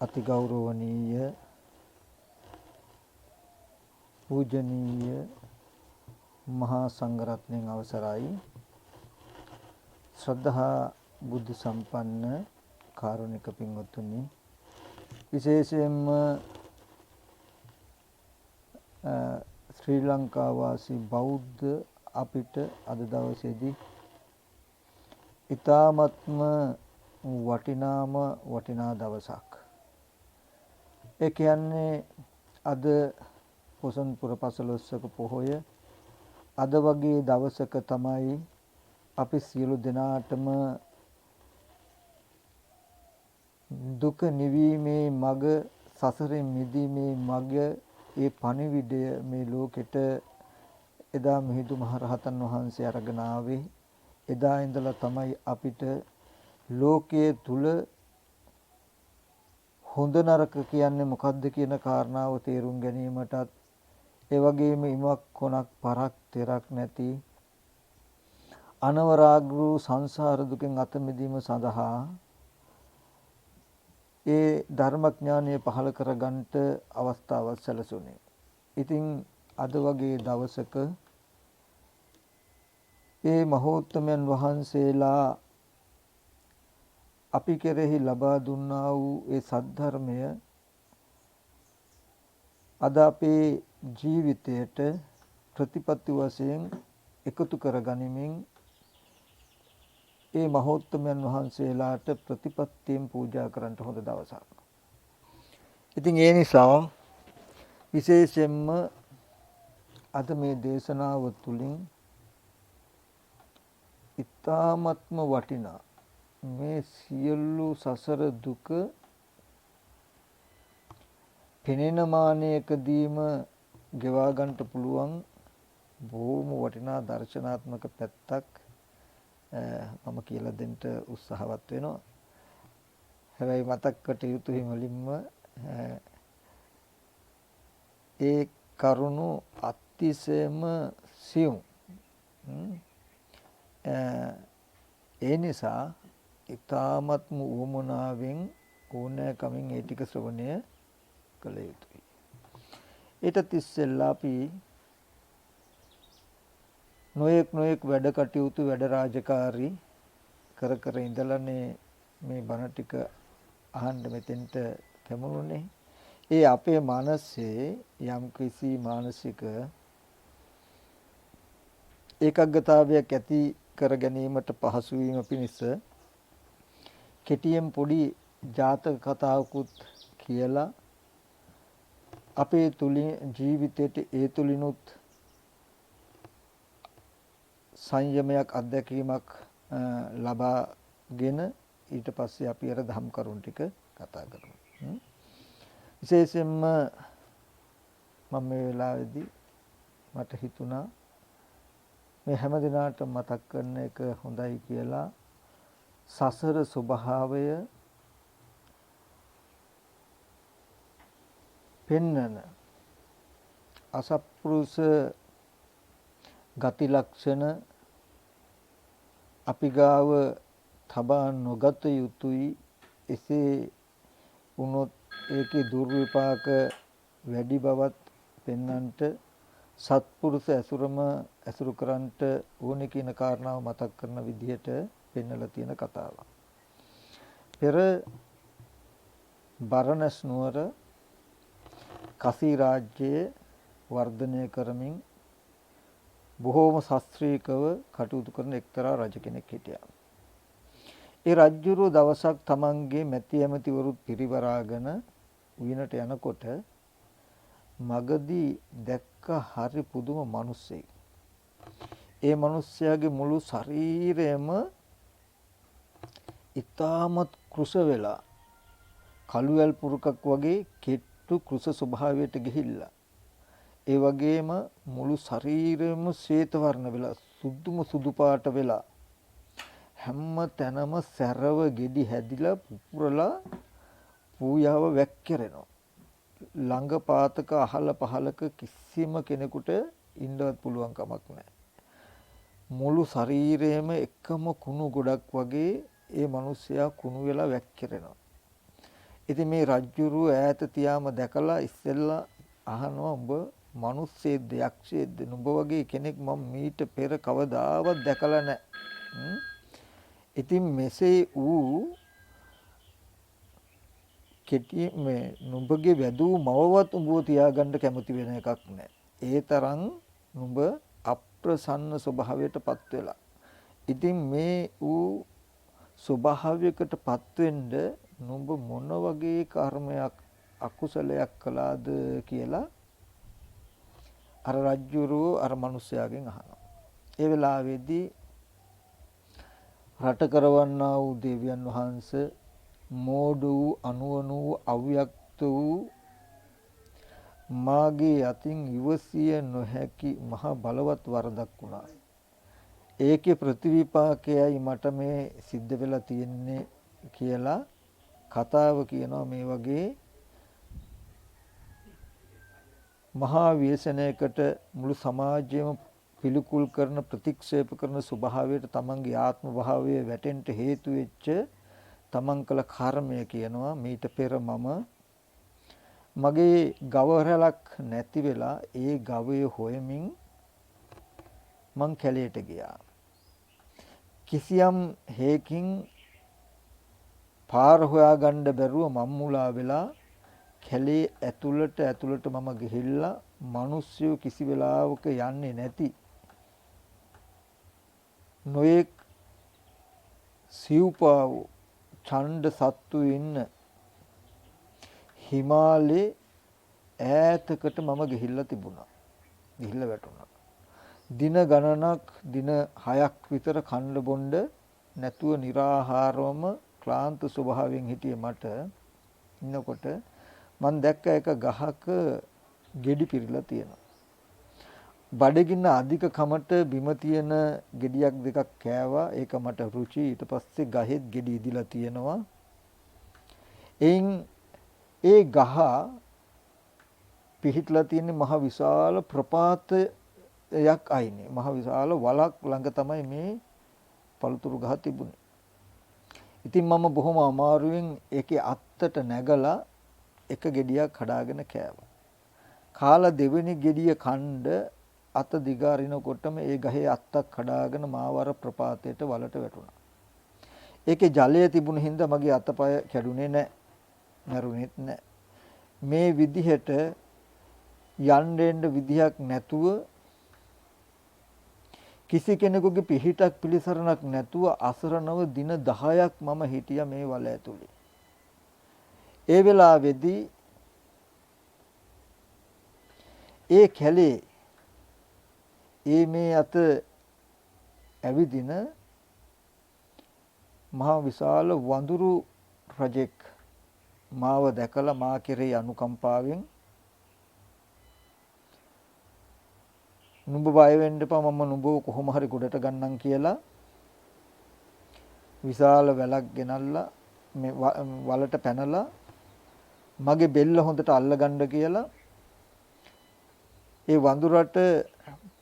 අතිගෞරවනීය පූජනීය මහා සංඝරත්නයන් අවසරයි ශ්‍රද්ධා බුද්ධ සම්පන්න කාරුණික පින්වත්නි විශේෂයෙන්ම ශ්‍රී ලංකා වාසී බෞද්ධ අපිට අද දවසේදී ඊ타ත්ම වටිනා දවසක්. ඒ කියන්නේ අද පොසොන් පුර පසළොස්වක පොහොය අද වගේ දවසක තමයි අපි සියලු දෙනාටම දුක නිවීමේ මඟ සසරෙන් මිදීමේ මඟ ඒ පණිවිඩය මේ ලෝකෙට එදා මිහිඳු මහරහතන් වහන්සේ අරගෙන ආවේ. එදා ඉඳලා තමයි අපිට ලෝකයේ තුල හොඳ නරක කියන්නේ මොකක්ද කියන කාරණාව තේරුම් ගැනීමටත් ඒ වගේම ඉමක් කොනක් පරක් තෙරක් නැති අනවරාග්‍රු සංසාර දුකෙන් අත මිදීම සඳහා ඒ ධර්මඥානය පහළ කරගන්නට අවස්ථාවක් සැලසුණේ. ඉතින් අද වගේ දවසක ඒ මහෝත්තමයන් වහන්සේලා අපි කෙරෙහි ලබා දුන්නා වූ ඒ සද්ධර්මය අද අපේ ජීවිතයට ප්‍රතිපත්ති වශයෙන් එකතු කරගනිමින් ඒ මහෝත්තමයන් වහන්සේලාට ප්‍රතිපත්තියෙන් පූජා කරන්න හොඳ දවසක්. ඉතින් ඒ නිසා විශේෂයෙන්ම අද මේ දේශනාව තුළින් ඊ타ත්ම වටිනා මේ සියලු සසර දුක පෙනෙන මානයකදීම ගෙවා ගන්නට පුළුවන් බොහොම වටිනා දර්ශනාත්මක පැත්තක් මම කියලා දෙන්න උත්සාහවත් වෙනවා. හැබැයි මතක් කොට යුතුයි මුලින්ම ඒ කරුණු අතිශයම සියුම්. ඒ නිසා ඊ타ත්ම උවමනාවෙන් ඕනෑකමින් ඒ ටික ශ්‍රවණය කළ යුතුයි. ඊටත් ඉස්සෙල්ලා අපි නොයෙක් වැඩ කටයුතු වැඩ රාජකාරී කර ඉඳලානේ මේ බණ ටික අහන්න මෙතෙන්ට පැමුණුනේ. ඒ අපේ මනසේ යම් කිසි මානසික ඒකාග්‍රතාවයක් ඇති කර ගැනීමට පහසු වීම පිණිස කෙටියෙන් පොඩි ජාතක කතාවකුත් කියලා අපේ තුලින් ජීවිතයට ඒ තුලිනුත් සංයමයක් අත්දැකීමක් ලබාගෙන ඊට පස්සේ අපි අර ධම් කරුණ ටික කතා කරමු. විශේෂයෙන්ම මම මේ වෙලාවේදී මට හිතුණා මේ හැම දිනාට මතක් කරන එක හොඳයි කියලා සසර ස්වභාවය පෙන්නන අසත්පුරුෂ ගති ලක්ෂණ අපි ගාව තබා නොගත යුතුයි. එසේ වුණොත් ඒකේ දුර්විපාක වැඩි බවත් පෙන්වන්නට සත්පුරුෂ ඇසුරු කරන්නට ඕනේ කියන කාරණාව මතක් කරන විදිහට පෙන්වලා තියෙන කතාවක්. පෙර බරණැස් නුවර කසී රාජ්‍යයේ වර්ධනය කරමින් බොහෝම ශාස්ත්‍රීයව කටයුතු කරන එක්තරා රජ කෙනෙක් හිටියා. ඒ රජුරෝ දවසක් තමන්ගේ මැති ඇමතිවරුත් පිරිවරාගෙන උයනට යනකොට මගදී දැක්ක හරි පුදුම මිනිස්සෙක්. ඒ මිනිස්යාගේ මුළු ශරීරයම ඊටමත් කෘෂ වෙලා කළුවැල් පුරුකක් වගේ කෙට්ටු කෘෂ ස්වභාවයට ගිහිල්ලා ඒ වගේම මුළු ශරීරෙම ශ්වේත වර්ණ වෙලා සුදු පාට වෙලා හැම තැනම සැරව ගෙඩි හැදිලා පුපුරලා පූයාව වැක්කිරෙනවා. ළඟ පාතක අහල පහලක කිසිම කෙනෙකුට ඉන්නවත් පුළුවන් කමක් නැහැ. මුළු ශරීරයේම එකම කුණු ගොඩක් වගේ ඒ මිනිස්සයා කුණු වෙලා වැක්කිරෙනවා. ඉතින් මේ රජ්ජුරුව ඈත තියාම දැකලා ඉස්සෙල්ලා අහනවා උඹ මිනිස්සෙක්ද යක්ෂයෙක්ද? නුඹ වගේ කෙනෙක් මම මීට පෙර කවදාවත් දැකලා නැහැ. ඉතින් මෙසේ ඌ කෙටි මේ නුඹගේ වැදූ මවවත් උඹව තියාගන්න කැමති වෙන එකක් නැහැ. ඒ තරම් නුඹ අප්‍රසන්න ස්වභාවයටපත් වෙලා. ඉතින් මේ ඌ ස්වභාවයකටපත් වෙන්න නුඹ මොන වගේ කර්මයක් අකුසලයක් කළාද කියලා අර රජ්ජුරුව අර මිනිස්යාගෙන් අහනවා. ඒ වෙලාවේදී රට කරවන්නා වූ දෙවියන් වහන්සේ මෝඩ වූ අනුවණ වූ අව්‍යක්ත වූ මාගේ අතින් ඉවසිය නොහැකි මහ බලවත් වරදක් වුණා. ඒකේ ප්‍රතිවිපාකයයි මට මේ සිද්ධ වෙලා තියෙන්නේ කියලා කතාව කියනවා. මේ වගේ මහා ව්‍යසනයකට මුළු සමාජයම පිළිකුල් කරන ප්‍රතික්ෂේප කරන ස්වභාවයට තමන්ගේ ආත්ම භාවය වැටෙන්න හේතු වෙච්ච තමන් කළ කර්මය කියනවා. මීට පෙර මම මගේ ගව රැලක් නැති වෙලා ඒ ගවය හොයමින් මං කැලේට ගියා. කිසියම් හේකින් පාර හොයාගන්න බැරුව මම් මුලා වෙලා කැලේ ඇතුළට මම ගිහිල්ලා මිනිස්සු කිසි වෙලාවක යන්නේ නැති නොයෙක් සිව්පාව ඡණ්ඩ සත්තු ඉන්න හිමාලේ ඈතකට මම ගිහිල්ලා තිබුණා. ගිහිල්ලා වැටුණා. දින ගණනක් දින 6ක් විතර කන්න බොණ්ඩ නැතුව निराහාරවම ක්ලාන්ත ස්වභාවයෙන් හිටියේ මට ඉන්නකොට මම දැක්ක එක ගහක ගෙඩි පිරিলা තියෙනවා. බඩගින්න අධික කමට බිම තියෙන ගෙඩියක් දෙකක් කෑවා. ඒක මට රුචි. ඊට පස්සේ ගහෙත් ගෙඩි ඉදිලා තියෙනවා. එයින් ඒ ගහ පිහිටලා තියෙන මහ විශාල ප්‍රපාතයක් අයිනේ. මහ විශාල වලක් ළඟ තමයි මේ පළතුරු ගහ තිබුණේ. ඉතින් මම බොහොම අමාරුවෙන් ඒකේ අත්තට නැගලා එක ගෙඩියක් කඩාගෙන කෑවා. කාලා දෙවෙනි ගෙඩිය කණ්ඩ අත දිගාරිනකොටම ඒ ගහේ අත්තක් කඩාගෙන මාවර ප්‍රපාතයට වලට වැටුණා. ඒකේ ජලය තිබුණ හින්දා මගේ අතපය කැඩුනේ නැහැ. මරුණෙත් නැහැ. මේ විදිහට යන්න විදිහක් නැතුව කිසි කෙනෙකුගේ පිහිටක් පිළිසරණක් නැතුව අසරණව දින 10ක් මම හිටියා මේ වල ඇතුලේ. ඒ වෙලාවේදී ඒ කැලේ මේ අත ඇවිදින මහා විශාල වඳුරු රජෙක් මාව දැකලා මා කෙරෙහි අනුකම්පාවෙන් නුඹ බය වෙන්න එපා මම නුඹව කොහොම හරි ගොඩට ගන්නම් කියලා විශාල වැලක් ගෙනල්ලා මේ වලට පැනලා මගේ බෙල්ල හොඳට අල්ලගන්න කියලා ඒ වඳුරට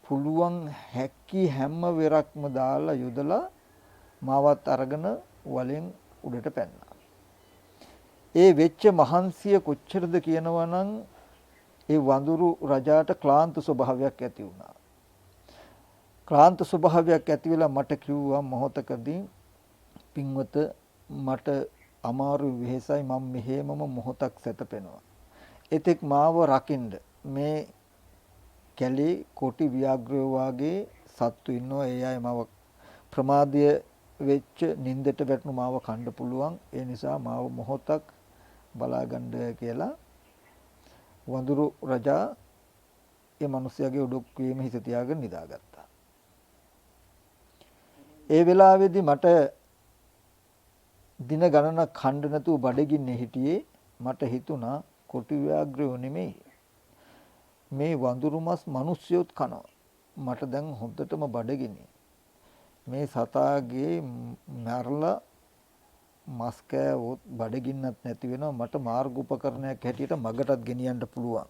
පුළුවන් හැකි හැම වෙරක්ම දාලා යොදලා මාවත් අරගෙන වලෙන් උඩට පැන්නා. ඒ වෙච්ච මහන්සිය කොච්චරද කියනවා නම් ඒ වඳුරු රජාට ක්ලාන්ත ස්වභාවයක් ඇති වුණා. ක්ලාන්ත ස්වභාවයක් ඇති වෙලා මට කිව්වා මොහොතකදී පින්වත මට අමාරු වෙහෙසයි මම මෙහෙමම මොහොතක් සැතපෙනවා. එතෙක් මාව රකින්න මේ කැලේ කොටි ව්‍යාග්‍රය වාගේ සත්තු ඉන්නවා. ඒ අය මාව ප්‍රමාදය වෙච්ච නින්දට වැටුණු මාව කන්න පුළුවන්. ඒ නිසා මාව මොහොතක් බලාගන්න කියලා වඳුරු රජා ඒ මිනිස්යාගේ උඩුක්කීම හිත තියාගෙන නිදාගත්තා. ඒ වෙලාවේදී මට දින ගණනක් කන්න නැතුව බඩගින්නේ හිටියේ. මට හිතුණා කොටි ව්‍යාග්‍රයෝ නෙමෙයි මේ වඳුරු මස් මිනිස්සුත් කනවා. මට දැන් හොඳටම බඩගිනි. මේ සතාගේ මරලා මස් කෑවොත් බඩගින්නත් නැති වෙනවා. මට මාර්ග උපකරණයක් හැටියට මගටත් ගෙනියන්න පුළුවන්.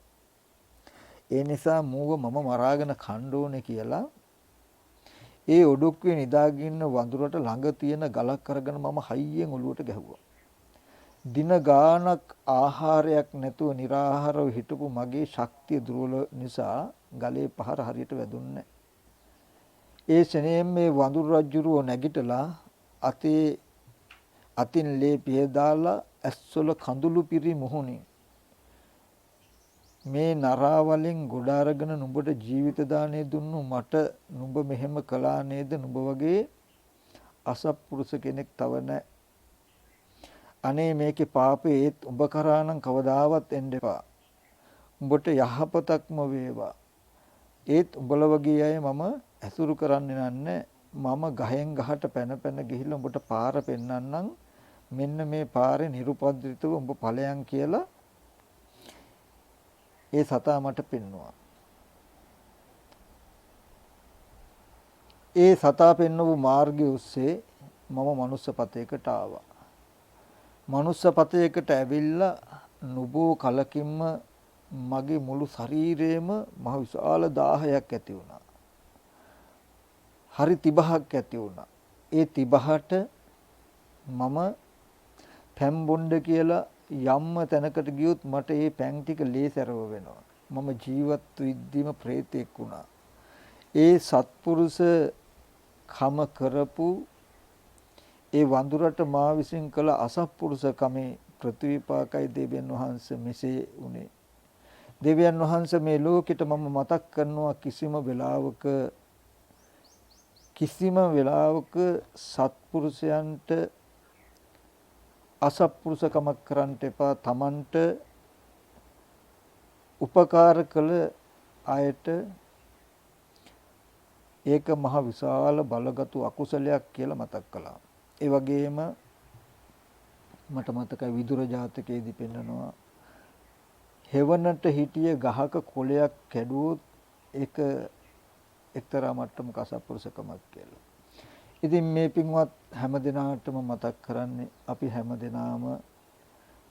ඒ නිසා මූව මම මරාගෙන කන්න ඕනේ කියලා ඒ ඔඩොක්කුවේ නිදාගෙන ඉන්න වඳුරට ළඟ තියෙන ගලක් අරගෙන මම හයියෙන් ඔලුවට ගැහුවා. දින ගානක් ආහාරයක් නැතුව निराහාරව හිටපු මගේ ශක්තිය දුර්වල නිසා ගලේ පහර හරියට වැදුන්නේ. ඒ ශනේයෙන් මේ වඳුරු රජුරෝ නැගිටලා අතින් ලේ පියදාලා ඇස්වල කඳුළු පිරි මුහුණින් මේ නරාවලින් ගොඩ අරගෙන නුඹට ජීවිත දාණය දුන්නු මට නුඹ මෙහෙම කළා නේද? නුඹ වගේ අසත්පුරුෂ කෙනෙක් තව නැහැ. අනේ මේකේ පාපේ ඒත් උඹ කරා නම් කවදාවත් එන්න එපා. උඹට යහපතක්ම වේවා. ඒත් උඹල වගේ අය මම ඇසුරු කරන්නේ නැහැ. මම ගහෙන් ගහට පැන පැන ගිහිල්ලා උඹට පාර පෙන්නන්නම්. මෙන්න මේ පාරේ නිර්පද්‍රිතව උඹ ඵලයන් කියලා ඒ සතා මට පෙන්නවා. ඒ සතා පෙන්වපු මාර්ගය ඔස්සේ මම මනුස්ස පතයකට ආවා. මනුස්ස පතයකට ඇවිල්ලා නුබෝ කලකින්ම මගේ මුළු ශරීරයේම මහ විශාල දාහයක් ඇති වුණා. හරි තිබහක් ඇති වුණා. ඒ තිබහට මම පැම් බොණ්ඩ කියලා යම්ම තැනකට ගියොත් මට ඒ පැන් ටික ලේසරව වෙනවා. මම ජීවත් වෙද්දීම ප්‍රේතෙක් වුණා. ඒ සත්පුරුෂ කම කරපු ඒ වඳුරට මා විසින් කළ අසත්පුරුෂ කමේ ප්‍රතිවිපාකයි දෙවියන් වහන්සේ මෙසේ උනේ. දෙවියන් වහන්සේ මේ ලෝකෙට මම මතක් කරනවා කිසිම වෙලාවක සත්පුරුෂයන්ට අසත්පුරුෂකමක් කරන්න එපා. තමන්ට උපකාර කළ අයට ඒක මහ විශාල බලගතු අකුසලයක් කියලා මතක් කළා. ඒ වගේම මට මතකයි විදුර ජාතකයේදී පෙන්නනවා හෙවණට හිටිය ගහක කොළයක් කැඩුවොත් ඒක එක්තරා මට්ටමක අසත්පුරුෂකමක් කියලා. ඉතින් මේ පින්වත් හැමදෙනාටම මතක් කරන්නේ අපි හැමදෙනාම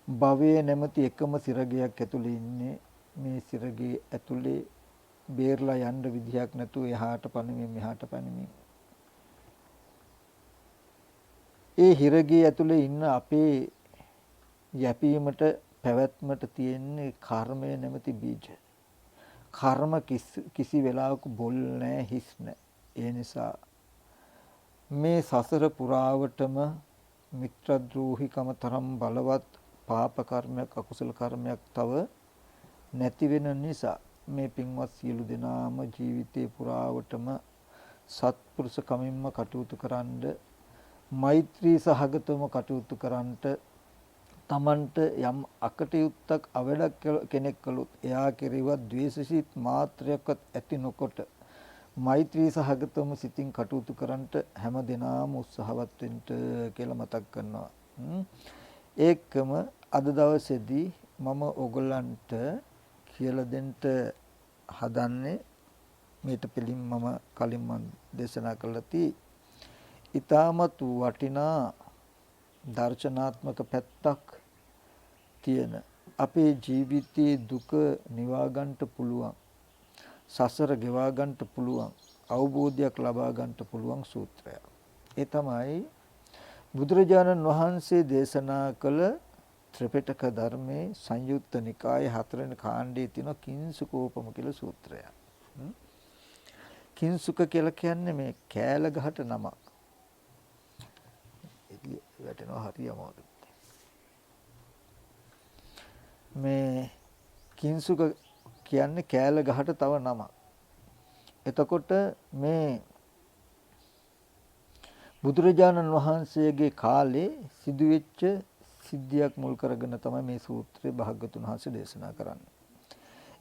භවයේ නැමැති එකම සිරගයක් ඇතුලේ ඉන්නේ. මේ සිරගේ ඇතුලේ බේරලා යන්න විදියක් නැතුව එහාට පනිමින් මෙහාට පනිමින් ඒ හිරගේ ඇතුලේ ඉන්න අපේ යැපීමට පැවැත්මට තියෙන්නේ කර්මය නැමැති බීජ. කර්ම කිසි වෙලාවක බොල් නැහැ, හිස් නැහැ. ඒ නිසා මේ සසර පුරාවටම මිත්‍රද්‍රෝහිකම තරම් බලවත් පාප කර්මයක් අකුසල කර්මයක් තව නැති වෙන නිසා මේ පින්වත් සියලු දෙනාම ජීවිතේ පුරාවටම සත්පුරුෂ කමින්ම කටයුතු කරන්ඩ මෛත්‍රී සහගතවම කටයුතු කරන්ට තමන්ට යම් අකටයුත්තක් අවඩක් කෙනෙක් කළොත් එයා කෙරෙහිවත් ද්වේෂසිත මාත්‍රයක්වත් ඇති නොකොට මෛත්‍රී සහගතවම සිතින් කටයුතු කරන්ට හැම දිනම උත්සාහවත් වෙන්න කියලා මතක් කරනවා. ඒකම අද දවසේදී මම ඕගොල්ලන්ට කියලා දෙන්න හදන්නේ මේට පිළින් මම කලින් මම දේශනා කළා තී ඊටමත් වටිනා දර්ශනාත්මක පැත්තක් තියෙන අපේ ජීවිතයේ දුක නිවා ගන්නට පුළුවන් සසර ගෙවා ගන්නට පුළුවන් අවබෝධයක් ලබා ගන්නට පුළුවන් සූත්‍රයක්. ඒ තමයි බුදුරජාණන් වහන්සේ දේශනා කළ ත්‍රිපිටක ධර්මයේ සංයුත්ත නිකායේ 4 වෙනි කාණ්ඩයේ තියෙන කිංසුකෝපම කියලා සූත්‍රයක්. කිංසුක කියලා කියන්නේ මේ කෑල ගහට නමක්. වැටෙනවා හරියම මේ කිංසුක කියන්නේ කෑල ගහට තව නමක්. එතකොට මේ බුදුරජාණන් වහන්සේගේ කාලේ සිදුවෙච්ච සිද්ධියක් මුල් කරගෙන තමයි මේ සූත්‍රය භාග්‍යවතුන් වහන්සේ දේශනා කරන්නේ.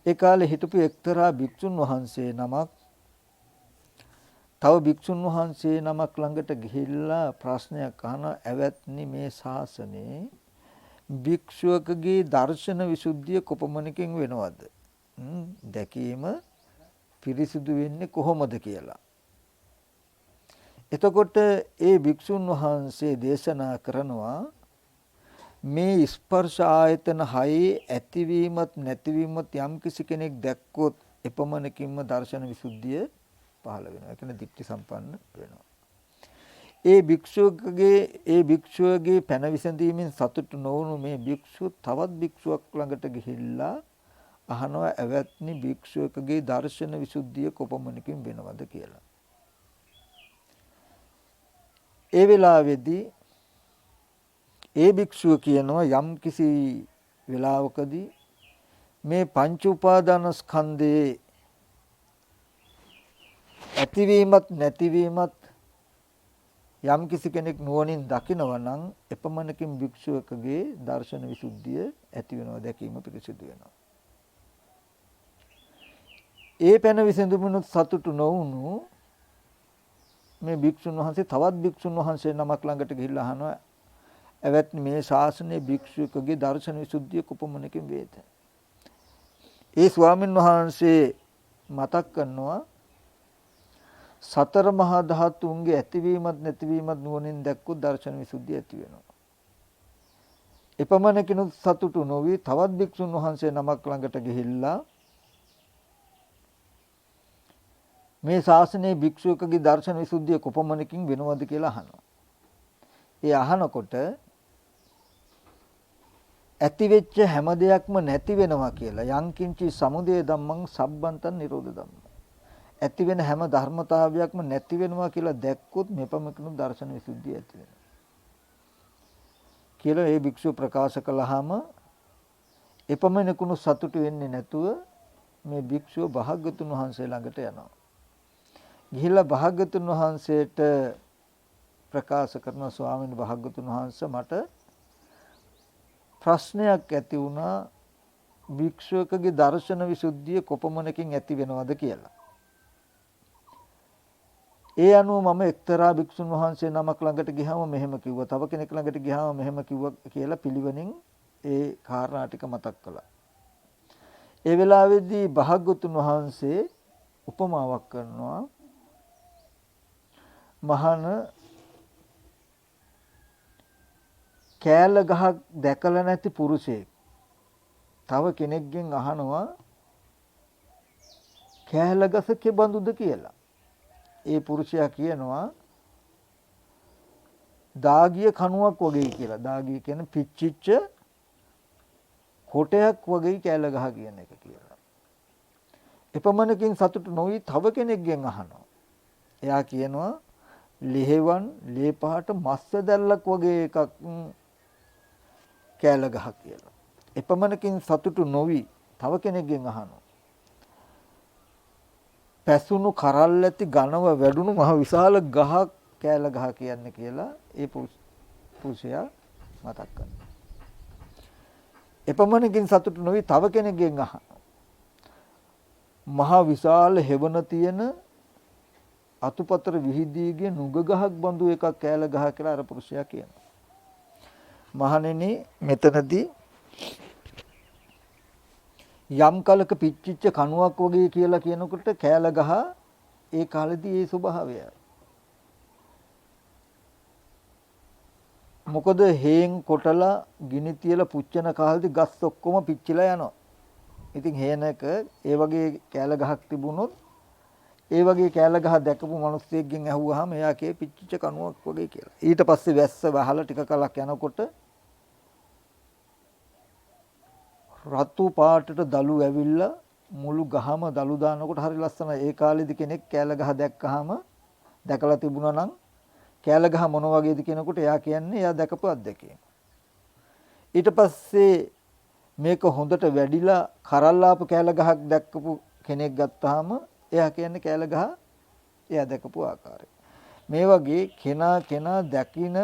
ඒ කාලේ හිටපු එක්තරා භික්ෂුන් වහන්සේ නමක් තව භික්ෂුන් වහන්සේ නමක් ළඟට ගිහිල්ලා ප්‍රශ්නයක් අහන ඇවැත්නි මේ ශාසනයේ භික්ෂුවකගේ දර්ශන විසුද්ධිය කොපමණකින් වෙනවද? දැකීම පිරිසිදු වෙන්නේ කොහොමද කියලා. එතකොට ඒ භික්ෂුන් වහන්සේ දේශනා කරනවා මේ ස්පර්ශ ආයතන හයේ ඇතිවීමත් නැතිවීමත් යම් කිසි කෙනෙක් දැක්කොත් එපමණකින්ම දර්ශන විසුද්ධිය පහළ වෙනවා. ඒ කියන්නේ දික්ටි සම්පන්න වෙනවා. ඒ භික්ෂුවගේ පැන විසඳීමෙන් සතුටු නොවුණු මේ භික්ෂුව තවත් භික්ෂුවක් ළඟට ගිහිල්ලා අහනවා ඇවැත්නි භික්ෂුවකගේ දර්ශන විසුද්ධිය කොපමණකින් වෙනවද කියලා. ඒ වෙලාවේදී ඒ භික්ෂුව කියනවා යම් කිසි වෙලාවකදී මේ පංච උපාදාන ස්කන්ධයේ ඇතිවීමත් නැතිවීමත් යම් කිසි කෙනෙක් නුවණින් දකිනවා නම් එපමණකින් භික්ෂුවකගේ දර්ශන විසුද්ධිය ඇති වෙනවා, දැකීම පිරිසිදු වෙනවා. ඒ පැන විසඳුමුණුත් සතුටු නොවුණු මේ භික්ෂුන් වහන්සේ තවත් භික්ෂුන් වහන්සේ නමක් ළඟට ගිහිල්ලා අහනවා එවත්නි මේ ශාසනයේ භික්ෂුවකගේ දර්ශන විසුද්ධිය කොපමණකින් වේද? ඒ ස්වාමීන් වහන්සේ මතක් කරනවා සතර මහා ධාතුන්ගේ ඇතිවීමත් නැතිවීමත් නුවණින් දැක්කොත් දර්ශන විසුද්ධිය ඇති වෙනවා. එපමණකිනුත් සතුටු නොවි තවත් භික්ෂුන් වහන්සේ නමක් ළඟට ගිහිල්ලා මේ ශාසනයේ භික්ෂුවකගේ දර්ශන විසුද්ධිය කොපමණකින් වෙනවද කියලා අහනවා. ඒ අහනකොට ඇති වෙච්ච හැම දෙයක්ම නැති වෙනවා කියලා යංකින්චි සමුදය ධම්මං සබ්බන්තං නිරෝධ ධම්මං. ඇති වෙන හැම ධර්මතාවයක්ම නැති වෙනවා කියලා දැක්කොත් මෙපමණකින් දර්ශන විසුද්ධිය ඇති වෙනවා. කියලා ඒ භික්ෂුව ප්‍රකාශ කළාම එපමණකුණු සතුටු වෙන්නේ නැතුව මේ භික්ෂුව භාග්‍යතුන් වහන්සේ ළඟට යනවා. ගිහිල්ලා භාග්‍යතුන් වහන්සේට ප්‍රකාශ කරන ස්වාමීන් භාග්‍යතුන් වහන්සේ මට ප්‍රශ්නයක් ඇති වුණා භික්ෂුවකගේ දර්ශන විසුද්ධිය කොපමණකින් ඇති වෙනවද කියලා. ඒ අනුව මම එක්තරා භික්ෂුන් වහන්සේ නමක් ළඟට ගියාම මෙහෙම කිව්වා. තව කෙනෙක් ළඟට ගියාම මෙහෙම කිව්වා කියලා පිළිවෙලින් ඒ කාරණා ටික මතක් කළා. ඒ වෙලාවේදී භාග්‍යවතුන් වහන්සේ උපමාවක් කරනවා. මහාන කෑල ගහක් දැකලා නැති පුරුෂයෙක් තව කෙනෙක්ගෙන් අහනවා කෑල ගස කෙබඳුද කියලා. ඒ පුරුෂයා කියනවා දාගිය කණුවක් වගේ කියලා. දාගිය කියන්නේ පිච්චිච්ච කොටයක් වගේ කෑල ගහ කියන එක කියලා. එපමණකින් සතුටු නොවි තව කෙනෙක්ගෙන් අහනවා. එයා කියනවා ලෙහෙවන් ලේ පහට මස්ස දැල්ලක් වගේ එකක් කෑල ගහ කියලා. එපමණකින් සතුටු නොවි තව කෙනෙක්ගෙන් අහනවා පැසුණු කරල් ඇති ඝනව වැඩුණු මහ විශාල ගහක් කෑල ගහ කියන්නේ කියලා ඒ පුරුෂයා මතක් කරනවා. එපමණකින් සතුටු නොවි තව කෙනෙක්ගෙන් අහනවා මහ විශාල හෙවණ තියෙන අතුපතර විහිදී ගිය නුග ගහක් බඳු එකක් කෑල ගහ කියලා අර පුරුෂයා කියනවා. මහණෙනි මෙතනදී යම් කලක පිච්චිච්ච කණුවක් වගේ කියලා කියනකොට කෑල ගහ ඒ කාලෙදී ඒ ස්වභාවය. මොකද හේන් කොටලා ගිනි තියලා පුච්චන කාලෙදී ගස් ඔක්කොම පිච්චිලා යනවා. ඉතින් හේනක ඒ වගේ කෑල ගහක් තිබුණොත් ඒ වගේ කෑල ගහ දැකපු මිනිස්සෙක්ගෙන් අහුවාම එයා කියේ පිච්චිච්ච කණුවක් වගේ කියලා. ඊට පස්සේ වැස්ස වහලා ටික කලක් යනකොට රතු පාටට දලු ඇවිල්ලා මුළු ගහම දලු දානකොට හරි ලස්සනයි. ඒ කාලෙදි කෙනෙක් කෑල ගහ දැක්කහම දැකලා තිබුණා නම් කෑල ගහ මොන වගේද කියනකොට එයා කියන්නේ එයා දැකපු අත්දැකීම. ඊට පස්සේ මේක හොඳට වැඩිලා කරල්ලාපු කෑල ගහක් දැක්කපු කෙනෙක් ගත්තාම එයා කියන්නේ කෑල ගහ එයා දැකපු ආකාරය. මේ වගේ කෙනා දකින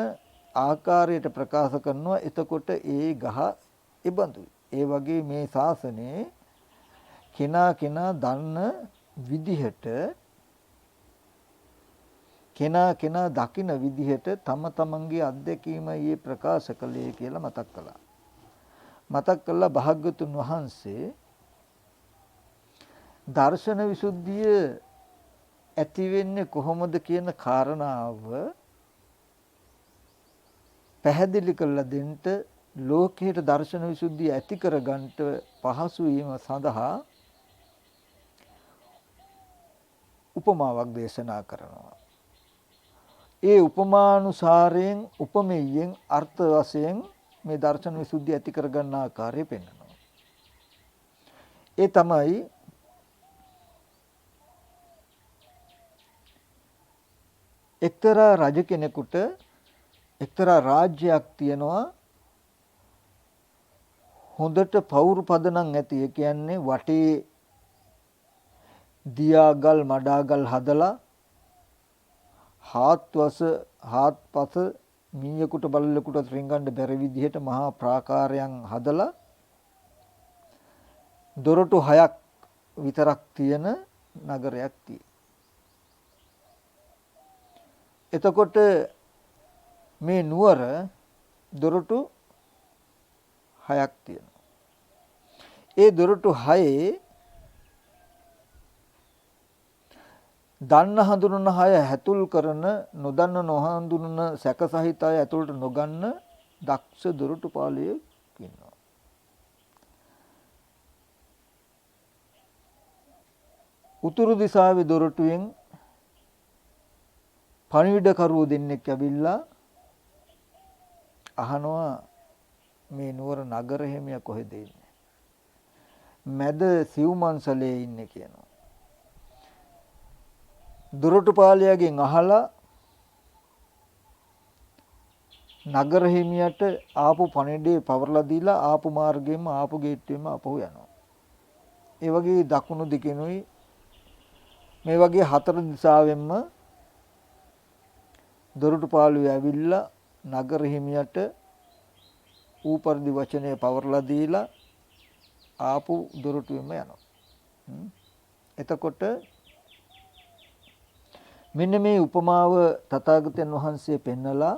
ආකාරයට ප්‍රකාශ කරනවා. එතකොට ඒ ගහ ඉබඳුයි. ඒ වගේ මේ ශාසනයේ කෙනා දන්න විදිහට කෙනා දකින විදිහට තම තමන්ගේ අත්දැකීම ඊයේ ප්‍රකාශ කළේ කියලා මතක් කළා. මතක් කළා භාග්‍යතුන් වහන්සේ දර්ශන විසුද්ධිය ඇති වෙන්නේ කොහොමද කියන කාරණාව පැහැදිලි කරලා දෙන්න ලෝකයට දර්ශන විසුද්ධිය ඇති කරගන්නට පහසු වීම සඳහා උපමාවක් දේශනා කරනවා. ඒ උපමානුසාරයෙන් උපමෙයෙන් අර්ථ වශයෙන් මේ දර්ශන විසුද්ධිය ඇති කරගන්න ආකාරය පෙන්වනවා. ඒ තමයි එක්තරා රජ කෙනෙකුට එක්තරා රාජ්‍යයක් තියෙනවා හොඳට පවුරු පදනම් ඇති. ඒ කියන්නේ වටේ දියාගල් මඩාගල් හදලා හාත්පස මීයකට බලලෙකුට රිංගන්න බැරි විදිහට මහා ප්‍රාකාරයන් හදලා දොරටු 6ක් විතරක් තියෙන නගරයක් තියෙනවා. එතකොට මේ නුවර දොරටු 6ක් තියෙනවා. ඒ දොරටු 6 දන්න හඳුනන 6 හැතුල් කරන නොදන්න නොහඳුනන සැක සහිත අය ඇතුළට නොගන්න දක්ෂ දොරටු පාලයෙක් ඉන්නවා. උතුරු දිසාවේ දොරටුවෙන් පණිවිඩකරුවෝ දෙන්නෙක් ඇවිල්ලා අහනවා මේ නුවර නගර හිමියා කොහෙද ඉන්නේ? මැද සිව්මන්සලේ ඉන්නේ කියනවා. දොරටුපාලයාගෙන් අහලා නගර හිමියට ආපු පණිවිඩේ පවර්ලා දීලා ආපු මාර්ගයෙන්ම ආපු ගේට්ටුවෙන්ම අපහු යනවා. ඒ වගේ දකුණු දිකිනුයි මේ වගේ හතර දිසාවෙන්ම දොරටුපාලුවේ ඇවිල්ලා නගර හිමියට ඌ පරිදි වචනේ පවර්ලා දීලා ආපු දොරටුවෙන්ම යනවා. එතකොට මෙන්න මේ උපමාව තථාගතයන් වහන්සේ පෙන්නලා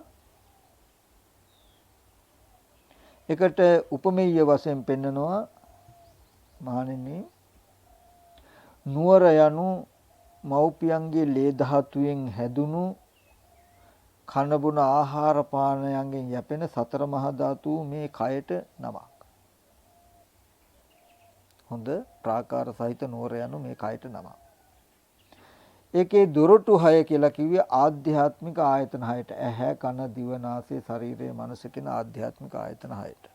එකට උපමේය වශයෙන් පෙන්නනවා මහණෙනි නුවර යනු මව්පියන්ගේ ලේ ධාතුවෙන් හැදුණු කන බොන ආහාර පානයන්ගෙන් යැපෙන සතර මහා ධාතු මේ කයට නමක්. හොඳ ප්‍රාකාර සහිත නුවර යනු මේ කයට නමක්. ඒකේ දොරටු 6 කියලා කිව්වේ ආධ්‍යාත්මික ආයතන 6ට. ඇහැ කන දිව නාසය ශරීරය මනස කියන ආධ්‍යාත්මික ආයතන 6ට.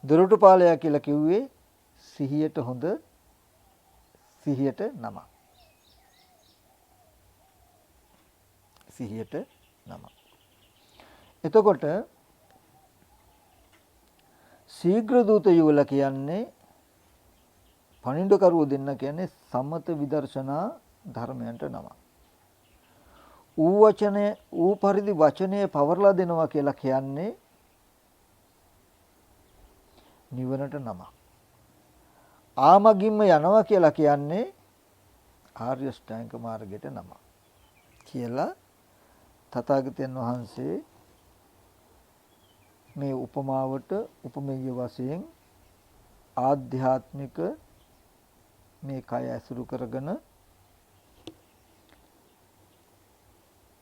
දොරටු පාලයා කියලා කිව්වේ සිහියට හොඳ සිහියට නමක්. සිහියට නමක්. එතකොට ශීඝ්‍ර දූත යුවල කියන්නේ පණිවිඩකරුවෝ දෙන්න කියන්නේ සම්මත විදර්ශනා ධර්මයන්ට නමක්. ඌ පරිදි වචනය පවර්ලා දෙනවා කියලා කියන්නේ නිවනට නමක්. ආමගින්ම යනවා කියලා කියන්නේ ආර්ය ශ්‍රැංග මාර්ගයට නමක් කියලා තථාගතයන් වහන්සේ මේ උපමාවට උපමේය වශයෙන් ආධ්‍යාත්මික මේ කය ඇසුරු කරගෙන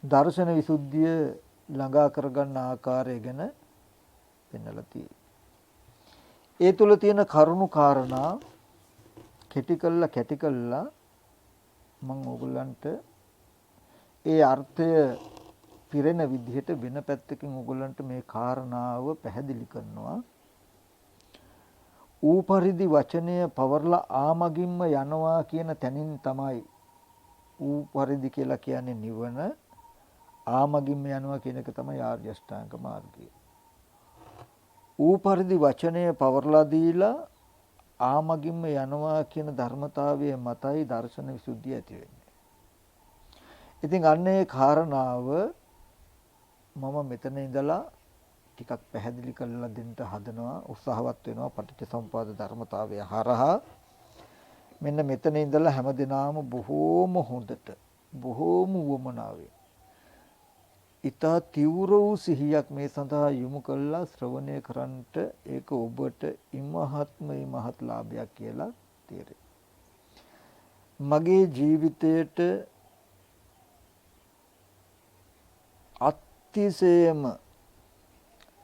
දර්ශන විසුද්ධිය ළඟා කරගන්න ආකාරය ගැන පෙන්වලා තියෙනවා. ඒ තුල තියෙන කරුණු කාරණා කැටි කළා මම ඕගොල්ලන්ට ඒ අර්ථය පිරෙන විදිහට වෙන පැත්තකින් ඕගොල්ලන්ට මේ කාරණාව පැහැදිලි කරනවා. ඌ පරිදි වචනය පවර්ලා ආමගින්ම යනවා කියන තැනින් තමයි ඌ පරිදි කියලා කියන්නේ නිවන. ආමගින්ම යනවා කියන එක තමයි ආර්ය අෂ්ටාංග මාර්ගය. ඌ පරිදි වචනය පවර්ලා දීලා ආමගින්ම යනවා කියන ධර්මතාවය මතයි දර්ශන විසුද්ධිය ඇති වෙන්නේ. ඉතින් අන්න ඒ කාරණාව මම මෙතන ඉඳලා ටිකක් පැහැදිලි කරලා දෙන්න හදනවා උත්සාහවත් වෙනවා පටිච්චසමුපාද ධර්මතාවය හරහා. මෙන්න මෙතන ඉඳලා හැමදෙනාම බොහෝම හොඳට බොහෝම වමනාවේ ඊතා තීව්‍ර වූ සිහියක් මේ සඳහා යොමු කළා ශ්‍රවණය කරන්නට ඒක ඔබට ඉමහත්මයි මහත් ලාභයක් කියලා තේරෙයි. මගේ ජීවිතයට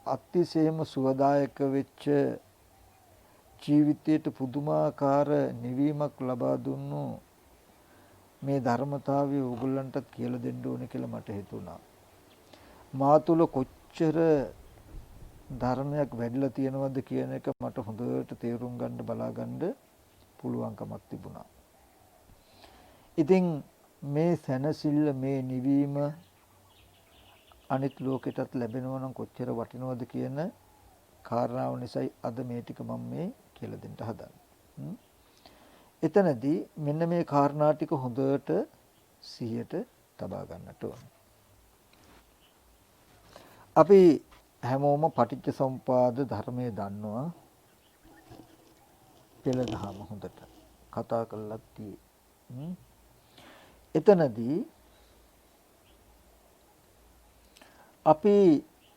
අතිශයම සුවදායක වෙච්ච ජීවිතයට පුදුමාකාර නිවීමක් ලබා දුන්නු මේ ධර්මතාවය ඕගොල්ලන්ටත් කියලා දෙන්න ඕනේ කියලා මට හිතුණා. මා තුල කොච්චර ධර්මයක් වැඩිලා තියෙනවද කියන එක මට හොඳට තේරුම් ගන්න බලා ගන්න පුළුවන්කමක් තිබුණා. ඉතින් මේ සැනසෙල්ල මේ නිවීම අනිත් ලෝකෙටත් ලැබෙනවා නම් කොච්චර වටිනවද කියන කාරණාව නිසායි අද මේ ටික මම මේ කියලා දෙන්න හදන්නේ. එතනදී මෙන්න මේ කාරණා ටික හොඳට සිහියට තබා ගන්නට ඕන. අපි හැමෝම පටිච්ච සමුපාද ධර්මයේ දන්නවා. පෙළ දහම හොඳට කතා කරලා තියෙන්නේ. එතනදී අපි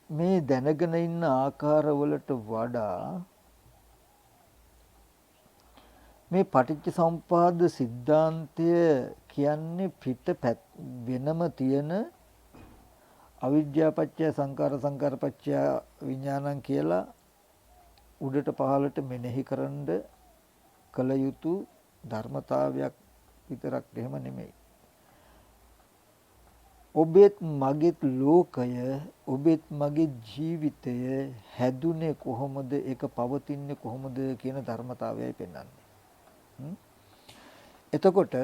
මේ දැනගෙන ඉන්න ආකාරවලට වඩා මේ පටිච්ච සමුපාද સિદ્ધාන්තය කියන්නේ පිට වෙනම තියෙන අවිද්‍යාපච්චය සංකාර සංකාරපච්චය විඥානං කියලා උඩට පහළට මෙනෙහි කරන්ඩ කළ යුතු ධර්මතාවයක් විතරක් එහෙම නෙමෙයි. ඔබෙත් මගෙත් ලෝකය ඔබෙත් මගේ ජීවිතය හැදුනේ කොහොමද ඒක පවතින්නේ කොහොමද කියන ධර්මතාවයයි පෙන්වන්නේ. එතකොට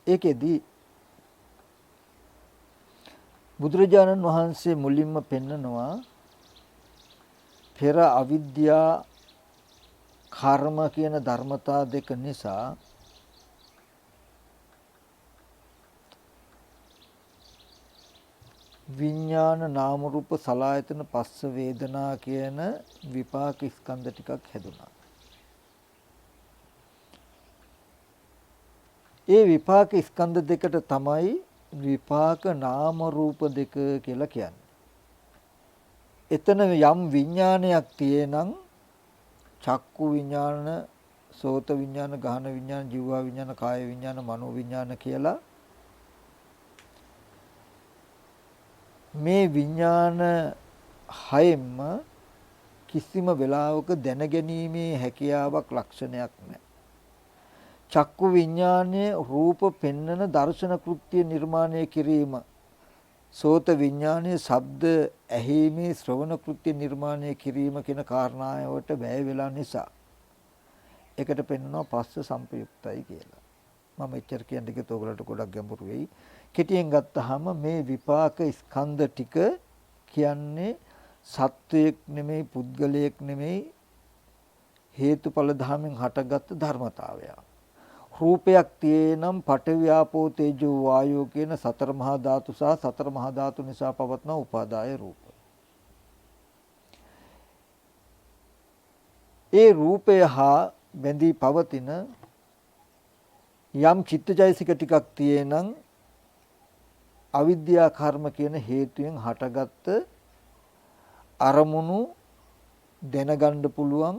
ඒකෙදී බුදුරජාණන් වහන්සේ මුලින්ම පෙන්නනවා පෙර අවිද්‍යා කර්ම කියන ධර්මතා දෙක නිසා විඥාන නාම රූප සලආයතන පස්ස වේදනා කියන විපාක ස්කන්ධ ටිකක් හැදුනා. ඒ විපාක ස්කන්ධ දෙකට තමයි විපාක නාම රූප දෙක කියලා කියන්නේ. එතන යම් විඥානයක් තියෙනම් චක්කු විඥාන, සෝත විඥාන, ගහන විඥාන, ජීවා විඥාන, කාය විඥාන, මනෝ විඥාන කියලා මේ විඥාන හයෙන්ම කිසිම වෙලාවක දැනගැනීමේ හැකියාවක් ලක්ෂණයක් නැහැ. චක්කු විඥානයේ රූප පෙන්නන දර්ශන කෘත්‍ය නිර්මාණය කිරීම, සෝත විඥානයේ ශබ්ද ඇහිීමේ ශ්‍රවණ කෘත්‍ය නිර්මාණය කිරීම කියන කාරණාවට වැය වෙලා නිසා ඒකට පෙන්වනවා පස්ස සම්පයුක්තයි කියලා. මම එච්චර කියන දෙකත් ඔයගලට ගොඩක් ගැඹුරු වෙයි. කෙටියෙන් ගත්තාම මේ විපාක ස්කන්ධ ටික කියන්නේ සත්වයක් නෙමෙයි පුද්ගලයෙක් නෙමෙයි හේතුඵල ධර්මෙන් හටගත් ධර්මතාවය. රූපයක් තියෙනම් පඨවි ආපෝ තේජෝ වායෝ කියන සතර මහා ධාතු සහ සතර මහා ධාතු නිසා පවත්න උපාදාය රූප. ඒ රූපය හා බැඳී පවතින යම් චිත්තජයසික ටිකක් තියෙනම් අවිද්‍යා කර්ම කියන හේතුයෙන් හටගත්ත අරමුණු දැනගන්න පුළුවන්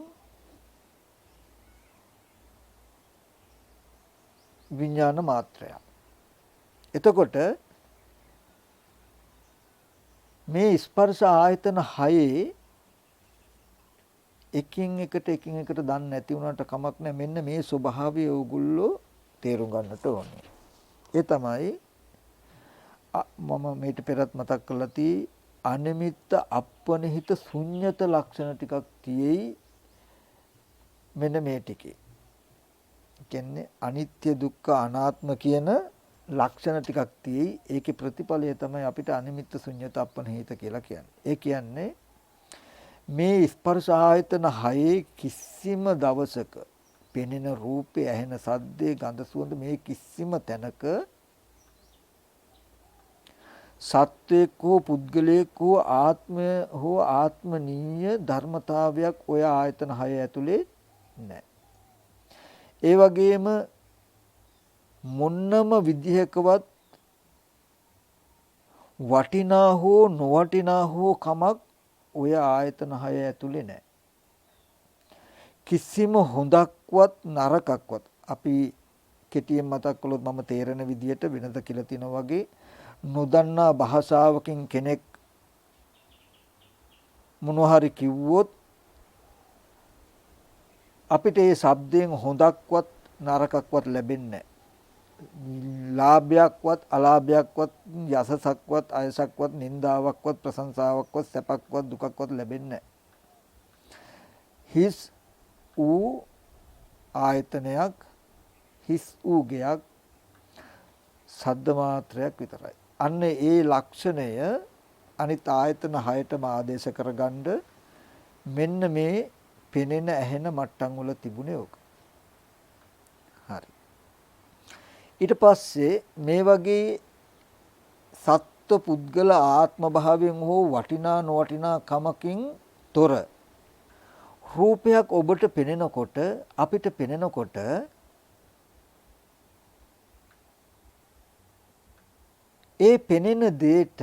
විඥාන මාත්‍රය. එතකොට මේ ස්පර්ශ ආයතන හයේ එකින් එකට දන්නේ නැති වුණාට කමක් නැහැ. මෙන්න මේ ස්වභාවය ඕගොල්ලෝ තේරුම් ගන්නට ඕනේ. ඒ තමයි මම මේට පෙරත් මතක් කළා තී අනිමිත්ත අපනිහිත ශුන්්‍යත ලක්ෂණ ටිකක් තියෙයි මෙන්න මේ ටිකේ. කියන්නේ අනිත්‍ය දුක්ඛ අනාත්ම කියන ලක්ෂණ ටිකක් තියෙයි. ඒකේ ප්‍රතිඵලය තමයි අපිට අනිමිත්ත ශුන්්‍යත අපනිහිත කියලා කියන්නේ. ඒ කියන්නේ මේ ස්පර්ශ ආයතන හයේ කිසිම දවසක පෙනෙන රූපේ, ඇහෙන සද්දේ, ගඳ සුවඳ මේ කිසිම තැනක සත්වයක් හෝ පුද්ගලයෙක් හෝ ආත්මය හෝ ආත්මනීය ධර්මතාවයක් ඔය ආයතන හය ඇතුලේ නැහැ. ඒ වගේම මොන්නම විදිහකවත් වටිනා හෝ නොවටිනා හෝ කමක් ඔය ආයතන හය ඇතුලේ නැහැ. කිසිම හොඳක්වත් නරකක්වත් අපි කෙටියෙන් මතක් කළොත් මම තේරෙන විදිහට වෙනද කියලා තිනවා වගේ නොදන්නා භාෂාවකින් කෙනෙක් මොනවා හරි කිව්වොත් අපිට ඒ શબ્දයෙන් හොඳක්වත් නරකක්වත් ලැබෙන්නේ නැහැ. ලාභයක්වත් අලාභයක්වත් යසසක්වත් අයසක්වත් නින්දාවක්වත් ප්‍රශංසාවක්වත් සැපක්වත් දුකක්වත් ලැබෙන්නේ හිස් වූ ආයතනයක් හිස් වූ ගයක් සද්ද මාත්‍රයක් විතරයි. අන්න ඒ ලක්ෂණය අනිත් ආයතන 6ටම ආදේශ කරගන්න මෙන්න මේ පෙනෙන ඇහෙන මට්ටම් වල තිබුණේ ඕක. හරි. ඊට පස්සේ මේ වගේ සත්ව පුද්ගල ආත්ම භාවයෙන් හෝ වටිනා නොවටිනා කමකින් තොර රූපයක් ඔබට පෙනෙනකොට අපිට පෙනෙනකොට ඒ පෙනෙන දෙයට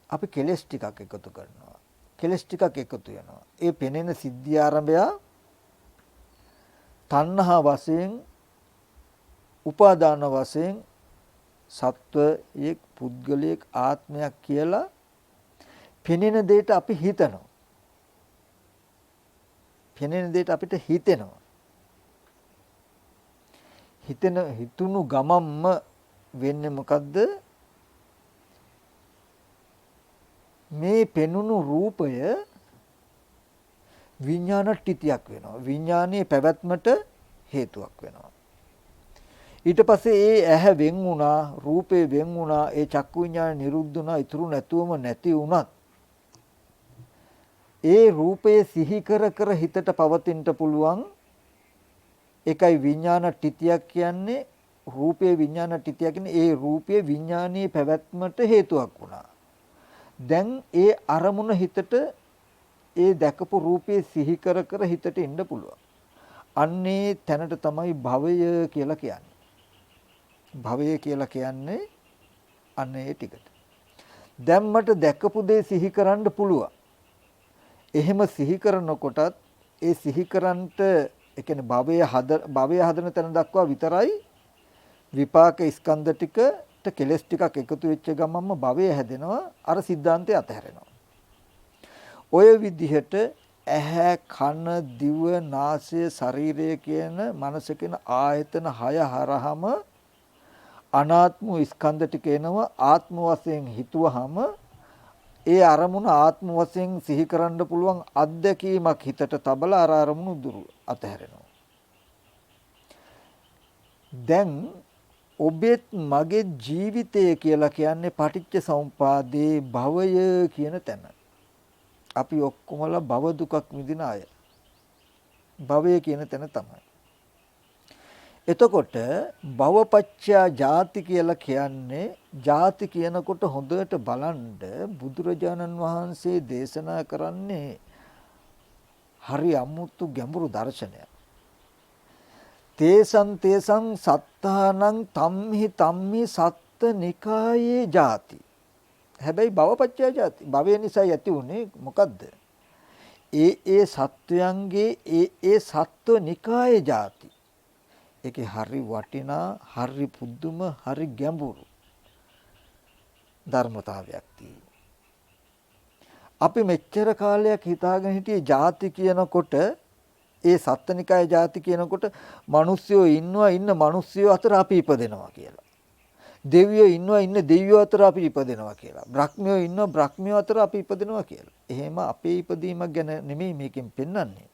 අපි කෙලස් ටිකක් එකතු කරනවා. කෙලස් ටිකක් එකතු වෙනවා. ඒ පෙනෙන සිද්ධිය ආරම්භය තණ්හා වශයෙන් උපාදාන වශයෙන් සත්වයෙක් පුද්ගලයෙක් ආත්මයක් කියලා පෙනෙන දෙයට අපි හිතනවා. පෙනෙන දෙයට අපිට හිතෙනවා. හිතුණු ගමම්ම වෙන්නේ මොකද්ද? මේ පෙනුණු රූපය විඥාන ටිතියක් වෙනවා. විඥානයේ පැවැත්මට හේතුවක් වෙනවා. ඊට පස්සේ ඒ ඇහැ වෙන් වුණා, රූපේ වෙන් වුණා, ඒ චක්කු විඥාන නිරුද්ධ වුණා, ඉතුරු නැතුවම නැති වුණත් ඒ රූපයේ සිහි කර හිතට පවතින්න පුළුවන්. ඒකයි විඥාන ටිතියක් කියන්නේ. රූපේ විඥාන ටිතියක් කියන්නේ ඒ රූපයේ විඥානීය පැවැත්මට හේතුවක් වුණා. දැන් ඒ අරමුණ හිතට ඒ දැකපු රූපේ සිහි කර හිතට ඉන්න පුළුවන්. අන්නේ තැනට තමයි භවය කියලා කියන්නේ. භවය කියලා කියන්නේ අන්නේ ටිකට. දැන් මට දැකපු දේ සිහි කරන්න පුළුවන්. එහෙම සිහි කරනකොටත් ඒ සිහි කරන්ට ඒ කියන්නේ භවය හදන තැන දක්වා විතරයි විපාක ස්කන්ධ ටිකට කෙලස් ටිකක් එකතු වෙච්ච ගමන්ම භවය හැදෙනවා. අර સિદ્ધාන්තය අතහැරෙනවා. ඔය විදිහට ඇහැ කන දිව නාසය ශරීරය කියන මනස කියන ආයතන 6 හරහම අනාත්ම ස්කන්ධ ටික එනවා. ආත්ම වශයෙන් හිතුවහම ඒ අරමුණ ආත්ම වශයෙන් සිහි කරන්න පුළුවන් අත්දැකීමක් හිතට තබලා අර අරමුණු දුරු අතහැරෙනවා. දැන් ඔබෙත් මගේ ජීවිතය කියලා කියන්නේ පටිච්ච සමුපාදේ භවය කියන තැන. අපි ඔක්කොමලා භව දුකක් විඳින අය. භවය කියන තැන තමයි. එතකොට භවපච්චයා ජාති කියලා කියන්නේ ජාති කියනකොට හොඳට බලන්න බුදුරජාණන් වහන්සේ දේශනා කරන්නේ හරි අමුතු ගැඹුරු දර්ශනයක්. තේසං සත්තානං තම්හි සත්ත නිකායේ ජාති. හැබැයි භවපච්චය ජාති. භවය නිසා ඇති උනේ මොකද්ද? ඒ සත්වයන්ගේ ඒ සත්ව නිකායේ ජාති. ඒකේ හරි වටිනා, හරි පුදුම, හරි ගැඹුරු ධර්මතාවයක් තියෙනවා. අපි මෙච්චර කාලයක් හිතාගෙන හිටියේ ජාති කියනකොට ඒ සත්ත්වනිකාය ජාති කියනකොට මිනිස්සුયો ඉන්නවා ඉන්න මිනිස්සුયો අතර අපි ඉපදෙනවා කියලා. දෙවියෝ ඉන්නවා ඉන්න දෙවියෝ අතර අපි ඉපදෙනවා කියලා. බ්‍රහ්මයෝ ඉන්නවා බ්‍රහ්මයෝ අතර අපි ඉපදෙනවා කියලා. එහෙම අපේ ඉපදීමක් ගැන නෙමෙයි මේකෙන් පෙන්වන්නේ.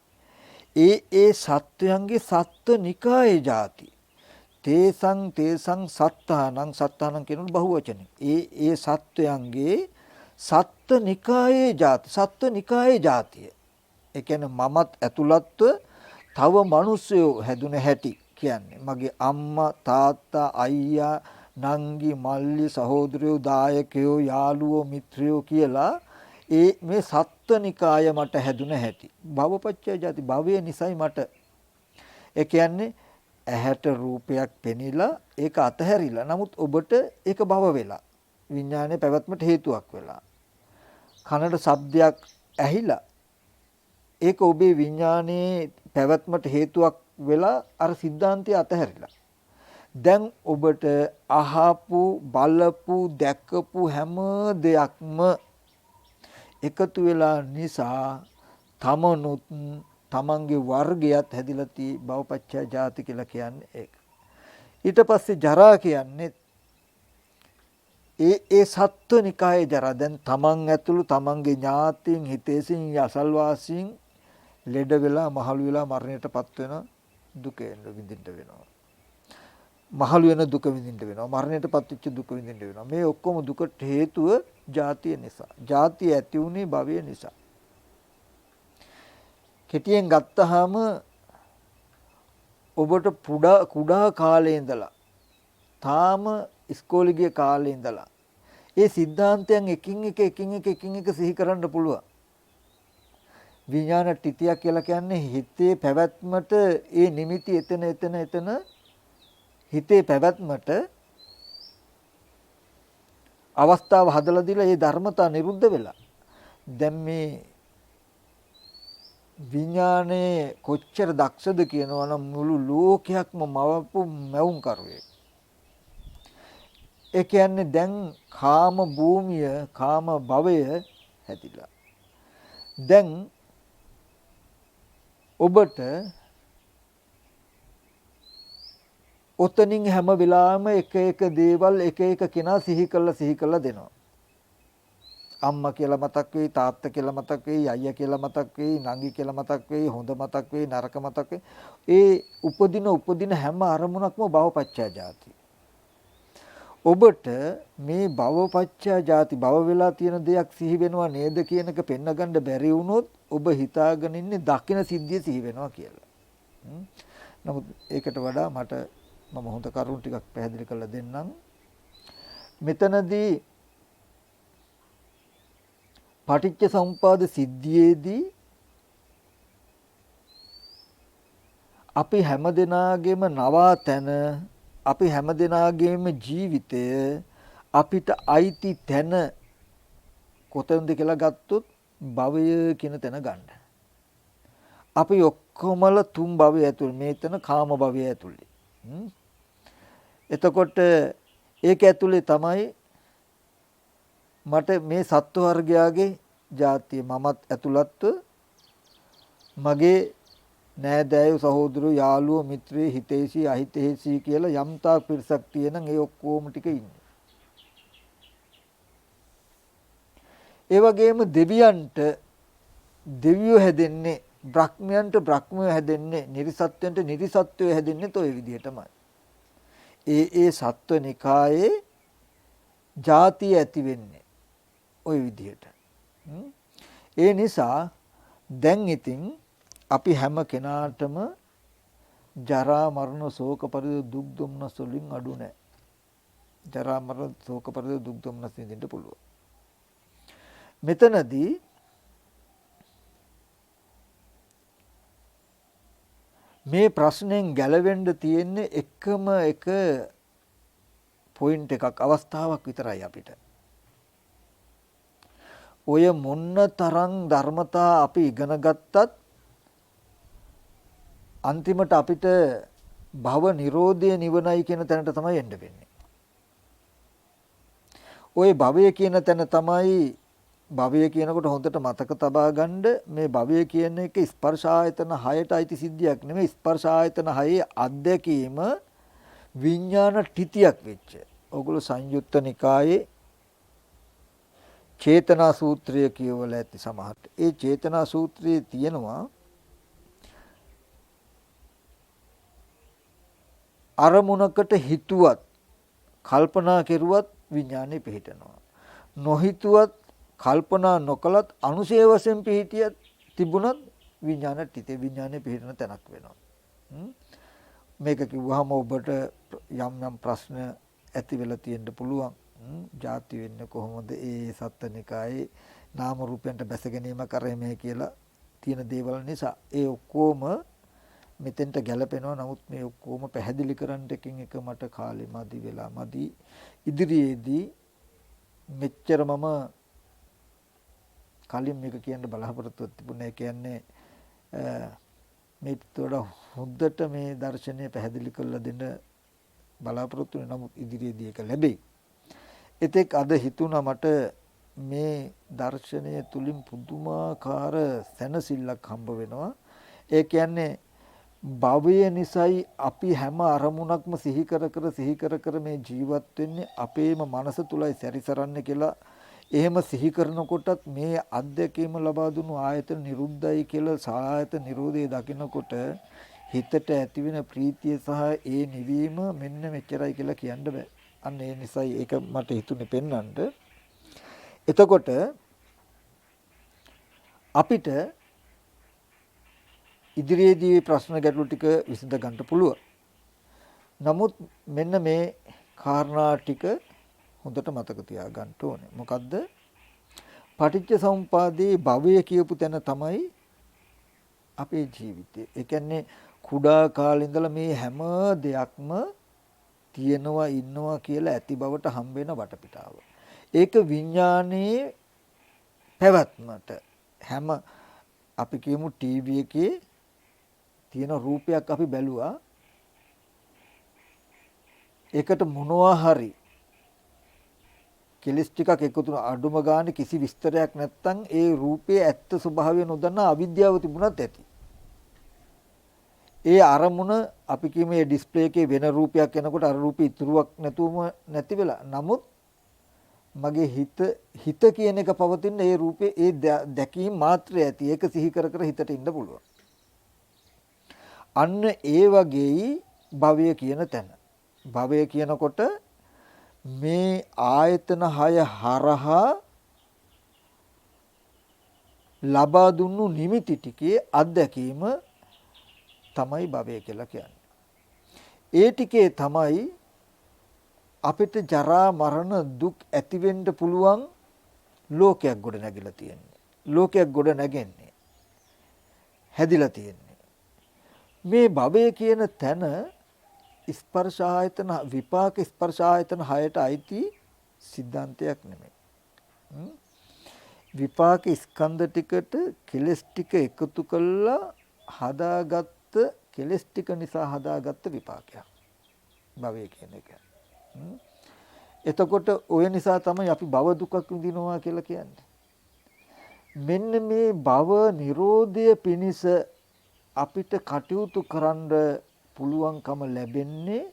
ඒ සත්වයන්ගේ සත්ත්වනිකායේ ජාති. තේසං සත්තානං කියනොත් බහුවචනෙ. ඒ සත්වයන්ගේ සත්ත්වනිකායේ ජාති. සත්ත්වනිකායේ ජාතිය. ඒ කියන්නේ මමත් ඇතුළත්ව තව මිනිස්සුયો හැදුන හැටි කියන්නේ. මගේ අම්මා තාත්තා අයියා නංගි මල්ලි සහෝදරයෝ දායකයෝ යාළුවෝ මිත්‍රයෝ කියලා මේ සත්ත්වනිකාය මට හැදුන හැටි. භවපච්චය ජාති. භවය නිසයි මට. ඒ කියන්නේ ඇහැට රූපයක් පෙනිලා ඒක අතහැරිලා. නමුත් ඔබට ඒක භව වෙලා. විඥානයේ පැවැත්මට හේතුවක් වෙලා. කනට ශබ්දයක් ඇහිලා ඒක ඔබේ විඥානයේ පැවැත්මට හේතුවක් වෙලා අර સિદ્ધාන්තය අතහැරිලා. දැන් ඔබට අහපු බලපු දැකපු හැම දෙයක්ම එකතු වෙලා නිසා තමනුත් තමන්ගේ වර්ගයත් හැදිලා තී භවපච්චය ජාති කියලා කියන්නේ ඒක. ඊට පස්සේ ජරා කියන්නේ ඒ සත්ව නිකායේ ජරා. දැන් තමන් ඇතුළු තමන්ගේ ඥාතීන් හිතේසින් අසල්වාසීන් ලෙඩ වෙලා මහලු වෙලා මරණයටපත් වෙන දුක විඳින්න වෙනවා. මහලු වෙන දුක විඳින්න වෙනවා. මරණයටපත් වෙච්ච දුක විඳින්න වෙනවා. මේ ඔක්කොම දුකට හේතුව ජාතිය නිසා. ජාතිය ඇති වුණේ භවය නිසා. කෙටියෙන් ගත්තාම ඔබට කුඩා කාලේ ඉඳලා තාම ඉස්කෝලේ ගිය කාලේ ඉඳලා ඒ સિદ્ધාන්තයන් එකින් එක සිහි කරන්න පුළුවන්. විඥාන ටිතියක් කියලා කියන්නේ හිතේ පැවැත්මට ඒ නිමිති එතන හිතේ පැවැත්මට අවස්ථාව හදලා දීලා ඒ ධර්මතා නිරුද්ධ වෙලා. දැන් මේ විඥානයේ කොච්චර දක්ෂද කියනවා නම් මුළු ලෝකයක්ම මවපු මැවුම් කරුවේ. ඒ කියන්නේ දැන් කාම භූමිය කාම භවය හැදිලා. දැන් ඔබට ඔතනින් හැම වෙලාවෙම එක දේවල් එක කෙනා සිහි කළා දෙනවා. අම්මා කියලා මතක් වෙයි, තාත්තා කියලා මතක් වෙයි, අයියා කියලා මතක් වෙයි, නංගි කියලා මතක් වෙයි, හොඳ මතක් වෙයි, නරක මතක් වෙයි. ඒ උපදින හැම අරමුණක්ම භවපච්චය ජාති. ඔබට මේ භවපච්චය ජාති භව වෙලා තියෙන දෙයක් සිහි වෙනවා නේද කියන එක පෙන්නගන්න බැරි වුණොත් ඔබ හිතාගෙන ඉන්නේ දකින සිද්ධිය සිහි වෙනවා කියලා. නමුත් ඒකට වඩා මම හොඳ කරුණු ටිකක් පැහැදිලි කරලා දෙන්නම්. මෙතනදී පටිච්ච සමුපාද සිද්ධියේදී අපි හැමදෙනාගේම නවාතැන අපි හැමදෙනාගේම ජීවිතය අපිට අයිති තැන කොතනද කියලා ගත්තොත් භවය කියන තැන ගන්න. අපි ඔක්කොමල තුන් භවය ඇතුළේ මේතන කාම භවය ඇතුළේ. එතකොට ඒක ඇතුළේ තමයි මට මේ සත්ව වර්ගයාගේ ජාතිය මමත් ඇතුළත්ව මගේ නෑදෑයෝ සහෝදරයෝ යාළුවෝ මිත්‍රයෝ හිතේසී අහිතේසී කියලා යම්තා පිරිසක් තියෙනන් ඒ ඔක්කොම ටික ඉන්නේ. ඒ වගේම දෙවියන්ට දෙවියෝ හැදෙන්නේ බ්‍රහ්මයන්ට බ්‍රහ්මයෝ හැදෙන්නේ නිර්සත්වයන්ට නිර්සත්වයෝ හැදෙන්නේ toy විදිහටමයි. ඒ සත්ව නිකායේ ජාතිය ඇති වෙන්නේ ওই විදිහට. ඒ නිසා දැන් ඉතින් අපි හැම කෙනාටම ජරා මරණ ශෝක පරිදේ දුක් දුම්නස් වලින් අඩු නැහැ. ජරා මරණ ශෝක පරිදේ දුක් දුම්නස් විඳින්න පුළුවන්. මෙතනදී මේ ප්‍රශ්නෙන් ගැලවෙන්න තියෙන්නේ එකම එක පොයින්ට් එකක් අවස්ථාවක් විතරයි අපිට. ඔය මොන්න තරම් ධර්මතා අපි ඉගෙන ගත්තත් අන්තිමට අපිට භව නිරෝධය නිවනයි කියන තැනට තමයි එන්න වෙන්නේ. ওই භවය කියන තැන තමයි භවය කියනකොට හොඳට මතක තබා ගන්න මේ භවය කියන එක ස්පර්ශ ආයතන 6ට අයිති සිද්ධියක් නෙමෙයි. ස්පර්ශ ආයතන 6 අධ්‍යක්ීම විඥාන ටිතියක් වෙච්ච. ඔගොල්ලෝ සංයුත්ත නිකායේ චේතනා සූත්‍රය කියවල ඇති සමහරට. ඒ චේතනා සූත්‍රයේ තියෙනවා අරමුණකට හිතුවත් කල්පනා කෙරුවත් විඥානේ පිහිටනවා. නොහිතුවත් කල්පනා නොකලත් අනුසය වශයෙන් පිහිටියත් තිබුණත් විඥානේ පිහිටන තැනක් වෙනවා. මේක කිව්වහම ඔබට යම් ප්‍රශ්න ඇති වෙලා තියෙන්න පුළුවන්. ಜಾති වෙන්නේ කොහොමද? ඒ සත්ත්වනිකායේ නාම රූපයන්ට බැස ගැනීම කරේ මේ කියලා තියෙන දේවල් නිසා ඒ ඔක්කොම මෙතෙන්ට ගැලපෙනවා. නමුත් මේ ඔක්කොම පැහැදිලි කරන්න එකින් එක මට කාලෙ මදි වෙලා මදි. ඉදිරියේදී මෙච්චර මම කලින් මේක කියන්න බලාපොරොත්තු තිබුණේ. ඒ කියන්නේ මේකට වඩා හොඳට මේ දර්ශනය පැහැදිලි කරලා දෙන්න බලාපොරොත්තු වෙන. නමුත් ඉදිරියේදී ඒක ලැබෙයි. එතෙක් අද හිතුණා මට මේ දර්ශනය තුලින් පුදුමාකාර සැනසෙල්ලක් හම්බ වෙනවා. ඒ කියන්නේ භවය නිසායි අපි හැම අරමුණක්ම සිහි කර මේ ජීවත් වෙන්නේ අපේම මනස තුලයි සැරිසරන්නේ කියලා. එහෙම සිහි කරනකොටත් මේ අත්දැකීම ලබා දුණු ආයතන නිරුද්ධයි කියලා සායතන නිරෝධය දකිනකොට හිතට ඇතිවෙන ප්‍රීතිය සහ ඒ නිවීම මෙන්න මෙච්චරයි කියලා කියන්න බෑ. අන්න ඒ නිසායි ඒක මට හිතුනේ පෙන්වන්න. එතකොට අපිට ඉදිරියේදී ප්‍රශ්න ගැටළු ටික විසඳ ගන්න පුළුවන්. නමුත් මෙන්න මේ කාරණා ටික හොඳට මතක තියාගන්න ඕනේ. මොකද්ද? පටිච්ච සමුපාදේ භවය කියපු තැන තමයි අපේ ජීවිතේ. ඒ කියන්නේ කුඩා කාලේ ඉඳලා මේ හැම දෙයක්ම තියෙනවා ඉන්නවා කියලා ඇති බවට හම්බ වෙන වටපිටාව. ඒක විඥානයේ පැවැත්මට හැම අපි කියමු ටීවී එකේ තියෙන රූපයක් අපි බැලුවා. ඒකට මොනවා හරි කෙලස් ටිකක් එකතු අඩුම ගානේ කිසි විස්තරයක් නැත්නම් ඒ රූපයේ ඇත්ත ස්වභාවය නොදන්නා අවිද්‍යාව තිබුණත් ඇති. ඒ අරමුණ අපි කියමු මේ ඩිස්ප්ලේ එකේ වෙන රූපයක් එනකොට අර රූපේ ඉතුරුවක් නැතුවම නැති වෙලා. නමුත් මගේ හිත කියන එක පවතින ඒ රූපේ ඒ දැකීම මාත්‍රය ඇති. ඒක සිහි කර හිතට ඉන්න පුළුවන්. අන්න ඒ වගේයි භවය කියන තැන. භවය කියනකොට මේ ආයතන 6 හරහා ලබා දුන්නු නිමිති ටිකේ අත්දැකීම තමයි භවය කියලා කියන්නේ. ඒ ටිකේ තමයි අපිට ජරා මරණ දුක් ඇති වෙන්න පුළුවන් ලෝකයක් ගොඩ නැගිලා තියෙන්නේ. ලෝකයක් ගොඩ නැගෙන්නේ. හැදිලා තියෙන්නේ. මේ භවය කියන තැන ස්පර්ශ ආයතන විපාක ස්පර්ශ ආයතන 6ට අයිති සිද්ධාන්තයක් නෙමෙයි. විපාක ස්කන්ධ ටිකට කෙලස් ටික එකතු කළා හදාගත්ත කෙලස් ටික නිසා හදාගත්ත විපාකයක්. භවය කියන එක. එතකොට ওই නිසා තමයි අපි භව දුකක් විඳිනවා කියලා කියන්නේ. මෙන්න මේ භව නිරෝධය පිණිස අපිට කටයුතු කරන්න පුළුවන්කම ලැබෙන්නේ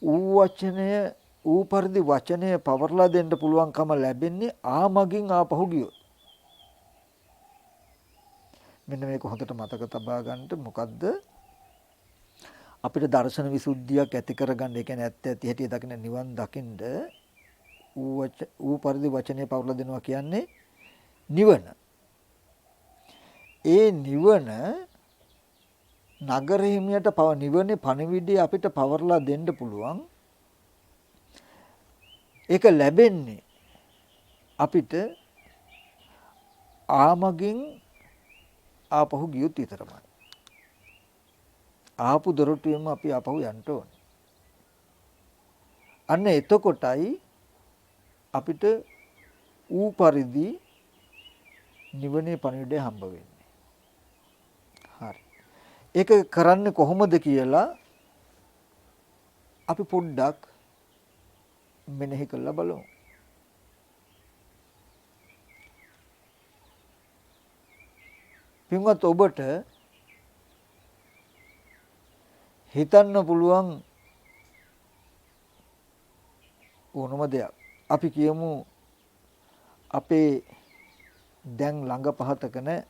ඌ පරිදි වචනය පවර්ලා දෙන්න පුළුවන්කම ලැබෙන්නේ ආමගින් ආපහු ගියොත්. මෙන්න මේක හොඳට මතක තබා ගන්නට. මොකද්ද අපිට දර්ශන විසුද්ධියක් ඇති කරගන්න, ඒ කියන්නේ ඇත්ත ඇති හැටි දකින්න නිවන් දකින්න ඌ පරිදි වචනය පවර්ලා දෙනවා කියන්නේ නිවන. ඒ නිවන නගර හිමියට නිවනේ පණිවිඩය අපිට පවර්ලා දෙන්න පුළුවන්. ඒක ලැබෙන්නේ අපිට ආමගින් ආපහු ගියොත් විතරමයි. ආපු දොරටුවෙම අපි ආපහු යන්න ඕනේ. අන්න එතකොටයි අපිට ඌ පරිදි නිවනේ පණිවිඩය හම්බ වෙන්නේ. හරි. ඒක කරන්නේ කොහොමද කියලා අපි පොඩ්ඩක් මෙනෙහි කරලා බලමු. පින්වත් ඔබට හිතන්න පුළුවන් ඕනම දෙයක්. අපි කියමු අපේ දැන් ළඟ පහතක නැහැ.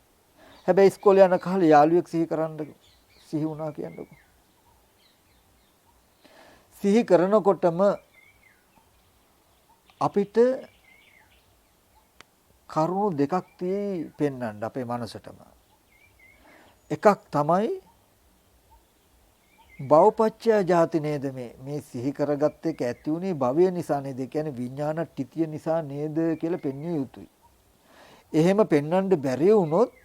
හැබැයි ඉස්කෝලේ යන කාලේ යාළුවෙක් සිහි වුණා කියන්නකො. සිහි කරනකොටම අපිට කරුණු දෙකක් තියෙයි පෙන්වන්න අපේ මනසටම. එකක් තමයි භවපච්චය ජාති නේද මේ සිහි කරගත්ත එක ඇති උනේ භවය නිසා නේද? කියන්නේ විඥාන ටිතිය නිසා නේද කියලා පෙන්විය යුතුයි. එහෙම පෙන්වන්න බැරි වුණොත්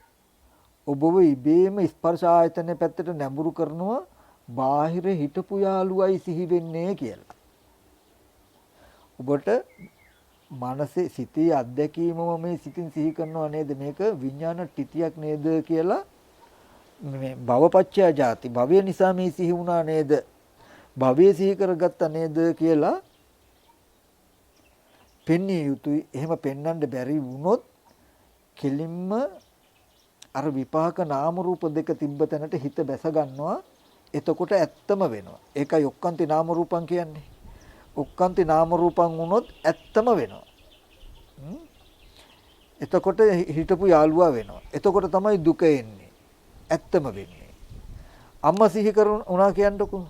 ඔබව ඉබේම ස්පර්ශ ආයතන පැත්තට නැඹුරු කරනවා බාහිර හිටපු යාළුවයි සිහි වෙන්නේ කියලා. ඔබට මනසේ සිතේ අත්දැකීමම මේ සිතින් සිහි කරනවා නේද? මේක විඥාන ටිතියක් නේද කියලා මේ භවපච්චය ජාති භවය නිසා මේ සිහි වුණා නේද? භවය සිහි කරගත්තා නේද කියලා පෙන්විය යුතුයි. එහෙම පෙන්වන්න බැරි වුණොත් කෙලින්ම අර විපාක නාම රූප දෙක තිබ්බ තැනට හිත බැස ගන්නවා. එතකොට ඇත්තම වෙනවා. ඒකයි ඔක්කාන්ති නාම රූපං කියන්නේ. ඔක්කාන්ති නාම රූපං වුණොත් ඇත්තම වෙනවා. එතකොට හිතපු යාළුවා වෙනවා. එතකොට තමයි දුක එන්නේ. ඇත්තම වෙන්නේ. අම්මා සිහි කරුණා කියන්නකො.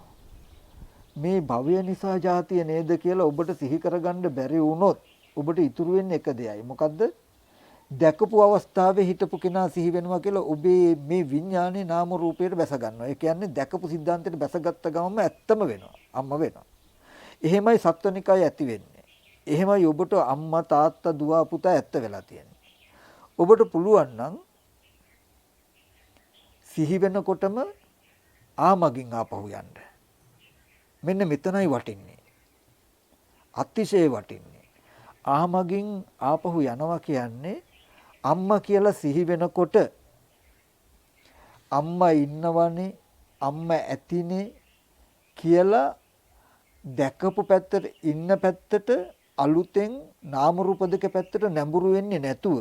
මේ භවය නිසා ජාතිය නේද කියලා ඔබට සිහි කරගන්න බැරි වුණොත් ඔබට ඉතුරු වෙන්නේ එක දෙයයි. මොකද්ද? දැකපු අවස්ථාවේ හිතපු කෙනා සිහි වෙනවා කියලා ඔබේ මේ විඥානේ නාම රූපයට බැස ගන්නවා. ඒ කියන්නේ දැකපු සිද්ධාන්තයට බැසගත්ත ගමන්ම ඇත්තම වෙනවා. අම්මා වෙනවා. එහෙමයි සත්වනිකය ඇති වෙන්නේ. එහෙමයි ඔබට අම්මා තාත්තා දුව පුතා ඇත්ත වෙලා තියෙන්නේ. ඔබට පුළුවන් නම් සිහි වෙනකොටම ආමගින් ආපහු යන්න. මෙන්න මෙතනයි වටින්නේ. අතිශය වටින්නේ. ආමගින් ආපහු යනවා කියන්නේ අම්මා කියලා සිහි වෙනකොට අම්මා ඉන්නවනේ අම්මා ඇතිනේ කියලා දැකපු පැත්තට ඉන්න පැත්තට අලුතෙන් නාම රූප දෙක පැත්තට නැඹුරු වෙන්නේ නැතුව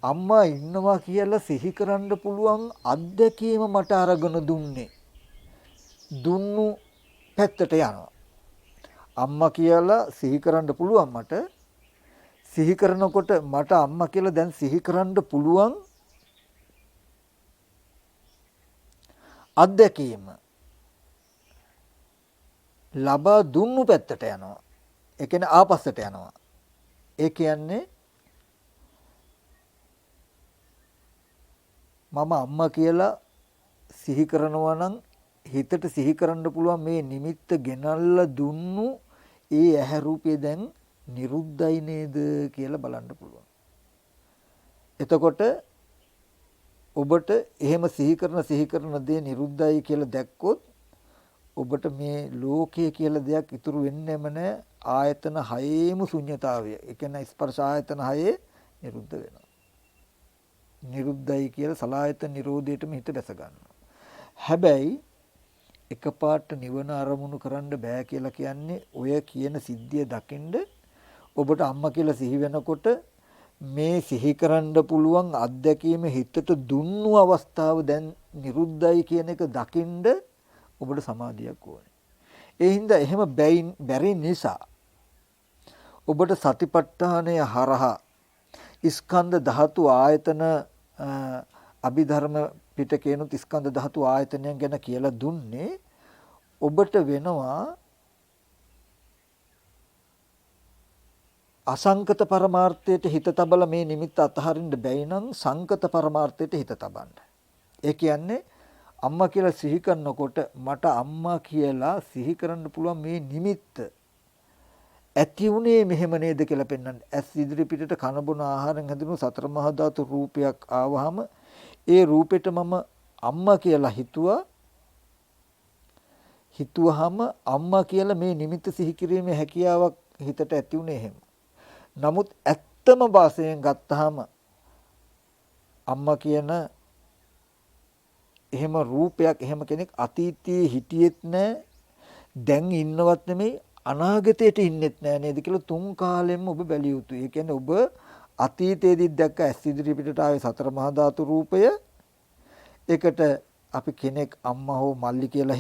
අම්මා ඉන්නවා කියලා සිහි කරන්න පුළුවන් අත්දැකීම මට අරගෙන දුන්නු පැත්තට යනවා. අම්මා කියලා සිහි කරන්න පුළුවන් මට සිහි කරනකොට මට අම්මා කියලා දැන් සිහි කරන්න පුළුවන් අත්දැකීම ලබා දුන්නු පැත්තට යනවා. ඒ කියන්නේ ආපස්සට යනවා. ඒ කියන්නේ මම අම්මා කියලා සිහි කරනවා නම් හිතට සිහි කරන්න පුළුවන් මේ නිමිත්ත ගෙනල්ලා දුන්නු ඒ ඇහැ රූපය දැන් නිරුද්ධයි නේද කියලා බලන්න පුළුවන්. එතකොට ඔබට එහෙම සිහි කරන දේ නිරුද්ධයි කියලා දැක්කොත් ඔබට මේ ලෝකය කියලා දෙයක් ඉතුරු වෙන්නේම නැහැ. ආයතන හයේම ශුන්‍යතාවය. ඒ කියන්නේ ස්පර්ශ ආයතන හයේ නිරුද්ධ වෙනවා. නිරුද්ධයි කියලා සලායතන නිරෝධයටම හිත දැස ගන්නවා. හැබැයි එකපාරට නිවන අරමුණු කරන්න බෑ කියලා කියන්නේ ඔය කියන සිද්ධිය දකින්ද ඔබට අම්මා කියලා සිහි වෙනකොට මේ සිහි කරන්න පුළුවන් අත්දැකීම හිතට දුන්නු අවස්ථාව දැන් නිරුද්ධයි කියන එක දකින්ද ඔබට සමාධියක් ඕනේ. ඒ හින්දා එහෙම බැරි නිසා ඔබට සතිපට්ඨානය හරහා ස්කන්ධ ධාතු ආයතන අභිධර්ම පිටකේනොත් ස්කන්ධ ධාතු ආයතනයන් ගැන කියලා දුන්නේ ඔබට වෙනවා අසංකත පරමාර්ථයට හිත තබලා මේ නිමිත්ත අතහරින්න බැයි නම් සංකත පරමාර්ථයට හිත තබන්න. ඒ කියන්නේ අම්මා කියලා සිහි කරනකොට මට අම්මා කියලා සිහි කරන්න පුළුවන් මේ නිමිත්ත ඇති උනේ මෙහෙම නේද කියලා පෙන්වන්න. ඇස් ඉදිරි පිටට කන බොන ආහාරයෙන් හැදුණු සතර මහා ධාතු රූපයක් ආවහම ඒ රූපෙට මම අම්මා කියලා හිතුවහම අම්මා කියලා මේ නිමිත්ත සිහි කිරීමේ හැකියාවක් හිතට ඇති උනේ එහෙම. නමුත් ඇත්තම වාසයෙන් ගත්තාම අම්මා කියන එහෙම රූපයක් එහෙම කෙනෙක් අතීතයේ හිටියෙත් නැහැ දැන් ඉන්නවත් නෙමෙයි අනාගතයට ඉන්නෙත් නැහැ නේද කියලා තුන් කාලෙම ඔබ බැලිය යුතුයි. ඒ කියන්නේ ඔබ අතීතයේදී දැක්ක ඇස් ඉදිරි පිටට ආවේ සතර මහා ධාතු රූපය. ඒකට අපි කෙනෙක් අම්මා හෝ මල්ලි කියලා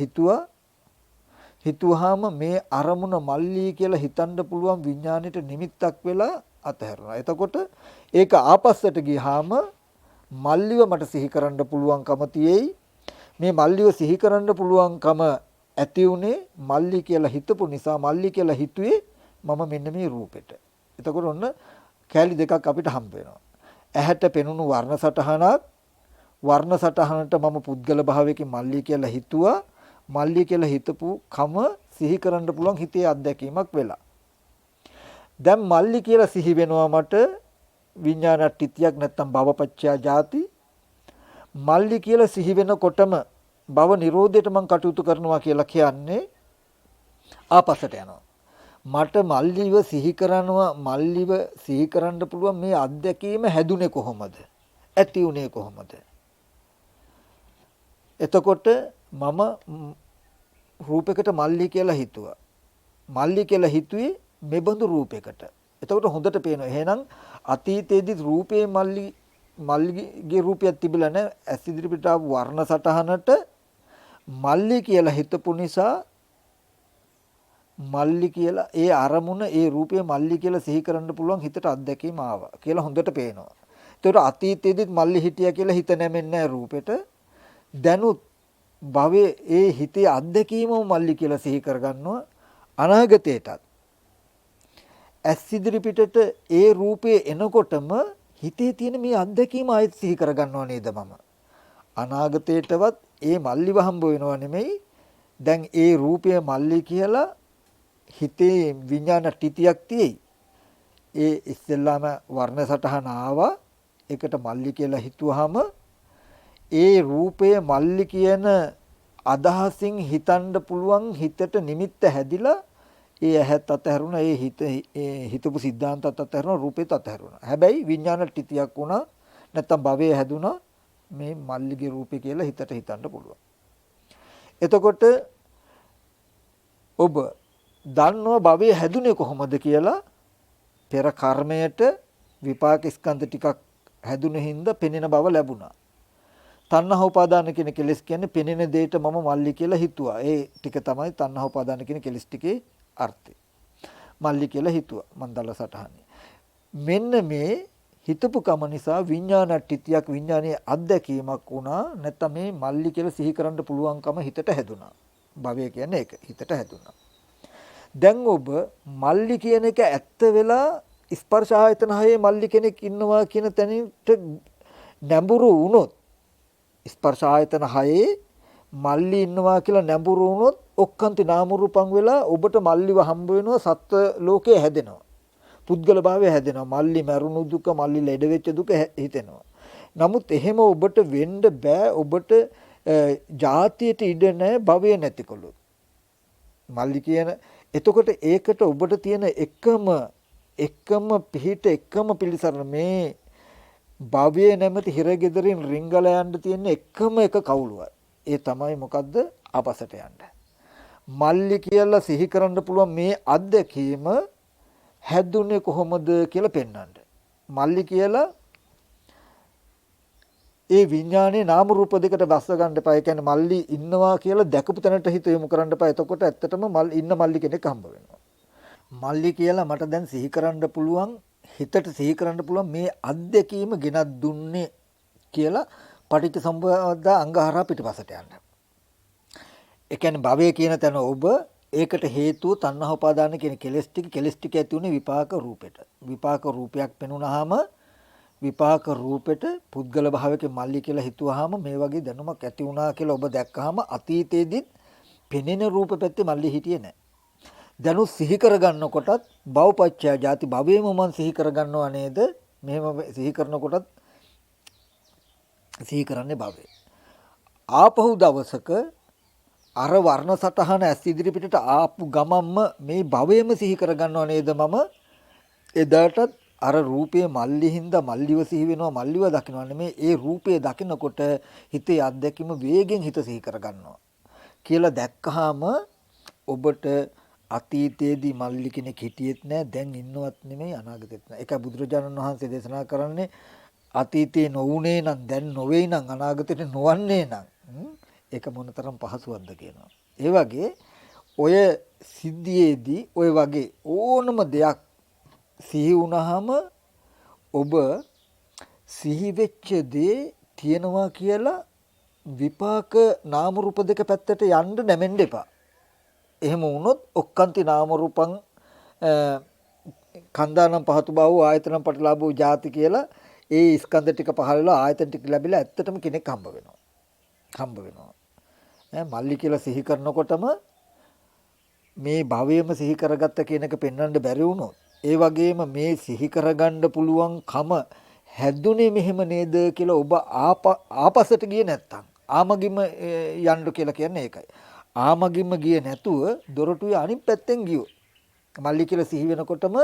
හිතුවාම මේ අරමුණ මල්ලි කියලා හිතන්න පුළුවන් විඥාණයට නිමිත්තක් වෙලා අතහැරනවා. එතකොට ඒක ආපස්සට ගියාම මල්ලිව මට සිහි කරන්න පුළුවන්කම තියෙයි. මේ මල්ලිව සිහි කරන්න පුළුවන්කම ඇති උනේ මල්ලි කියලා හිතපු නිසා මල්ලි කියලා හිතුවේ මම මෙන්න මේ රූපෙට. එතකොට ඔන්න කැලි දෙකක් අපිට හම්බ වෙනවා. ඇහැට පෙනුණු වර්ණ සටහනට මම පුද්ගල භාවයකින් මල්ලි කියලා හිතුවා. මල්ලි කියලා හිතපු කම සිහි කරන්න පුළුවන් හිතේ අත්දැකීමක් වෙලා. දැන් මල්ලි කියලා සිහි වෙනවා මට විඥානට්ටිතියක් නැත්තම් භවපච්චයා ජාති. මල්ලි කියලා සිහි වෙනකොටම භව නිරෝධයට මම කටයුතු කරනවා කියලා කියන්නේ ආපස්සට යනවා. මට මල්ලිව සිහි කරන්න පුළුවන් මේ අත්දැකීම හැදුනේ කොහොමද? ඇති උනේ කොහොමද? එතකොට මම රූපයකට මල්ලි කියලා හිතුවා. මල්ලි කියලා හිතුවේ මෙබඳු රූපයකට. එතකොට හොඳට පේනවා. එහෙනම් අතීතයේදී රූපේ මල්ලිගේ රූපයක් තිබිලා නැහැ. ඇස් ඉදිරිපිට ආපු වර්ණ සටහනට මල්ලි කියලා හිතපු නිසා මල්ලි කියලා ඒ අරමුණ ඒ රූපය මල්ලි කියලා සිහි කරන්න පුළුවන් හිතට අත්දැකීම ආවා කියලා හොඳට පේනවා. ඒතකොට අතීතයේදීත් මල්ලි හිටියා කියලා හිත නැමෙන්නේ නැහැ රූපෙට. දැනුත් භවයේ ඒ හිතේ අත්දැකීමම මල්ලි කියලා සිහි කරගන්නවා. අනාගතයටත් ඇස් ඉදිරි පිටට ඒ රූපේ එනකොටම හිතේ තියෙන මේ අත්දැකීම ආයෙත් සිහි කරගන්නව නේද මම. අනාගතයටවත් ඒ මල්ලිව හම්බ වෙනව නෙමෙයි. දැන් ඒ රූපය මල්ලි කියලා හිතේ විඥාන ටිතියක් තියෙයි. ඒ ඉස්සෙල්ලාම වර්ණ සටහන ආවා. ඒකට මල්ලි කියලා හිතුවාම ඒ රූපය මල්ලි කියන අදහසින් හිතන්න පුළුවන් හිතට නිමිත්ත හැදිලා ඒ ඇහත් අතහැරුණා ඒ හිතපු සිද්ධාන්තත් අතහැරුණා රූපෙත් අතහැරුණා. හැබැයි විඥාන ටිතියක් වුණා නැත්තම් භවයේ හැදුනා මේ මල්ලිගේ රූපේ කියලා හිතට හිතන්න පුළුවන්. එතකොට ඔබ දන්නව භවයේ හැදුනේ කොහොමද කියලා පෙර කර්මයට විපාක ස්කන්ධ ටිකක් හැදුන හින්දා පෙනෙන බව ලැබුණා. තණ්හා උපාදාන කියන කෙලෙස් කියන්නේ පෙනෙන දෙයට මම මල්ලි කියලා හිතුවා. ඒ ටික තමයි තණ්හා උපාදාන කියන කෙලෙස් ටිකේ අර්ථය. මල්ලි කියලා හිතුවා මන්දල සටහනේ. මෙන්න මේ හිතපු කම නිසා විඥානට්ටිතියක් විඥානයේ අත්දැකීමක් වුණා. නැත්නම් මේ මල්ලි කියලා සිහි කරන්න පුළුවන්කම හිතට හැදුනා. භවය කියන්නේ ඒක හිතට හැදුනා. දැන් ඔබ මල්ලි කියන එක ඇත්ත වෙලා ස්පර්ශ ආයතන හයේ මල්ලි කෙනෙක් ඉන්නවා කියන තැනට නැඹුරු වුණොත් ස්පර්ශ ආයතන හයේ මල්ලි ඉන්නවා කියලා නැඹුරු වුණොත් ඔක්කාන්ති නාම රූපං වෙලා ඔබට මල්ලිව හම්බ වෙනවා සත්ත්ව ලෝකයේ හැදෙනවා. පුද්ගල භාවය හැදෙනවා. මල්ලි මරුණු දුක මල්ලි ලෙඩ වෙච්ච දුක හිතෙනවා. නමුත් එහෙම ඔබට වෙන්න බෑ. ඔබට ජාතියට ඉඩ නැහැ භවය නැතිකොළොත්. මල්ලි කියන එතකොට ඒකට ඔබට තියෙන එකම පිහිට එකම පිළිසරණ මේ භවයේ නැමැති හිරගෙදරින් රිංගලා යන්න තියෙන එකම එක කවුළුවයි. ඒ තමයි මොකද්ද? ආපසට යන්න. මල්ලි කියලා සිහි කරන්න පුළුවන් මේ අත්දැකීම හැදුනේ කොහොමද කියලා පෙන්වන්න. මල්ලි කියලා ඒ විඥානයේ නාම රූප දෙකට බස්ස ගන්න එපා. ඒ කියන්නේ මල්ලි ඉන්නවා කියලා දැකපු තැනට හිත යොමු කරන්න එපා. එතකොට ඇත්තටම ඉන්න මල්ලි කෙනෙක් හම්බ වෙනවා. මල්ලි කියලා මට දැන් සිහි කරන්න පුළුවන් හිතට සිහි කරන්න පුළුවන් මේ අත්දැකීම ගෙනත් දුන්නේ කියලා පටිච්ච සමුප්පාද අංගහරා පිටිපසට යන්න. ඒ කියන්නේ භවය කියන තැන ඔබ ඒකට හේතුව තණ්හා උපාදාන කියන කෙලෙස් ටික ඇති උනේ විපාක රූපෙට. විපාක රූපයක් පෙනුනහම විපාක රූපෙට පුද්ගල භාවයක මල්ලි කියලා හිතුවාම මේ වගේ දැනුමක් ඇති වුණා කියලා ඔබ දැක්කහම අතීතයේදීත් පෙනෙන රූප පැත්තේ මල්ලි හිටියේ නැහැ. දැනුත් සිහි කරගන්නකොටත් භවපච්චය ජාති භවයේම මම සිහි කරගන්නවා නේද? මෙහෙම සිහි කරනකොටත් සිහි කරන්නේ භවය. ආපහු දවසක අර වර්ණ සටහන ඇස් ඉදිරි පිටට ආපු ගමම්ම මේ භවයේම සිහි කරගන්නවා නේද මම? එදාටත් අර රූපයේ මල්ලි හින්දා මල්ලිව සිහි වෙනවා මල්ලිව දකිනවා නෙමේ ඒ රූපය දකිනකොට හිතේ අත්දැකීම වේගෙන් හිත සිහි කරගන්නවා කියලා දැක්කහම ඔබට අතීතයේදී මල්ලි කෙනෙක් හිටියෙත් නැහැ දැන් ඉන්නවත් නෙමෙයි අනාගතෙත් නැහැ. ඒකයි බුදුරජාණන් වහන්සේ දේශනා කරන්නේ අතීතේ නොවුනේ නම් දැන් නොවේයි නම් අනාගතෙට නොවන්නේ නම් ඒක මොනතරම් පහසුවක්ද කියනවා. ඒ වගේ ඔය සිද්ධියේදී ඔය වගේ ඕනම දෙයක් සිහි වුණාම ඔබ සිහි වෙච්ච දේ තියෙනවා කියලා විපාක නාම රූප දෙක පැත්තට යන්න නැමෙන්න එපා. එහෙම වුණොත් ඔක්කාන්ති නාම රූපං කන්දානම් පහතු බව ආයතනම් පටලාභෝ ජාති කියලා ඒ ස්කන්ධ ටික පහළලා ආයතන ටික ලැබිලා ඇත්තටම කෙනෙක් හම්බ වෙනවා. මල්ලි කියලා සිහි කරනකොටම මේ භවයේම සිහි කරගත්ත කෙනෙක් පෙන්වන්න බැරි වුණොත් ඒ වගේම මේ සිහි කරගන්න පුළුවන් කම හැදුනේ මෙහෙම නේද කියලා ඔබ ආපසට ගියේ නැත්තම් ආමගිම යන්න කියලා කියන්නේ ඒකයි. ආමගිම ගියේ නැතුව දොරටුවේ අනිත් පැත්තෙන් ගියෝ. මල්ලි කියලා සිහි වෙනකොටම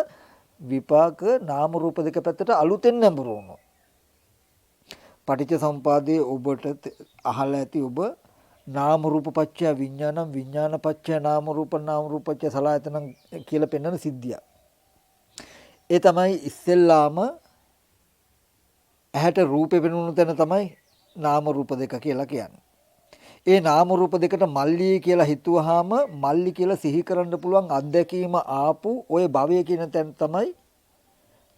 විපාක නාම රූප දෙක පැත්තට අලුතෙන් නැඹුරු වුණා. පටිච්ච සමුපාදයේ ඔබට අහලා ඇති ඔබ නාම රූප පත්‍ය විඥානම් විඥාන පත්‍ය නාම රූප පත්‍ය සලආයතනම් කියලා පෙන්වන සිද්ධිය. ඒ තමයි ඉස්සෙල්ලාම ඇහැට රූපේ වෙනුණු තැන තමයි නාම රූප දෙක කියලා කියන්නේ. ඒ නාම රූප දෙකට මල්ලි කියලා හිතුවාම මල්ලි කියලා සිහි කරන්න පුළුවන් අත්දැකීම ආපු ওই භවය කියන තැන තමයි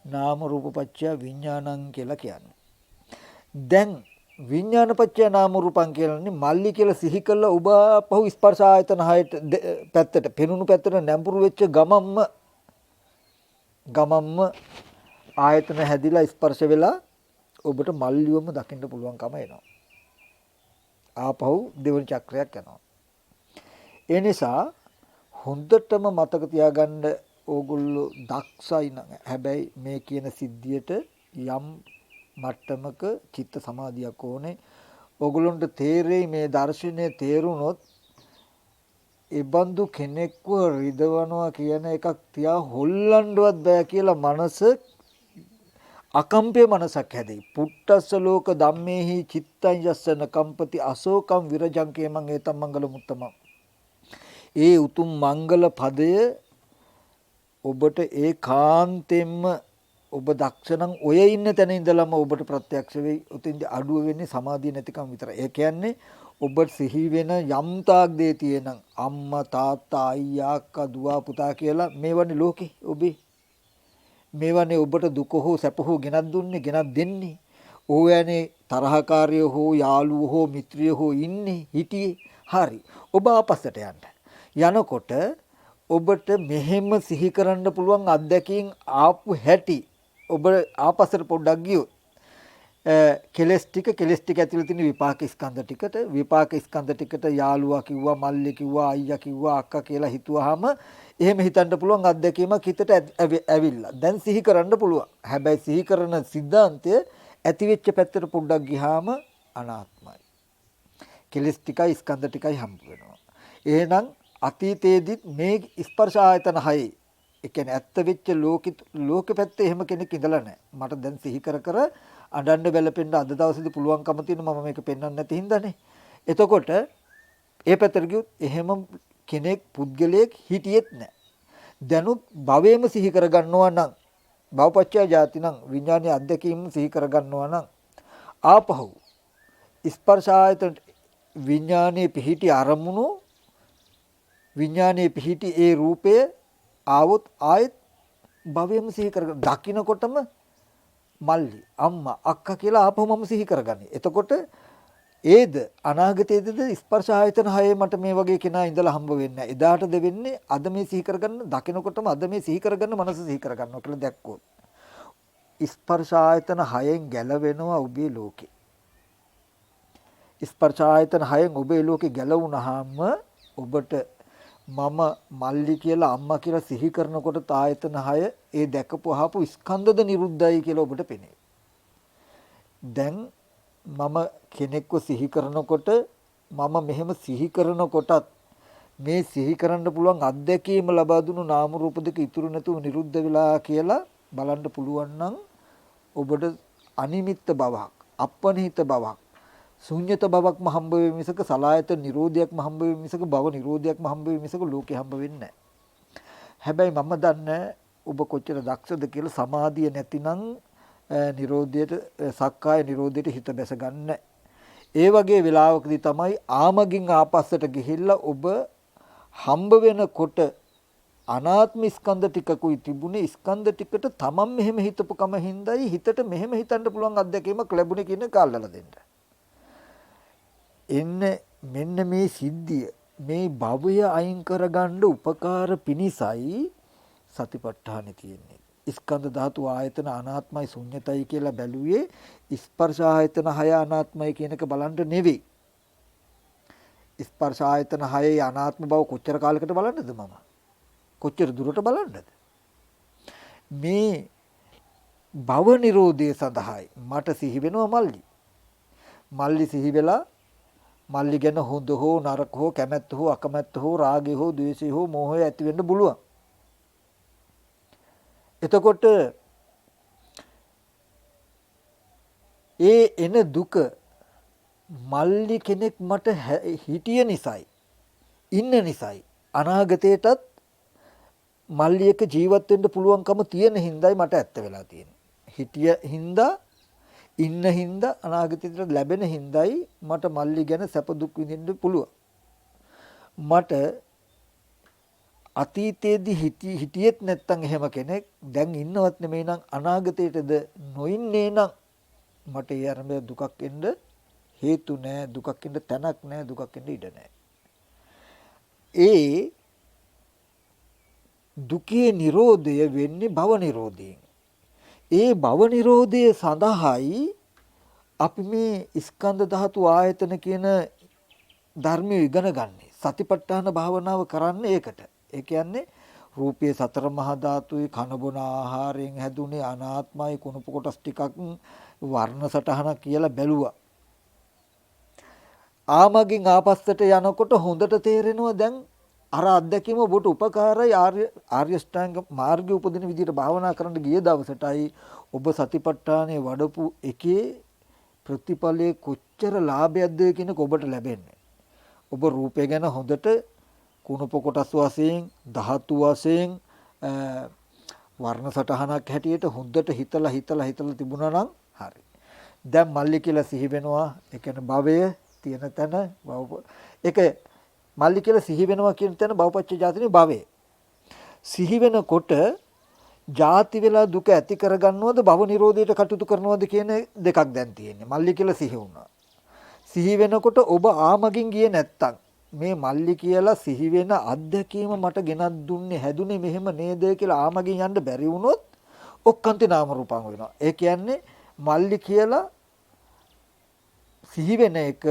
නාම රූප පත්‍ය විඥානං කියලා කියන්නේ. දැන් විඥාන පත්‍ය නාම රූපං කියලානේ මල්ලි කියලා සිහි කළා ඔබ පහු ස්පර්ශ ආයතන හයට පැත්තට පෙනුණු පැත්තට නැඹුරු වෙච්ච ගමම්ම ආයතන හැදිලා ස්පර්ශ වෙලා ඔබට මල්ලිවම දකින්න පුළුවන්කම එනවා. ආපහු දෙවන චක්‍රයක් යනවා. ඒ නිසා හොඳටම මතක තියාගන්න ඕගොල්ලෝ දක්ෂයි නම් හැබැයි මේ කියන සිද්ධියට යම් මට්ටමක චිත්ත සමාධියක් ඕනේ. ඕගොල්ලන්ට තේරෙයි මේ දර්ශනය තේරුනොත් ඒ බඳු කෙනෙක්ව රිදවනවා කියන එකක් තියා හොල්ලන්නවත් බෑ කියලා මනස අකම්පේ මනසක් හැදෙයි. පුට්ටස්ස ලෝක ධම්මේහි චිත්තං යස්සන කම්පති අශෝකම් විරජං කේමං ඒතම් මංගල මුත්තම. ඒ උතුම් මංගල පදය ඔබට ඒකාන්තයෙන්ම ඔබ දක්ෂණං ඔය ඉන්න තැන ඉඳලම ඔබට ප්‍රත්‍යක්ෂ වෙයි. උතින්ද අඩුව වෙන්නේ සමාධිය නැතිකම විතරයි. ඒ කියන්නේ ඔබ සිහි වෙන යම් තාක් දේ තියෙනම් අම්මා තාත්තා අයියා අක්කා දුව පුතා කියලා මේවනේ ලෝකේ ඔබේ මේවනේ ඔබට දුක හෝ සැප හෝ ගෙනත් දුන්නේ ගෙනත් දෙන්නේ. ඕවැනේ තරහකාරයෝ හෝ යාළුවෝ හෝ මිත්‍රයෝ හෝ ඉන්නේ හිටියේ. හරි. ඔබ ආපස්සට යනකොට ඔබට මෙහෙම සිහි කරන්න පුළුවන් අත්දැකීම් ආපු හැටි ඔබ ආපස්සට පොඩ්ඩක් ගියොත් කෙලස් ටික ඇතුළේ තියෙන විපාක ස්කන්ධ ටිකට යාළුවා කිව්වා මල්ලි කිව්වා අයියා කිව්වා අක්කා කියලා හිතුවාම එහෙම හිතන්න පුළුවන් අත්දැකීමක් හිතට ඇවිල්ලා. දැන් සිහි කරන්න පුළුවන්. හැබැයි සිහි කරන සිද්ධාන්තය ඇති වෙච්ච පැත්තට පොඩ්ඩක් ගියාම අනාත්මයි. කෙලස් ටිකයි ස්කන්ධ ටිකයි හම්බ වෙනවා. එහෙනම් අතීතයේදීත් මේ ස්පර්ශ ආයතන හයේ ඒ කියන්නේ ඇත්ත වෙච්ච ලෝකෙ පැත්තේ එහෙම කෙනෙක් ඉඳලා නැහැ. මට දැන් සිහි කර අඬන්න බැලපෙන්න අද දවසේදී පුළුවන්කම තියෙන මම මේක පෙන්වන්න නැති හින්දානේ. එතකොට ඒ පැත්තට ගියොත් එහෙම කෙනෙක් පුද්ගලයෙක් හිටියෙත් නැහැ. දැනුත් භවයේම සිහි කරගන්නවා නම් භවපච්චය ජාති නම් විඥානීය අධ්‍යක්ීම් සිහි කරගන්නවා නම් ආපහු ස්පර්ශ ආයතන විඥානයේ පිහිටි අරමුණු විඥානයේ පිහිටි ඒ රූපය ආවොත් ආයෙත් භවයේම සිහි කරගන්න දකින්නකොටම මල්ලි අම්මා අක්කා කියලා ආපහු මම සිහි කරගන්නේ. එතකොට ඒද අනාගතයේද ස්පර්ශ ආයතන හයේ මට මේ වගේ කෙනා ඉඳලා හම්බ වෙන්නේ නැහැ. එදාට දෙවෙන්නේ අද මේ සිහි කරගන්න දකිනකොටම අද මේ සිහි කරගන්න මනස සිහි කරගන්නවා කියලා දැක්කොත් ස්පර්ශ ආයතන හයෙන් ගැලවෙනවා ඔබේ ලෝකේ. ස්පර්ශ ආයතන හයෙන් ඔබේ ලෝකේ ගැලවුණාම ඔබට මම මල්ලි කියලා අම්මා කියලා සිහි කරනකොට ආයතන හය ඒ දැකපු අහපු ස්කන්ධද නිරුද්ධයි කියලා ඔබට පෙනේ. දැන් මම කෙනෙක්ව සිහි කරනකොට මම මෙහෙම සිහි කරනකොටත් මේ සිහි කරන්න පුළුවන් අත්දැකීම ලබා දුණු නාම රූප දෙක ඉතුරු නැතුව නිරුද්ධ වෙලා කියලා බලන්න පුළුවන් නම් ඔබට අනිමිත්ත බවක් අපනිහිත බවක් ශුන්්‍යත බවක්ම හම්බ වෙයි මිසක සලායත නිරෝධයක්ම හම්බ වෙයි මිසක භව නිරෝධයක්ම හම්බ වෙයි මිසක ලෝකේ හම්බ වෙන්නේ නැහැ. හැබැයි මම දන්නේ ඔබ කොච්චර දක්ෂද කියලා සමාධිය නැතිනම් නිරෝධයට සක්කාය නිරෝධයට හිත බැස ගන්න. ඒ වගේ වෙලාවකදී තමයි ආමගින් ආපස්සට ගිහිල්ලා ඔබ හම්බ වෙනකොට අනාත්ම ස්කන්ධ ටිකකුයි තිබුණේ ස්කන්ධ ටිකට තමන් මෙහෙම හිතපු කම හින්දායි හිතට මෙහෙම හිතන්න පුළුවන් අත්දැකීමක් ලැබුණේ කියන කාලවල දෙන්න. මෙන්න මේ සිද්ධිය මේ භවය අයින් කරගන්න උපකාර පිණිසයි සතිපට්ඨානෙ තියෙන්නේ. ස්කන්ධ ධාතු ආයතන අනාත්මයි ශුන්‍යතයි කියලා බැලුවේ ස්පර්ශ ආයතන 6 අනාත්මයි කියන එක බලන්න නෙවෙයි. ස්පර්ශ ආයතන 6 අනාත්ම බව කොච්චර කාලයකට බලන්නද මම? කොච්චර දුරට බලන්නද? මේ භව නිරෝධය සඳහායි මට සිහි වෙනවා මල්ලි. මල්ලි සිහි වෙලා මල්ලි ගැන හොඳ හෝ නරක හෝ කැමැත්ත හෝ අකමැත්ත හෝ රාගය හෝ ද්වේෂය හෝ මෝහය ඇති වෙන්න පුළුවන්. එතකොට ඒ එන දුක මල්ලි කෙනෙක් මට හිටිය නිසායි ඉන්න නිසායි අනාගතේටත් මල්ලි එක ජීවත් වෙන්න පුළුවන්කම තියෙන හින්දායි මට ඇත්ත වෙලා තියෙන්නේ. හිටිය හින්දා ඉන්න හින්දා අනාගතේට ලැබෙන හින්දායි මට මල්ලි ගැන සැප දුක් විඳින්න පුළුවන්. මට අතීතයේදී හිටියෙත් නැත්තම් එහෙම කෙනෙක් දැන් ඉන්නවත් නෙමෙයි නම් අනාගතයටද නොඉන්නේ නම් මට ඒ අරඹ දුකක් එන්න හේතු නැහැ, දුකක් එන්න තැනක් නැහැ, දුකක් එන්න ඉඩ නැහැ. ඒ දුකේ නිරෝධය වෙන්නේ භව නිරෝධයෙන්. ඒ භව නිරෝධය සඳහායි අපි මේ ස්කන්ධ ධාතු ආයතන කියන ධර්මය ඉගෙන ගන්නේ. සතිපට්ඨාන භාවනාව කරන්නේ ඒකට. ඒ කියන්නේ රූපයේ සතර මහා ධාතුයි කන බොන ආහාරයෙන් හැදුනේ අනාත්මයි කුණප කොටස් ටිකක් වර්ණ සටහන කියලා බැලුවා. ආමගින් ආපස්සට යනකොට හොඳට තේරෙනවා දැන් අර අත්දැකීම ඔබට උපකාරයි ආර්ය ශ්‍රාංග මාර්ගය උපදින විදිහට භාවනා කරන්න ගිය දවසටයි ඔබ සතිපට්ඨානේ වඩපු එකේ ප්‍රතිඵලයේ කොච්චර ලාභයක්ද කියන එක ඔබට ලැබෙන්නේ. ඔබ රූපය ගැන හොඳට කුණප කොටස් වශයෙන් ධාතු වශයෙන් වර්ණ සටහනක් හැටියට හොඳට හිතලා තිබුණා නම් හරි. දැන් මල්ලි කියලා සිහි වෙනවා. ඒ කියන්නේ භවය තියෙන තැන ඒක මල්ලි කියලා සිහි වෙනවා කියන තැන භවපච්ච ජාතිනේ භවය. සිහි වෙනකොට ජාති වෙලා දුක ඇති කරගන්නවද භව නිරෝධයට කටයුතු කරනවද කියන දෙකක් දැන් තියෙන්නේ. මල්ලි කියලා සිහි වුණා. සිහි වෙනකොට ඔබ ආමගින් ගියේ නැත්තම් මේ මල්ලි කියලා සිහි වෙන අත්දැකීම මට ගෙනත් දුන්නේ හැදුනේ මෙහෙම නේද කියලා ආමගින් යන්න බැරි වුණොත් ඔක්කාන්තේ නාම රූපං වෙනවා. ඒ කියන්නේ මල්ලි කියලා සිහි වෙන එක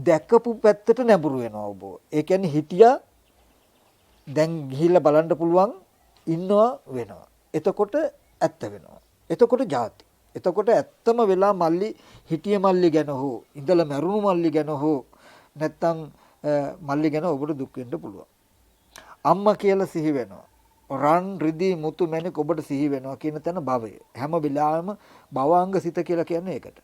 දැකපු පැත්තට නැඹුරු වෙනවා ඔබ. ඒ කියන්නේ හිටියා දැන් ගිහිල්ලා බලන්න පුළුවන් ඉන්නවා වෙනවා. එතකොට ඇත්ත වෙනවා. එතකොට ಜಾති. එතකොට ඇත්තම වෙලා මල්ලි හිටිය මල්ලි ගැන හෝ ඉඳලා මැරුණු මල්ලි ගැන හෝ නැත්තම් මල්ලි ගැන ඔබට දුක් වෙන්න පුළුවන්. අම්මා කියලා සිහි වෙනවා. රන් රිදී මුතු මැණික් ඔබට සිහි වෙනවා කියන තැන භවය. හැම වෙලාවෙම භවාංග සිත කියලා කියන්නේ ඒකට.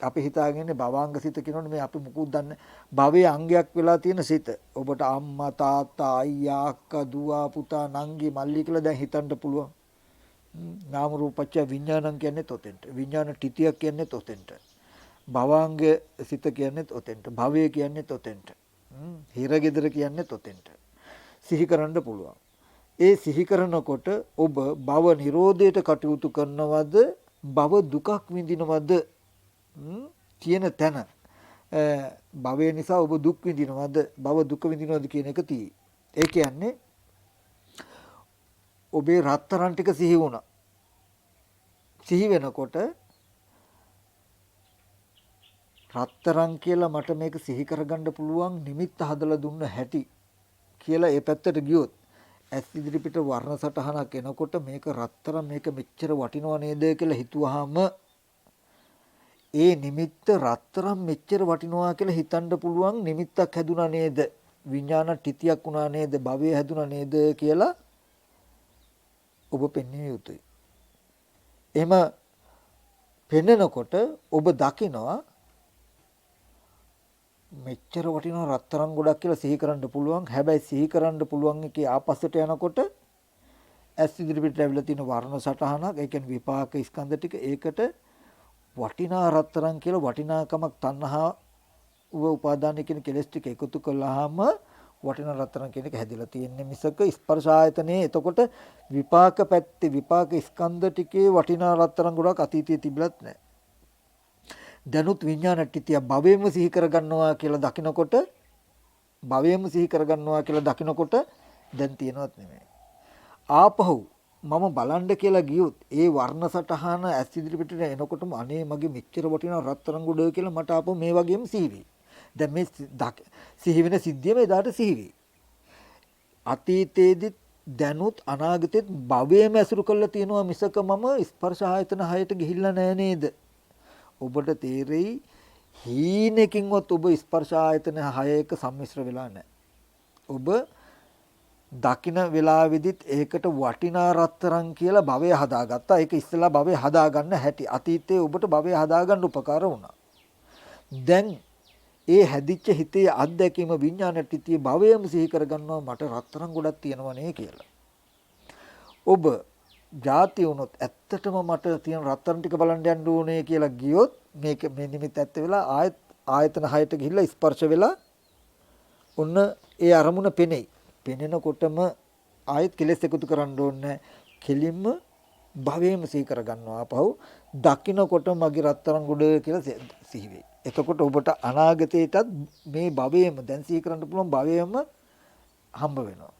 අපි හිතාගෙන ඉන්නේ භවාංග සිත කියනෝනේ මේ අපි මුකුත් දන්නේ භවයේ අංගයක් වෙලා තියෙන සිත. ඔබට අම්මා තාත්තා අයියා අක්කා දුව පුතා නංගි මල්ලි කියලා දැන් හිතන්න පුළුවන්. නාම රූපච්ච විඥානං කියන්නේ තොතෙන්ට. විඥාන ටිතියක් කියන්නේ තොතෙන්ට. භවාංග සිත කියන්නේ තොතෙන්ට. භවය කියන්නේ තොතෙන්ට. හිරගෙදර කියන්නේ තොතෙන්ට. සිහි කරන්න පුළුවන්. ඒ සිහි කරනකොට ඔබ භව නිරෝධයට කටයුතු කරනවද භව දුකක් විඳිනවද කියන තැන භවය නිසා ඔබ දුක් විඳිනවද භව දුක විඳිනවද කියන එක තියෙයි. ඒ කියන්නේ ඔබේ රත්තරන් ටික සිහි වුණා. සිහි වෙනකොට රත්තරන් කියලා මට මේක සිහි කරගන්න පුළුවන් නිමිත්ත හදලා දුන්න හැටි කියලා ඒ පැත්තට ගියොත් ඇස් ඉදිරි පිට වර්ණ සටහනක් එනකොට මේක රත්තරන් මේක මෙච්චර වටිනව නේද කියලා හිතුවාම ඒ නිමිත්ත රත්තරන් මෙච්චර වටිනවා කියලා හිතන්න පුළුවන් නිමිත්තක් හැදුනා නේද විඥාන ටිතියක් වුණා නේද භවය හැදුනා නේද කියලා ඔබ පෙන්විය යුතුයි. එහෙම පෙන්නකොට ඔබ දකිනවා මෙච්චර වටිනා රත්තරන් ගොඩක් කියලා සිහි කරන්න පුළුවන්. හැබැයි සිහි කරන්න පුළුවන් එකේ ආපස්සට යනකොට ඇස් ඉදිරි පිට ලැබිලා තියෙන වර්ණ සටහනක් ඒ කියන්නේ විපාක ස්කන්ධ ටික ඒකට වටිනා රත්තරන් කියලා වටිනාකමක් තණ්හාව උපාදාන කියන කෙලස් ටික එකතු කළාම වටිනා රත්තරන් කියන එක හැදිලා තියෙන්නේ මිසක ස්පර්ශ ආයතනයේ එතකොට විපාක පැත්තේ විපාක ස්කන්ධ ටිකේ වටිනා රත්තරන් ගොඩක් අතීතයේ තිබිලත් නැහැ. දැනුත් විඥාන ටිතිය භවයේම සිහි කරගන්නවා කියලා දකිනකොට භවයේම සිහි කරගන්නවා කියලා දකිනකොට දැන් තියනවත් නෙමෙයි. ආපහු මම බලන්න කියලා ගියොත් ඒ වර්ණ සටහන ඇස් ඉදිරි පිටට එනකොටම අනේ මගේ මෙච්චර වටිනා රත්තරන් ගොඩ කියලා මට ආපහු මේ වගේම සිහි වෙයි. දැන් මේ සිහි වෙන සිද්ධියම එදාට සිහි වෙයි. අතීතයේදී දැනුත් අනාගතෙත් භවයේම ඇසුරු කරලා තියෙනවා මිසක මම ස්පර්ශ ආයතන 6ට ගිහිල්ලා නැහැ නේද? ඔබට තේරෙයි හීනකින්වත් ඔබ ස්පර්ශ ආයතන 6ක සම්මිශ්‍ර වෙලා නැහැ. ඔබ දකින වෙලාවෙදිත් ඒකට වටිනා රත්තරන් කියලා භවය හදාගත්තා. ඒක ඉස්සෙල්ලා භවය හදාගන්න හැටි. අතීතයේ ඔබට භවය හදාගන්න උපකාර වුණා. දැන් ඒ හැදිච්ච හිතේ අත්දැකීම විඥාන ටිතිය භවයම සිහි කරගන්නවා මට රත්තරන් ගොඩක් තියෙනවා නේ කියලා. ඔබ ಜಾති වුණොත් ඇත්තටම මට තියෙන රත්තරන් ටික බලන්න යන්න ඕනේ කියලා ගියොත් මේක මේ නිමිත්ත ඇත්ත වෙලා ආයතන 6ට ගිහිල්ලා ස්පර්ශ වෙලා ඔන්න ඒ අරමුණ පෙනෙයි. පෙනෙනකොටම ආයෙත් කෙලස් එකතු කරන්න ඕනේ. කෙලින්ම භවයේම සිහි කර ගන්නවා. ආපහු දකින්නකොට මගේ රත්තරන් ගොඩ කියලා සිහි වෙයි. එතකොට ඔබට අනාගතයටත් මේ භවයේම දැන් සිහි කරන්න පුළුවන් භවයේම හම්බ වෙනවා.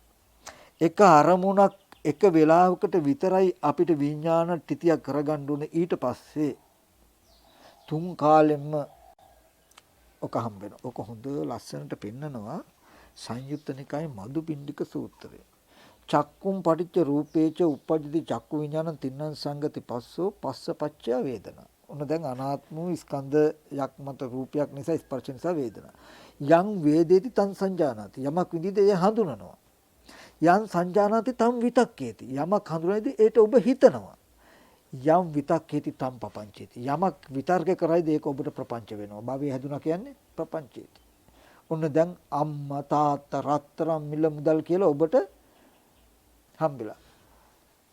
එක අරමුණක් එක වෙලාවකට විතරයි අපිට විඥාන ටිතියක් කරගන්න ඕනේ. ඊට පස්සේ තුන් කාලෙම ඔක හම්බ වෙනවා. ඔක හොඳ ලස්සනට පෙන්නනවා සංයුත්ත නිකායේ මදුපිණ්ඩික සූත්‍රය. චක්කුම් පටිච්ච රූපේච උපජ්ජති චක්කු විඥානං තින්නං සංගති පස්සෝ පස්සපච්චය වේදනා. ඔන්න දැන් අනාත්ම වූ ස්කන්ධයක් මත රූපයක් නිසා ස්පර්ශ නිසා වේදනා. යං වේදේති තං සංජානාති. යමක් විඳිද එය හඳුනනවා. යං සංජානාති තං විතක්කේති. යමක් හඳුනනදී ඒට ඔබ හිතනවා. යම් විතක්කේති තං පපංචේති. යමක් විතර්ක කරයිද ඒක ඔබට ප්‍රපංච වෙනවා. භවය හැදුනා කියන්නේ ප්‍රපංචේති. ඔන්න දැන් අම්මා තාත්තා රත්තරන් මිල මුදල් කියලා ඔබට හම්බෙලා.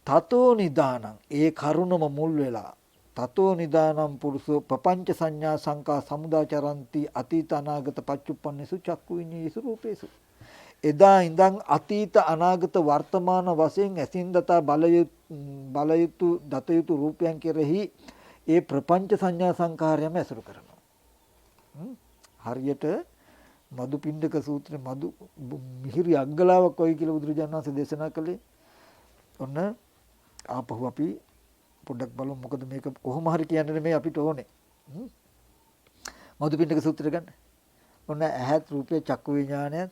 තතෝ නිදානං ඒ කරුණම මුල් වෙලා තතෝ නිදානම් පුරුෂෝ පපංච සංඥා සංකා සමුදාචරಂತಿ අතීත අනාගත පච්චුප්පන්නේසු චක්කු විඤ්ඤේසු රූපේසු. එදා ඉඳන් අතීත අනාගත වර්තමාන වශයෙන් ඇසින් දතා බලයුතු දතයුතු රූපයන් කෙරෙහි ඒ ප්‍රපංච සංඥා සංකාරයම ඇසුරු කරනවා. හරියට මදුපිණ්ඩක සූත්‍රයේ මදු මිහිරි අග්ගලාවක් වයි කියලා බුදුරජාණන් වහන්සේ දේශනා කළේ. ඔන්න ආපහු අපි පොඩ්ඩක් බලමු මොකද මේක කොහොම හරි කියන්නේ මේ අපිට ඕනේ. මදුපිණ්ඩක සූත්‍රය ගන්න. ඔන්න ඇහත් රූපේ චක්කු විඥානය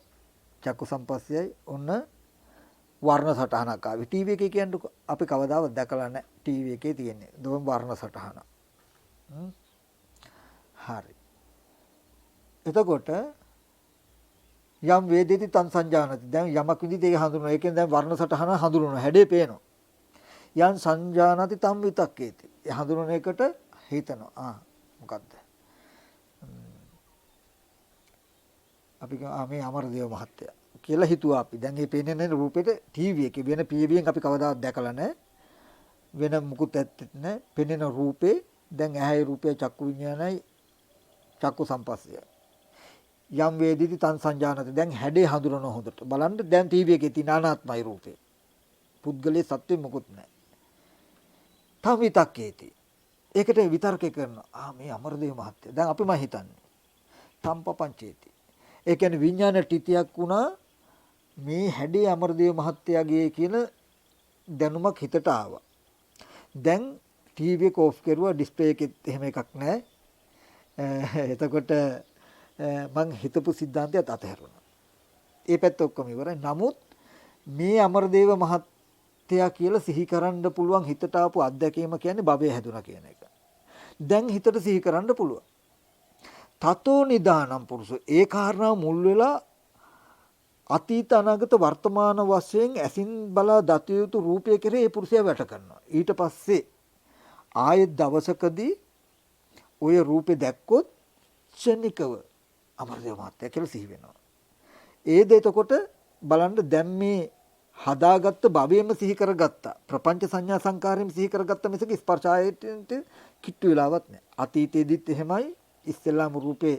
චක්කු සම්පස්සයයි ඔන්න වර්ණ සටහනක් ආවේ. ටීවී එකේ කියන්නේ අපි කවදාවත් දැකලා නැහැ. ටීවී එකේ තියෙන්නේ දොම් වර්ණ සටහන. හරි. එතකොට යම් වේදේති තං සංජානති. දැන් යමක් විදිහට ඒක හඳුනනවා. ඒකෙන් දැන් වර්ණ සටහන හඳුනනවා. හැඩේ පේනවා. යම් සංජානති තම් විතක්කේති. ඒ හඳුනන එකට හිතනවා. මොකද්ද? අපි මේ අමරදේව මහත්තයා කියලා හිතුවා අපි. දැන් මේ පේන්නේ රූපෙට ටීවී එකේ වෙන පීවියෙන් අපි කවදාවත් දැකලා නැහැ. වෙන මුකුත් ඇත්තෙත් නැහැ. පෙනෙන රූපේ දැන් ඇහැයි රූපේ චක්කු විඥානයි චක්කු සම්පස්සයයි. යම් වේදිති තං සංජානති. දැන් හැඩේ හඳුනන හොඳට. බලන්න දැන් ටීවී එකේ තියෙන අනාත්මයි රූපේ. පුද්ගලයේ සත්‍යෙ මොකුත් නැහැ. තම විතක්කේති. ඒකට විතර්කේ කරනවා. මේ අමරදේව මහත්තයා. දැන් අපිම හිතන්නේ. තම්පපංචේති. ඒ කියන්නේ විඥාන ටිතියක් වුණා මේ හැඩේ අමරදේව මහත්තයාගේ කියන දැනුමක් හිතට ආවා. දැන් ටීවී එක ඔෆ් කරුවා ඩිස්ප්ලේ එකෙත් එහෙම එකක් නැහැ. එතකොට මං හිතපු සිද්ධාන්තයත් අතහැරුණා. ඒ පැත්ත ඔක්කොම ඉවරයි. නමුත් මේ අමරදේව මහත්තයා කියලා සිහි කරන්න පුළුවන් හිතට ආපු අත්දැකීම කියන්නේ භවය හැදුනා කියන එක. දැන් හිතට සිහි කරන්න පුළුවන්. තතෝ නිදානම් පුරුෂෝ ඒ කාරණා මුල් වෙලා අතීත අනාගත වර්තමාන වශයෙන් ඇසින් බලා දත යුතු රූපය කෙරේ ඒ පුරුෂයා වැට කරනවා. ඊට පස්සේ ආයෙත් දවසකදී ඔය රූපේ දැක්කොත් ක්ෂණිකව අමරදේව මහත්තයා කියලා සිහි වෙනවා. ඒ දෙතකොට බලන්න දැන් මේ හදාගත්ත භවයේම සිහි කරගත්තා. ප්‍රපංච සංඥා සංකාරයෙන් සිහි කරගත්ත මිසක ස්පර්ශ ආයතනට කිට්ටු වෙලාවක් නැහැ. අතීතයේදීත් එහෙමයි. ඉස්සෙල්ලාම රූපේ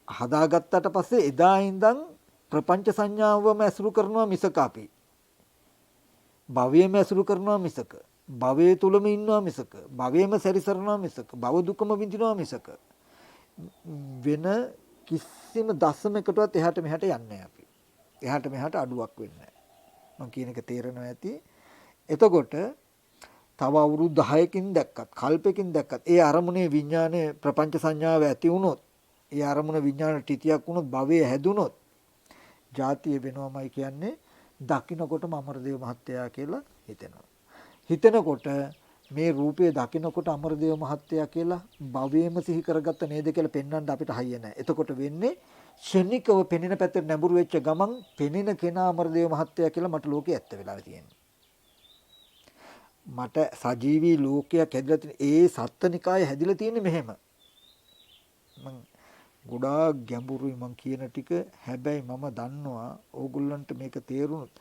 හදාගත්තට පස්සේ එදා ඉඳන් ප්‍රපංච සංඥාවම ඇසුරු කරනවා මිසක අපි භවයේම ඇසුරු කරනවා මිසක භවයේ තුලම ඉන්නවා මිසක භවයේම සැරිසරනවා මිසක භව දුකම විඳිනවා මිසක වෙන කිසිම දශමයකටවත් එහාට මෙහාට යන්නේ අපි. එහාට මෙහාට අඩුවක් වෙන්නේ නැහැ. මම කියන එක තේරෙනවා ඇති. එතකොට තව අවුරුදු 10කින් දැක්කත් කල්පකින් දැක්කත් ඒ අරමුණේ විඥානයේ ප්‍රපංච සංඥාව ඇති වුණොත් ඒ අරමුණ විඥාන ටිතියක් වුණොත් භවයේ හැදුනොත් ජාතිය වෙනවමයි කියන්නේ දකින්නකොටම අමරදේව මහත්තයා කියලා හිතෙනවා. හිතනකොට මේ රූපය දකින්නකොට අමරදේව මහත්තයා කියලා භවයේම සිහි කරගත්ත නේද කියලා පෙන්වන්න අපිට හයිය නැහැ. එතකොට වෙන්නේ ශනිකව පෙනෙන පැත්තට නැඹුරු වෙච්ච ගමන් පෙනෙන කෙනා අමරදේව මහත්තයා කියලා මට ලෝකේ ඇත්ත වෙලා තියෙනවා. මට සජීවී ලෝකයක් හැදිලා තියෙන ඒ සත්ත්වනිකාය හැදිලා තියෙන්නේ මෙහෙම. මං ගොඩාක් ගැඹුරුයි මං කියන ටික. හැබැයි මම දන්නවා ඕගොල්ලන්ට මේක තේරුණොත්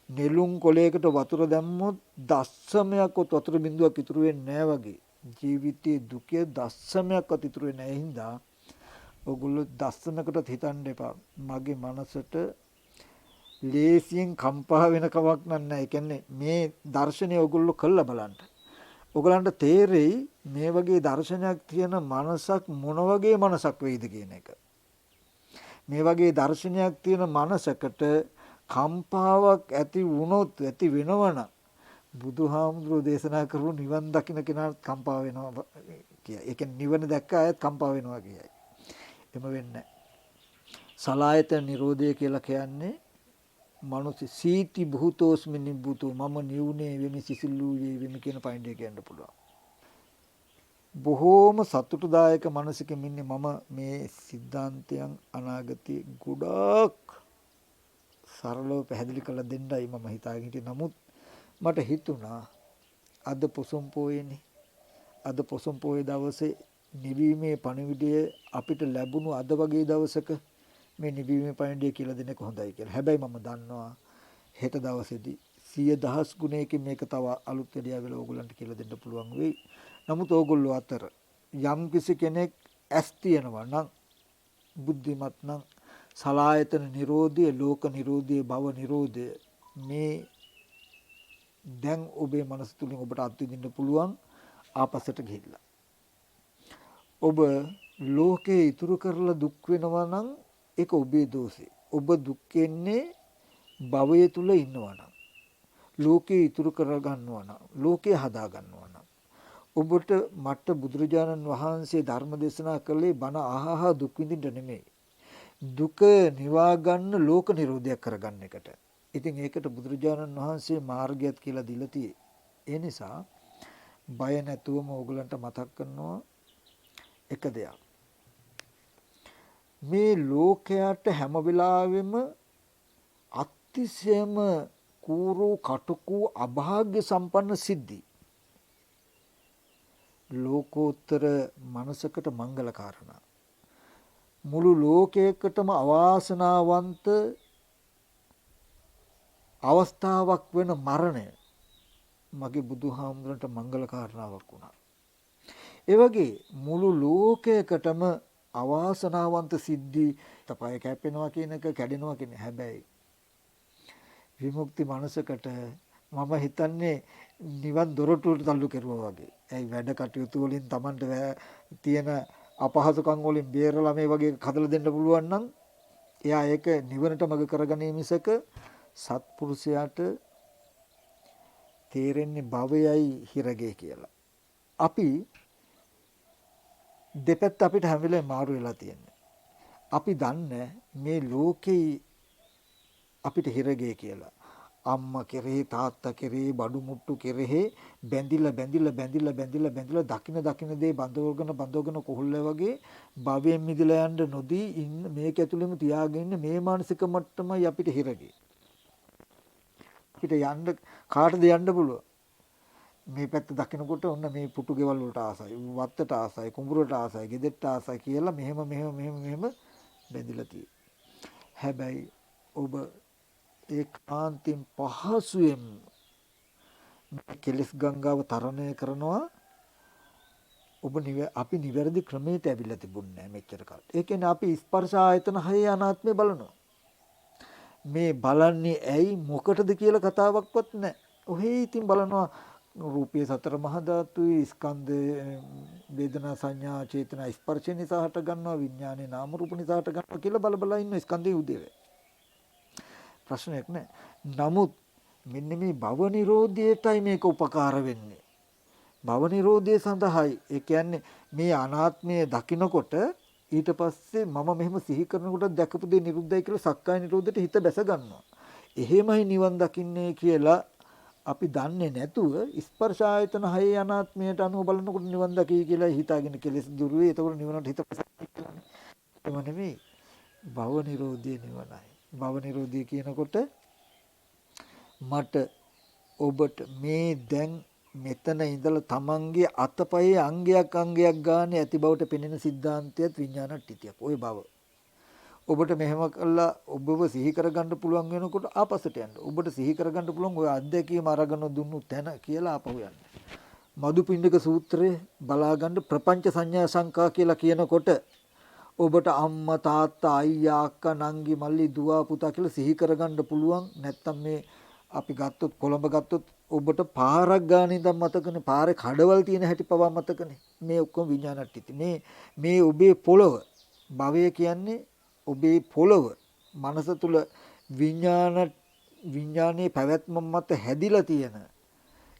නෙළුම් කොළයකට වතුර දැම්මොත් දස්සමයක්වත් වතුර බිඳුවක් ඉතුරු වෙන්නේ නැහැ වගේ. ජීවිතයේ දුකේ දස්සමයක්වත් ඉතුරු වෙන්නේ නැහැ. හින්දා ඔගොල්ලෝ දස්සමකටත් හිතන්න එපා. මගේ මනසට ලේසියෙන් කම්පා වෙන කමක් නැහැ. ඒ කියන්නේ මේ දර්ශනය ඔගොල්ලෝ කළා බලන්න. ඔයගලන්ට තේරෙයි මේ වගේ දර්ශනයක් තියෙන මනසක් මොන වගේ මනසක් වෙයිද කියන එක. මේ වගේ දර්ශනයක් තියෙන මනසකට කම්පාවක් ඇති වුණොත් ඇති වෙනවනම් බුදුහාමුදුරෝ දේශනා කරපු නිවන් දකින්න කෙනාට කම්පා වෙනවා කියයි. ඒ කියන්නේ නිවන දැක්ක අයත් කම්පා වෙනවා කියයි. එම වෙන්නේ සලායතන නිරෝධය කියලා කියන්නේ මනුස්ස සීති භූතෝස්මි නිබ්බුතෝ මම නිවුනේ වෙමි සිසිල්ලුයේ වෙමි කියන පයින්ඩේ කියන්න පුළුවන්. බොහෝම සතුටුදායක මනසකින් ඉන්නේ මම මේ සිද්ධාන්තයන් අනාගතයේ ගොඩක් සරලව පැහැදිලි කරලා දෙන්නයි මම හිතාගෙන හිටියේ. නමුත් මට හිතුණා අද පොසොන් පෝයේනේ. අද පොසොන් පෝයේ දවසේ නිවීමේ පණිවිඩය අපිට ලැබුණු අද වගේ දවසක මේ නිවීමේ පණිවිඩය කියලා දෙන්නේ කොහොඳයි කියලා. හැබැයි මම දන්නවා හෙට දවසේදී 100,000 ගුණයකින් මේක තව අලුත් වැඩියා වෙලා ඕගොල්ලන්ට කියලා දෙන්න පුළුවන් වෙයි. නමුත් ඕගොල්ලෝ අතර යම් කිසි කෙනෙක් ඇස් තියනවා නම් බුද්ධිමත් නම් සලායතන නිරෝධය, ලෝක නිරෝධය, භව නිරෝධය මේ දැන් ඔබේ මනස තුලින් ඔබට අත්විඳින්න පුළුවන් ආපස්සට ගිහිල්ලා. ඔබ ලෝකේ ඉතුරු කරලා දුක් වෙනවා නම් ඒක ඔබේ දෝෂේ. ඔබ දුක් වෙන්නේ භවය තුල ඉන්නවා නම්. ලෝකේ ඉතුරු කර ගන්නවා නම්, ලෝකේ හදා ගන්නවා නම්. ඔබට මට බුදුරජාණන් වහන්සේ ධර්ම දේශනා කළේ බණ අහහා දුක් විඳින්න නෙමෙයි. දුක නිවා ගන්න ලෝක නිරෝධයක් කරගන්න එකට. ඉතින් ඒකට බුදුරජාණන් වහන්සේ මාර්ගයක් කියලා දීලා තියෙයි. ඒ නිසා බය නැතුවම ඕගලන්ට මතක් කරනවා එක දෙයක්. මේ ලෝකයට හැම වෙලාවෙම අතිශයම කූරු කටුකු අභාග්‍ය සම්පන්න සිද්ධි. ලෝකෝත්තර මනසකට මංගල කාරණා. මුළු ලෝකයකටම අවාසනාවන්ත අවස්ථාවක් වෙන මරණය මගේ බුදුහාමුදුරන්ට මංගල කාරණාවක් වුණා. ඒ වගේ මුළු ලෝකයකටම අවාසනාවන්ත සිද්ධි තපය කැපෙනවා කියන එක කැඩෙනවා කියන හැබැයි විමුක්ති මනසකට මම හිතන්නේ නිවන් දොරටුවට තල්ලු කෙරුවා වගේ. ඒ වැඩ කටයුතු වලින් Tamanට තියෙන අපහසුකම් වලින් බේරලා මේ වගේ හදලා දෙන්න පුළුවන් නම් එයා ඒක නිවනට මඟ කරගන්නේ මිසක සත්පුරුෂයාට තේරෙන්නේ භවයයි හිරගේ කියලා. අපි දෙපැත්ත අපිට හැම වෙලේම මාරු වෙලා තියෙන්නේ. අපි දන්නේ මේ ලෝකේ අපිට හිරගේ කියලා. අම්මා කෙරෙහි තාත්තා කෙරෙහි බඩු මුට්ටු කෙරෙහි බැඳිලා දකින දේ බඳවගෙන කොහොල්ල වගේ භවයෙන් මිදලා යන්න නොදී ඉන්න මේක ඇතුළෙම තියාගෙන ඉන්න මේ මානසික මට්ටමයි අපිට හිරගේ. අපිට යන්න කාටද යන්න පුළුවන්? මේ පැත්ත දකිනකොට ඔන්න මේ පුටු ගෙවල් වලට ආසයි, වත්තට ආසයි, කුඹුරට ආසයි, ගෙදෙට්ට ආසයි කියලා මෙහෙම බැඳිලා තියෙයි. හැබැයි ඔබ ඒකාන්තයෙන් පහසුවෙන් කෙලස් ගංගාව තරණය කරනවා. අපි නිවැරදි ක්‍රමයට ඇවිල්ලා තිබුණේ නැහැ මෙච්චර කාල. ඒ කියන්නේ අපි ස්පර්ශ ආයතන හයේ අනාත්මය බලනවා. මේ බලන්නේ ඇයි මොකටද කියලා කතාවක්වත් නැහැ. ඔහේ ඉතින් බලනවා රූපයේ සතර මහා ධාතුයි ස්කන්ධ වේදනා සංඥා චේතනා ස්පර්ශ නිසා හට ගන්නවා විඥානේ නාම රූප නිසා හට ගන්නවා කියලා බල ඉන්න ස්කන්ධයේ උදේවේ. ප්‍රශ්නයක් නැහැ. නමුත් මෙන්න මේ භව නිරෝධයටයි මේක උපකාර වෙන්නේ. භව නිරෝධය සඳහායි. ඒ කියන්නේ මේ අනාත්මය දකිනකොට ඊට පස්සේ මම මෙහෙම සිහි කරනකොට දැකපු දේ නිරුද්ධයි කියලා සක්කාය නිරෝධයට හිත බැස ගන්නවා. එහෙමයි නිවන් දකින්නේ කියලා අපි දන්නේ නැතුව ස්පර්ශ ආයතන හයේ අනාත්මයට අනුව බලනකොට නිවන් දකී කියලා හිතාගෙන කෙලෙස් දුරු වේ. එතකොට නිවනට හිත ප්‍රසන්නයි. එම නෙමෙයි භව නිරෝධය නිවනයි. භව නිරෝධය කියනකොට මට ඔබට මේ දැන් මෙතන ඉඳලා තමන්ගේ අතපයේ අංගයක් ගානේ ඇති බවට පෙනෙන සිද්ධාන්තයත් විඥානට්ටිතියක්. ওই භව. ඔබට මෙහෙම කළා ඔබව සිහි කරගන්න පුළුවන් වෙනකොට ආපස්සට යන්න. ඔබට සිහි කරගන්න පුළුවන් ඔය අත්දැකීම අරගෙන දුන්නු තැන කියලා ආපහු යන්න. මදුපිණ්ඩික සූත්‍රයේ බලාගන්න ප්‍රපංච සංඥා සංකා කියලා කියනකොට ඔබට අම්මා තාත්තා අයියා අක්කා නංගි මල්ලි දුව පුතා කියලා සිහි කරගන්න පුළුවන්. නැත්තම් මේ අපි ගත්තොත් කොළඹ ගත්තොත් ඔබට පාරක් ගානේ ඉඳන් මතකනේ පාරේ කඩවල් තියෙන හැටි පවා මතකනේ. මේ ඔක්කොම විඥානට්ටිති. මේ ඔබේ පොළව භවය කියන්නේ ඔබේ පොළව මනස තුල විඥානයේ පැවැත්ම මත හැදිලා තියෙන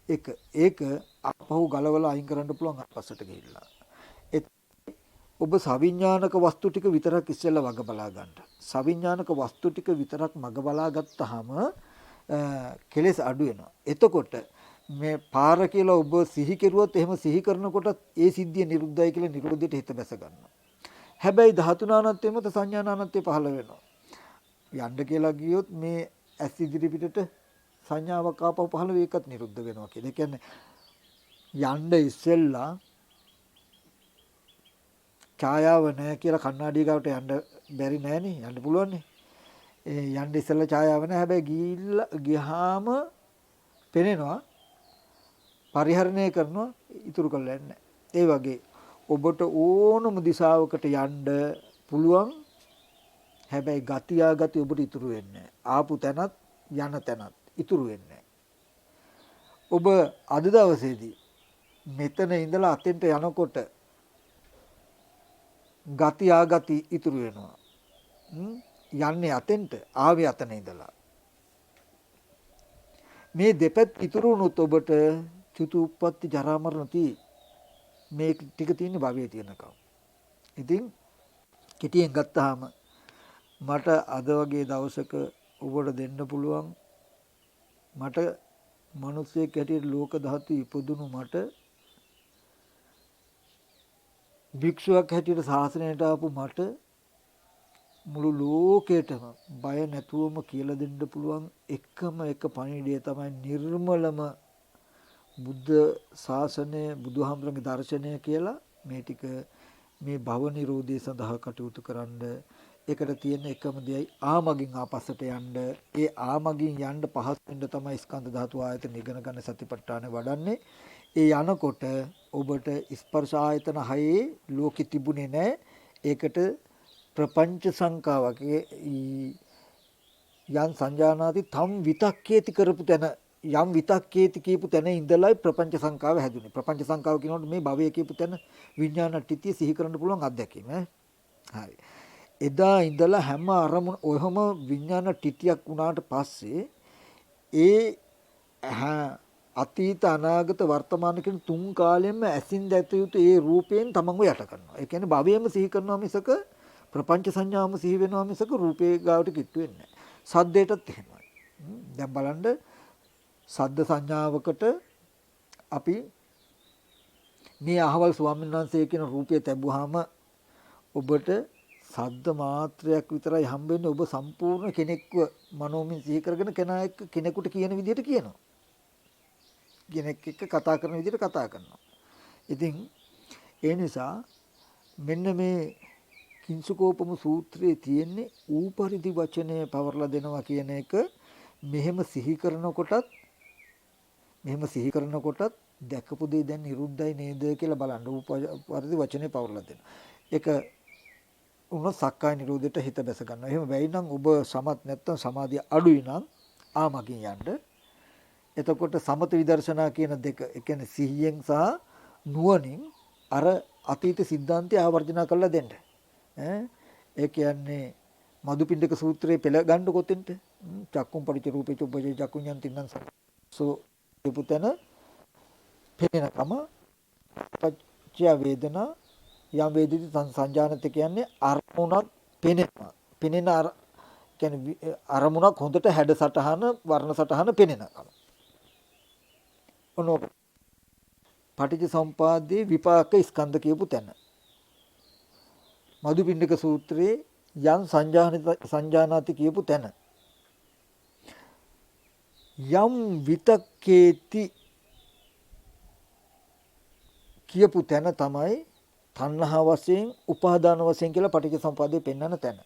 ඒක අපහු ගලවලා අයින් කරන්න පුළුවන් අපස්සට ගිහිල්ලා. ඔබ සවිඥානික වස්තු ටික විතරක් ඉස්සෙල්ලා වග බලා ගන්න. සවිඥානික වස්තු ටික විතරක් මග බලා ගත්තාම කෙලෙස් අඩු වෙනවා. එතකොට මේ පාර කියලා ඔබ සිහි කෙරුවොත් එහෙම සිහි කරනකොට ඒ සිද්ධිය නිරුද්ධයි කියලා නිරෝධයට හිත බැස ගන්නවා. හැබැයි ධාතුනානත්වයේ මත සංඥානානත්වයේ පහළ වෙනවා. යන්න කියලා ගියොත් මේ ඇස් ඉදිරි පිටට සංඥාවක් ආපහු පහළ වෙ එකත් නිරුද්ධ වෙනවා කියලා. ඒ කියන්නේ යන්න ඉස්සෙල්ලා ඡායාව නැහැ කියලා කණ්ණාඩිය ගාවට යන්න බැරි නෑනේ. යන්න පුළුවන් නේ. ඒ යන්න ඉස්සෙල්ලා ඡායාව නැහැ. හැබැයි ගියාම පෙනෙනවා. පරිහරණය කරනවා ඉතුරු කරලා නැහැ. ඒ වගේ ඔබට ඕනම දිශාවකට යන්න පුළුවන්. හැබැයි ගතියා ගති ඔබට ඉතුරු වෙන්නේ නැහැ. ආපු තැනත් යන තැනත් ඉතුරු වෙන්නේ නැහැ. ඔබ අද දවසේදී මෙතන ඉඳලා අතෙන්ට යනකොට ගති ආගති ඉතුරු වෙනවා. යන්නේ අතෙන්ට ආවේ අතන ඉඳලා. මේ දෙපැත් ඉතුරු වුණොත් ඔබට චුතු උප්පත්ති ජරා මරණ තී මේ ටික තියෙන භවයේ තියෙනකම්. ඉතින් කෙටියෙන් ගත්තාම මට අද වගේ දවසක ඔබට දෙන්න පුළුවන් මට මිනිස්සෙක් හැටියට ලෝක ධාතු ඉපදුණු මට භික්ෂුවක් හැටියට ශාසනයට ආපු මට මුළු ලෝකෙටම බය නැතුවම කියලා දෙන්න පුළුවන් එකම එක පණිවිඩය තමයි නිර්මලම බුද්ධ ශාසනය බුදුහාමුදුරන්ගේ දර්ශනය කියලා මේ ටික මේ භව නිරෝධය සඳහා කටයුතු කරන්න. ඒකට තියෙන එකම දෙයයි ආමගින් ආපස්සට යන්න. ඒ ආමගින් යන්න පහසු වෙන්න තමයි ස්කන්ධ ධාතු ආයතන ඉගෙන ගන්න සතිපට්ඨාන වඩන්නේ. ඒ යනකොට ඔබට ස්පර්ශ ආයතන හයේ ලෝකෙ තිබුණේ නැහැ. ඒකට ප්‍රපංච සංකාවක් යම් සංජානාති තම් විතක්කේති කරපු තැන යම් විතක්කේති කියපු තැන ඉඳලායි ප්‍රපංච සංකාව හැදුනේ. ප්‍රපංච සංකාව කියනකොට මේ භවය කියපු තැන විඥානට්ටිතිය සිහි කරන්න පුළුවන් අත්දැකීම. හරි. එදා ඉඳලා හැම අරමුණ ඔයම විඥානට්ටිතියක් වුණාට පස්සේ ඒ අතීත අනාගත වර්තමාන කියන තුන් කාලෙම ඇසින් දැත යුතු ඒ රූපයෙන් තමන්ව යට කරනවා. ඒ කියන්නේ භවයම සිහි කරනවා මිසක ප්‍රපංච සංඥාවම සිහි වෙනවා මිසක රූපේ ගාවට කිට්ටු වෙන්නේ නැහැ. සද්දේටත් එහෙමයි. දැන් බලන්න සද්ද සංඥාවකට අපි මේ අහවල් ස්වාමීන් වහන්සේ කියන රූපය තැබුවාම ඔබට සද්ද මාත්‍රයක් විතරයි හම්බෙන්නේ. ඔබ සම්පූර්ණ කෙනෙක්ව මනෝමින් සිහි කරගෙන කෙනෙකුට කියන විදිහට කියනවා. කෙනෙක් එක්ක කතා කරන විදිහට කතා කරනවා. ඉතින් ඒ නිසා මෙන්න මේ කිංසුකෝපම සූත්‍රයේ තියෙන්නේ ඌපරිදි වචනය පවර්ලා දෙනවා කියන එක මෙහෙම සිහි කරනකොටත් දැකපු දේ දැන් නිරුද්ධයි නේද කියලා බලන්න ඌපරිදි වචනේ පවර්ලා දෙනවා. ඒක උන සක්කාය නිරෝධයට හිත බැස ගන්නවා. එහෙම වෙයි නම් ඔබ සමත් නැත්තම් සමාධිය අඩුයි නම් ආමගින් යන්න. එතකොට සමත විදර්ශනා කියන දෙක, ඒ කියන්නේ සිහියෙන් සහ නුවණින් අර අතීත සිද්ධාන්තය ආවර්ජනා කරලා දෙන්න. ඒ කියන්නේ මදුපිණ්ඩික සූත්‍රයේ පෙළ ගන්න කොතෙන්ට චක්කුම් පරිච රූපේ චුබ්බජේ චක්කුඤ්ඤන් තින්නං සෝ පුතන පේනකම පච්චය වේදනා යම් වේදිත සංජානත කියන්නේ අරමුණක් පෙනෙනවා. පෙනෙන කියන්නේ අරමුණක් හොඳට හැඩ සටහන වර්ණ සටහන පෙනෙනකම. ඔනෝ පටිච්ච සමුපාදයේ විපාක ස්කන්ධ කියපු තැන. මදුපිණ්ඩික සූත්‍රයේ යම් සංජානාති කියපු තැන. යම් විතක්කේති කියපු තැන තමයි තණ්හා වශයෙන් උපාදාන වශයෙන් කියලා පටිච්ච සමුපාදයේ පෙන්වන තැන.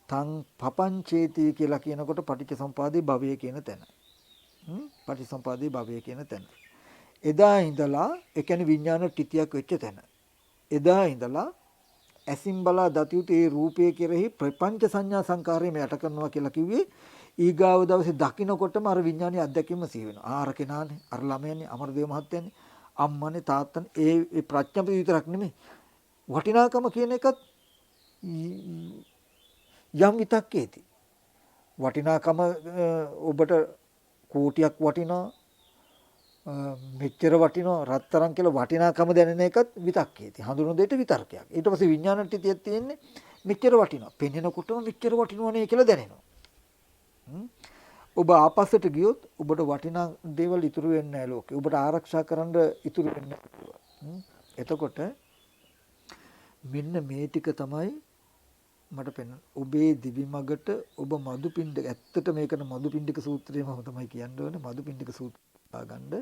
තං පපංචේති කියලා කියනකොට පටිච්චසමුපාදේ භවය කියන තැන. පටිච්චසමුපාදේ භවය කියන තැන. එදා ඉඳලා ඒ කියන්නේ විඥාන ටිතියක් වෙච්ච තැන. එදා ඉඳලා ඇසින් බලා දතියුතු ඒ රූපය කෙරෙහි ප්‍රපංච සංඥා සංකාරයෙන් යට කරනවා කියලා කිව්වේ ඊගාව දවසේ දකින්නකොටම අර විඥානීය අත්දැකීම සිහි වෙනවා. ආර කෙනානේ, අර ළමයානේ, අමරදේව මහත්තයානේ, අම්මානේ, තාත්තනේ ඒ ප්‍රඥප්ති විතරක් නෙමෙයි. වටිනාකම කියන එකත් යම් විතක්කේති. වටිනාකම ඔබට කෝටියක් වටිනවා, මෙච්චර වටිනවා, රත්තරන් කියලා වටිනාකම දැනෙන එකත් විතක්කේති. හඳුනන දෙයට විතර්කයක්. ඊට පස්සේ විඥානට තියෙන්නේ මෙච්චර වටිනවා. පෙන්ෙනකොටම මෙච්චර වටිනවනේ කියලා දැනෙනවා. ඔබ ආපස්සට ගියොත් ඔබට වටිනා දේවල් ඉතුරු වෙන්නේ නැහැ ලෝකේ. ඔබට ආරක්ෂා කරන්න ඉතුරු වෙන්නේ නැහැ. එතකොට මෙන්න මේ ටික තමයි මට පෙන්න. ඔබේ දිවි මගට ඔබ මදුපිණ්ඩ ඇත්තට මේකට මදුපිණ්ඩික සූත්‍රයම තමයි කියන්න ඕනේ. මදුපිණ්ඩික සූත්‍රය ගන්න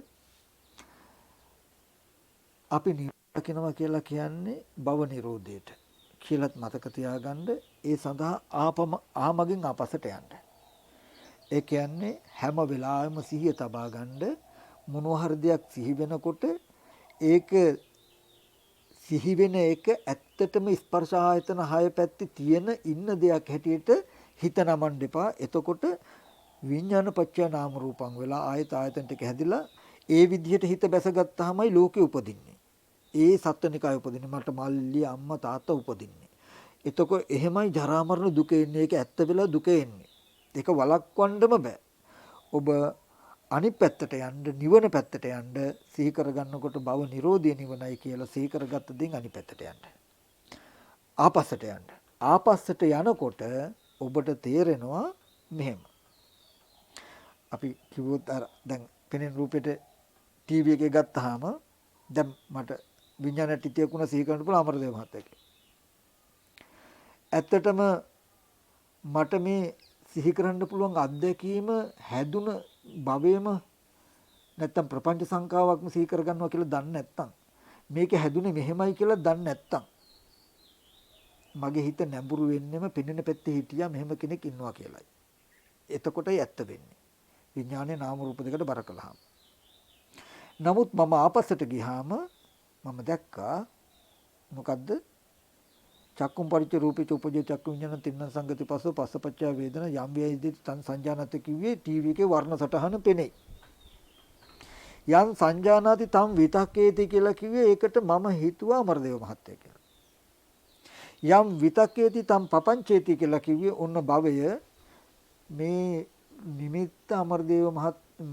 අපි නිරකිනවා කියලා කියන්නේ භව නිරෝධයට කියලාත් මතක තියාගන්න. ඒ සඳහා ආමගෙන් ආපස්සට යන්න. ඒ කියන්නේ හැම වෙලාවෙම සිහිය තබා ගන්න. මොනවා හරි දෙයක් සිහි වෙනකොට ඒක සිහි වෙන එක ඇත්තටම ස්පර්ශ ආයතන 6 පැත්තේ තියෙන ඉන්න දෙයක් හැටියට හිත නමන්න එපා. එතකොට විඥාන පත්‍ය නාම රූපං වෙලා ආයතන ටික හැදිලා ඒ විදිහට හිත බැසගත්තාමයි ලෝකෙ උපදින්නේ. ඒ සත්වනිකය උපදින්නේ. මට මල්ලි අම්මා තාත්තා උපදින්නේ. එතකොට එහෙමයි ජරා මරණ දුක එන්නේ. ඒක ඇත්ත වෙලා දුක එන්නේ. ඒක වළක්වන්නම බෑ. ඔබ අනිත් පැත්තට යන්න, නිවන පැත්තට යන්න සිහි කරගන්නකොට භව නිරෝධය නිවනයි කියලා සිහි කරගත්ත දෙයින් අනිත් පැත්තට යන්න. ආපස්සට යන්න. ආපස්සට යනකොට ඔබට තේරෙනවා මෙහෙම. අපි කිව්වොත් අර දැන් පෙනෙන රූපෙට ටීවී එකේ ගත්තාම දැන් මට විඥාන ටිතියකුණ සිහි කරන්න පුළුවන් අමරදේව මහත්තයා. ඇත්තටම මට මේ සිහි කරන්න පුළුවන් අත්දැකීම හැදුන භවයේම නැත්තම් ප්‍රපංච සංකාවක්ම සිහි කරගන්නවා කියලා දන්නේ නැත්තම් මේක හැදුනේ මෙහෙමයි කියලා දන්නේ නැත්තම් මගේ හිත නැඹුරු වෙන්නෙම පෙනෙන පැත්තේ හිටියා මෙහෙම කෙනෙක් ඉන්නවා කියලායි. එතකොටයි ඇත්ත වෙන්නේ. විඥානයේ නාම රූප දෙකට බර කළාම. නමුත් මම ආපස්සට ගියාම මම දැක්කා මොකද්ද? චක්කුම් පරිච්ඡ රූපේ උපජේ චක්කු විඤ්ඤාණ තින්න සංගති පස්සෝ පස්සපච්චය වේදන යම් වේදිත තන් සංජානත කිව්වේ ටීවී එකේ වර්ණ සටහන පෙනේ. යම් සංජානාති තම් විතක්කේති කියලා කිව්වේ ඒකට මම හිතුවා අමරදේව මහත්තයා කියලා. යම් විතක්කේති තම් පපංචේති කියලා කිව්වේ ඔන්න භවය මේ නිමිත්ත අමරදේව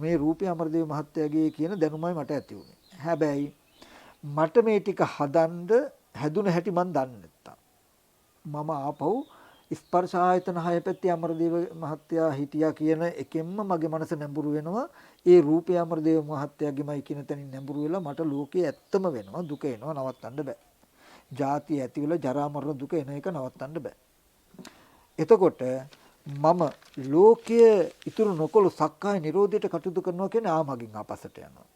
මේ රූපේ අමරදේව මහත්තයාගේ කියන දැනුමයි මට ඇති වුණේ. හැබැයි මට මේ ටික හැදුන හැටි මන් දන්නේ නැත්තම් මම ආපහු ස්පර්ශ ආයතන 6 පැත්තේ අමරදේව මහත්තයා හිටියා කියන එකෙන්ම මගේ මනස නැඹුරු වෙනවා. ඒ රූපේ අමරදේව මහත්තයාගේමයි කියන තැනින් නැඹුරු වෙලා මට ලෝකේ ඇත්තම වෙනවා. දුක එනවා නවත්තන්න බෑ. ජාතිය ඇති වෙලා ජරා මරණ දුක එන එක නවත්තන්න බෑ. එතකොට මම ලෝකයේ ඉතුරු නොකොළු සක්කාය නිරෝධයට කටයුතු කරනවා කියන්නේ ආමගින් ආපස්සට යනවා.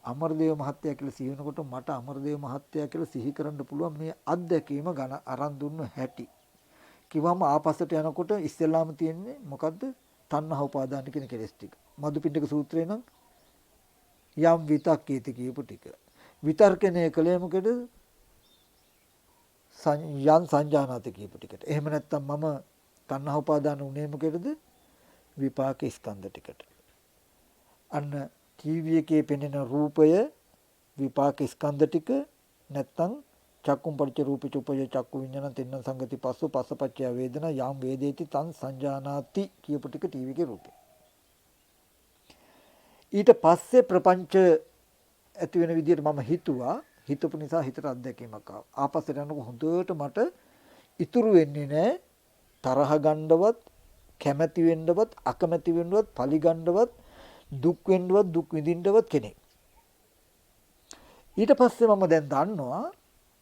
අමරදේව මහත්තයා කියලා සිහි වෙනකොට මට අමරදේව මහත්තයා කියලා සිහි කරන්න පුළුවන් මේ අත්දැකීම ගණ අරන් දුන්න හැටි. කිව්වම ආපස්සට යනකොට ඉස්සෙල්ලාම තියෙන්නේ මොකද්ද? තණ්හා උපාදාන කියන කෙලෙස් ටික. මදුපිණ්ඩික සූත්‍රේ නම් යම් විතක්කේති කියපු ටික. විතර්කණය කලේ මොකද? යම් සංජානාති කියපු ටිකට. එහෙම නැත්නම් මම තණ්හා උපාදාන උනේ මොකේද? විපාක ස්කන්ධ ටිකට. අන්න ටීවී එකේ පෙනෙන රූපය විපාක ස්කන්ධ ටික නැත්තම් චක්කුම් පරිච්ඡ රූපේ උපය චක්කු විඤ්ඤාණ තින්න සංගති පස්සෝ පස්සපච්චය වේදනා යම් වේදේති තං සංජානාති කියපු ටික ටීවී එකේ රූපේ. ඊට පස්සේ ප්‍රපංච ඇති වෙන විදිහට මම හිතුවා. හිතපු නිසා හිතට අත්දැකීමක් ආවා. ආපස්සට යනකොට හොඳට මට ඉතුරු වෙන්නේ නැහැ තරහ ගන්නවත්, කැමැති වෙන්නවත්, අකමැති වෙන්නවත්, පලි ගන්නවත්, දුක් වෙන්නවත්, දුක් විඳින්නවත් කෙනෙක්. ඊට පස්සේ මම දැන් දන්නවා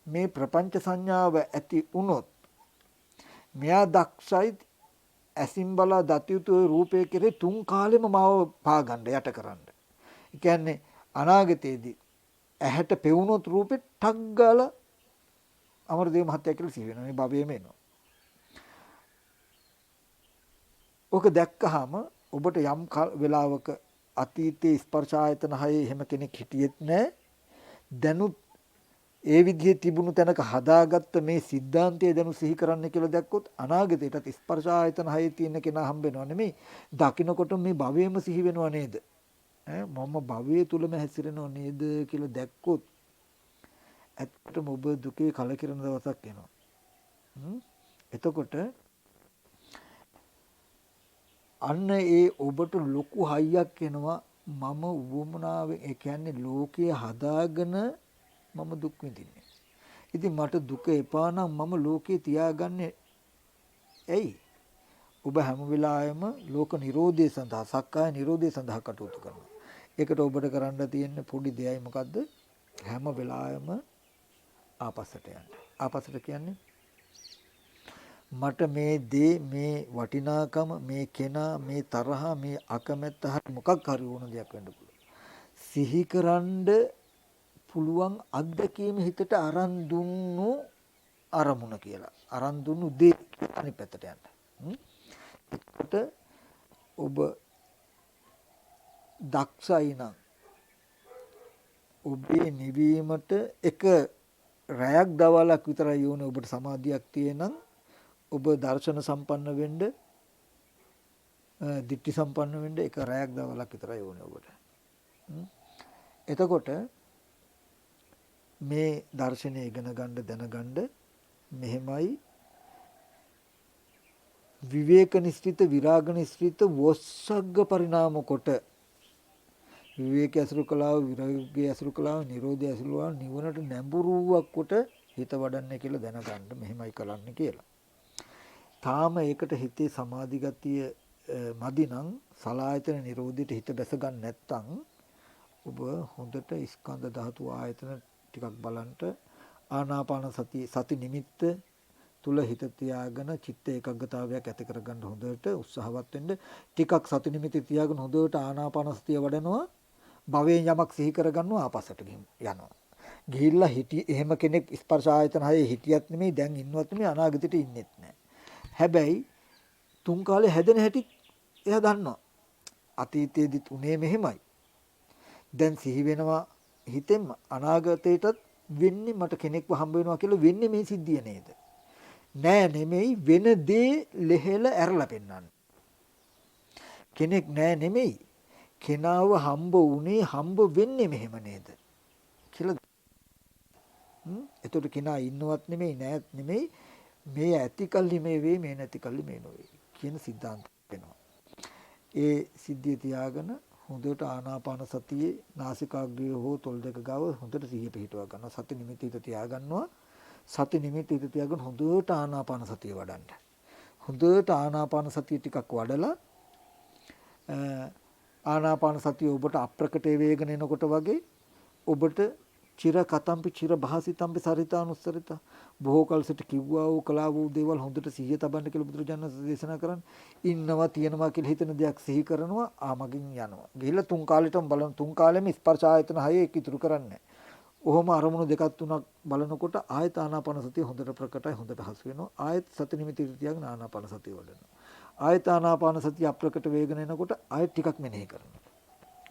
මේ ප්‍රපංච සංඥාව ඇති වුණොත් මෙයා දක්ෂයි ඇසින් බලා දතියුතු රූපය කෙරේ තුන් කාලෙම මාව පාගන්න යට කරන්න. ඒ කියන්නේ අනාගතයේදී ඇහැට පෙවුනොත් රූපෙ ටක් ගාලා අමරදේව මහත්තයා කියලා සිහි වෙනවා. මේ භවයේම එනවා. ඕක දැක්කහම ඔබට යම් වෙලාවක අතීතයේ ස්පර්ශ ආයතන හයේ එහෙම කෙනෙක් හිටියෙත් නැහැ. දැනුත් ඒ විදිහේ තිබුණු තැනක හදාගත්ත මේ સિદ્ધාන්තය දැනු සිහි කරන්න කියලා දැක්කොත් අනාගතයටත් ස්පර්ශ ආයතන හයේ තියෙන කෙනා හම්බෙනව නෙමෙයි. දකින්නකොට මේ භවයේම සිහි වෙනව නේද? මම භවයේ තුලම හැසිරෙනව නේද කියලා දැක්කොත් ඇත්තටම ඔබ දුකේ කලකිරෙන දවසක් එනවා. එතකොට අන්න ඒ ඔබට ලොකු හයියක් එනවා. මම උවමනාවෙන් ඒ කියන්නේ ලෝකයේ හදාගෙන මම දුක් විඳින්නේ. ඉතින් මට දුක එපා නම් මම ලෝකේ තියාගන්නේ ඇයි? ඔබ හැම වෙලාවෙම ලෝක නිරෝධය සඳහා, සක්කාය නිරෝධය සඳහා කටයුතු කරනවා. ඒකට ඔබට කරන්න තියෙන පොඩි දෙයයි මොකද්ද? හැම වෙලාවෙම ආපස්සට යන්න. ආපස්සට කියන්නේ මට මේ දේ, මේ වටිනාකම, මේ කෙනා, මේ තරහ, මේ අකමැත්ත හරි මොකක් හරි ඕන දෙයක් වෙන්න පුළුවන්. සිහිකරන්න පුළුවන් අත්දැකීම හිතට අරන් දුන්නු අරමුණ කියලා. අරන් දුන්නු දේ අනිත් පැත්තට යන්න. ඒකට ඔබ දක්ෂයි නම් ඔබේ නිවීමට එක රැයක් දවලක් විතරයි ඕනේ. ඔබට සමාධියක් තියෙනම් ඔබ දර්ශන සම්පන්න වෙන්න, දිට්ඨි සම්පන්න වෙන්න එක රැයක් දවලක් විතරයි ඕනේ ඔබට. එතකොට මේ දර්ශනය ඉගෙන ගන්න දැනගන්න මෙහෙමයි විවේක නිස්සිත විරාග නිස්සිත වොස්සග්ග පරිණාම කොට විවේක ඇසුරු කළා විරාගය ඇසුරු කළා නිරෝධය ඇසුරු කළා නිවනට නැඹුරුවක් කොට හිත වඩන්නේ කියලා දැනගන්න මෙහෙමයි කරන්න කියලා. තාම ඒකට හිතේ සමාධි ගතිය මදි නම් සලායතන නිරෝධයට හිත බැස ගන්න නැත්නම් ඔබ හොඳට ස්කන්ධ ධාතු ආයතන ටිකක් බලන්ට ආනාපාන සති නිමිත්ත තුල හිත තියාගෙන චිත්ත ඒකාග්‍රතාවයක් ඇති කරගන්න හොඳට උත්සාහවත් වෙන්න. ටිකක් සති නිමිති තියාගෙන හොඳට ආනාපාන සතිය වඩනවා. භවයෙන් යමක් සිහි කරගන්නවා ආපස්සට යනවා. ගිහිල්ලා එහෙම කෙනෙක් ස්පර්ශ ආයතන හයේ හිටියත් නෙමෙයි දැන් ඉන්නවත් නෙමෙයි අනාගතෙට ඉන්නෙත් නැහැ. හැබැයි තුන් කාලේ හැදෙන හැටි එයා දන්නවා. අතීතයේදීත් උනේ මෙහෙමයි. දැන් සිහි වෙනවා හිතෙන්ම අනාගතයටත් වෙන්නේ මට කෙනෙක්ව හම්බ වෙනවා කියලා වෙන්නේ මේ සිද්ධිය නේද? නෑ නෙමෙයි වෙන දේ ලෙහෙල ඇරලා පෙන්නන්නේ. කෙනෙක් නෑ නෙමෙයි කෙනාව හම්බ වුණේ හම්බ වෙන්නේ මෙහෙම නේද කියලා. එතකොට කෙනා ඉන්නවත් නෙමෙයි නෑත් නෙමෙයි මේ ඇති කල්ලි මේ වේ මේ නැති කල්ලි මේ නොවේ කියන සිද්ධාන්තය වෙනවා. ඒ සිද්ධිය තියාගෙන හොඳට ආනාපාන සතියේ නාසිකාග්‍රය හෝ තොල් දෙක ගාව හොඳට සිහිය පිහිටුවා ගන්නවා. සති නිමිති හිත තියාගන්නවා. සති නිමිති හිත තියාගෙන හොඳට ආනාපාන සතිය වඩන්න. හොඳට ආනාපාන සතිය ටිකක් වඩලා ආනාපාන සතිය ඔබට අප්‍රකටේ වේගන එනකොට වගේ ඔබට චිර කතම්පි චිර භාසිතම්පි සරිතානුස්සරිත බොහෝ කල සිට කිව්වා වූ කලාව වූ දේවල් හොඳට සිහිය තබන්න කියලා බුදුරජාණන් දේශනා කරන්නේ. ඉන්නවා තියෙනවා කියලා හිතන දෙයක් සිහි කරනවා ආමගින් යනවා. ගිහිල්ලා තුන් කාලෙටම බලන තුන් කාලෙම ස්පර්ශ ආයතන හය එක ඉතුරු කරන්නේ. ඔහොම අරමුණු දෙකක් තුනක් බලනකොට ආයත ආනාපාන සතිය හොඳට ප්‍රකටයි හොඳට හසු වෙනවා. ආයත සති නිමිති තියාගෙන ආනාපාන සතිය වඩනවා. ආයත ආනාපාන සතිය අප්‍රකට වේගන එනකොට ආයත ටිකක් මෙනෙහි කරනවා.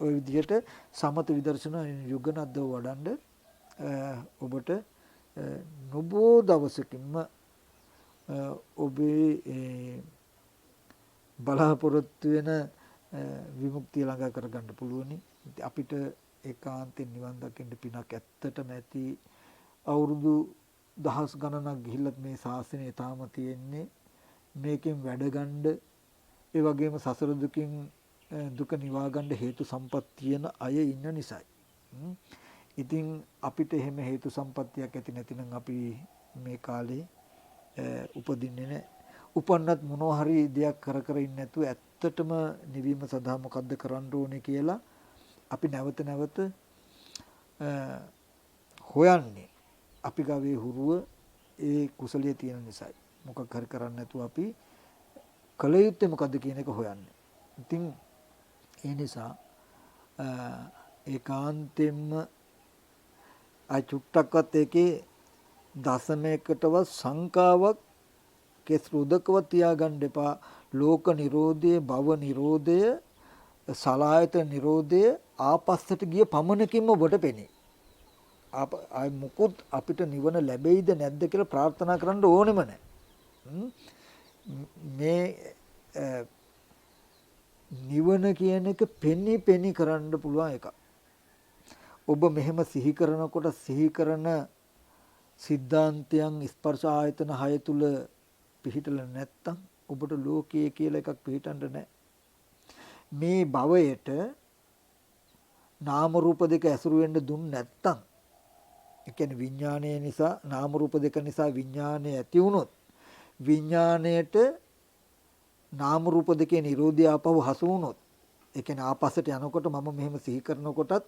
ওই විදිහට සමත විදර්ශනා යුගනද්දව වඩන්න ඔබට නොබෝ දවසකින්ම ඔබේ බලාපොරොත්තු වෙන විමුක්තිය ළඟා කරගන්න පුළුවනි. අපිට ඒකාන්තයෙන් නිවන් දකින්න පිනක් ඇත්තටම ඇති. අවුරුදු දහස් ගණනක් ගිහිල්ලත් මේ ශාසනය තාම තියෙන්නේ. මේකෙන් වැඩ ගන්න ඒ වගේම සසර දුකින් දුක නිවා ගන්න හේතු සම්පත් තියෙන අය ඉන්න නිසායි. ඉතින් අපිට එහෙම හේතු සම්පත්තියක් ඇති නැතිනම් අපි මේ කාලේ උපදින්නේ නැහැ. උපන්නත් මොනවා හරි දෙයක් කර කර ඉන්නේ නැතුව ඇත්තටම නිවීම සඳහා මොකද්ද කරන්න ඕනේ කියලා අපි නැවත නැවත හොයන්නේ. අපි ගාවේ හුරුව ඒ කුසලිය තියෙන නිසායි. මොකක් හරි කරන්නේ නැතුව අපි කල යුත්තේ මොකද්ද කියන එක හොයන්නේ. ඉතින් ඒ නිසා ඒකාන්තයෙන්ම චුට්ටක්වත් ඒකේ දසමයකටවත් සංකාවක් කෙස් රුදකවත් තියාගන්න එපා. ලෝක නිරෝධය, භව නිරෝධය, සලආයතන නිරෝධය ආපස්සට ගිය පමණකින්ම ඔබට පෙනේ. ආයි මුකුත් අපිට නිවන ලැබෙයිද නැද්ද කියලා ප්‍රාර්ථනා කරන්න ඕනෙම නැහැ. මේ නිවන කියන එක පෙනි කරන්න පුළුවන් එකක්. ඔබ මෙහෙම සිහි කරනකොට සිහි කරන සිද්ධාන්තයන් ස්පර්ශ ආයතන 6 තුල පිහිටලා නැත්තම් ඔබට ලෝකයේ කියලා එකක් පිහිටන්න නැහැ. මේ භවයට නාම රූප දෙක ඇසුරු වෙන්න දුන්නේ නැත්තම්, ඒ කියන්නේ විඥානය නිසා නාම රූප දෙක නිසා විඥානය ඇති වුණොත්, විඥාණයට නාම රූප දෙකේ නිරෝධය ආපහු හසු වුණොත්, ඒ කියන්නේ ආපස්සට යනකොට මම මෙහෙම සිහි කරනකොටත්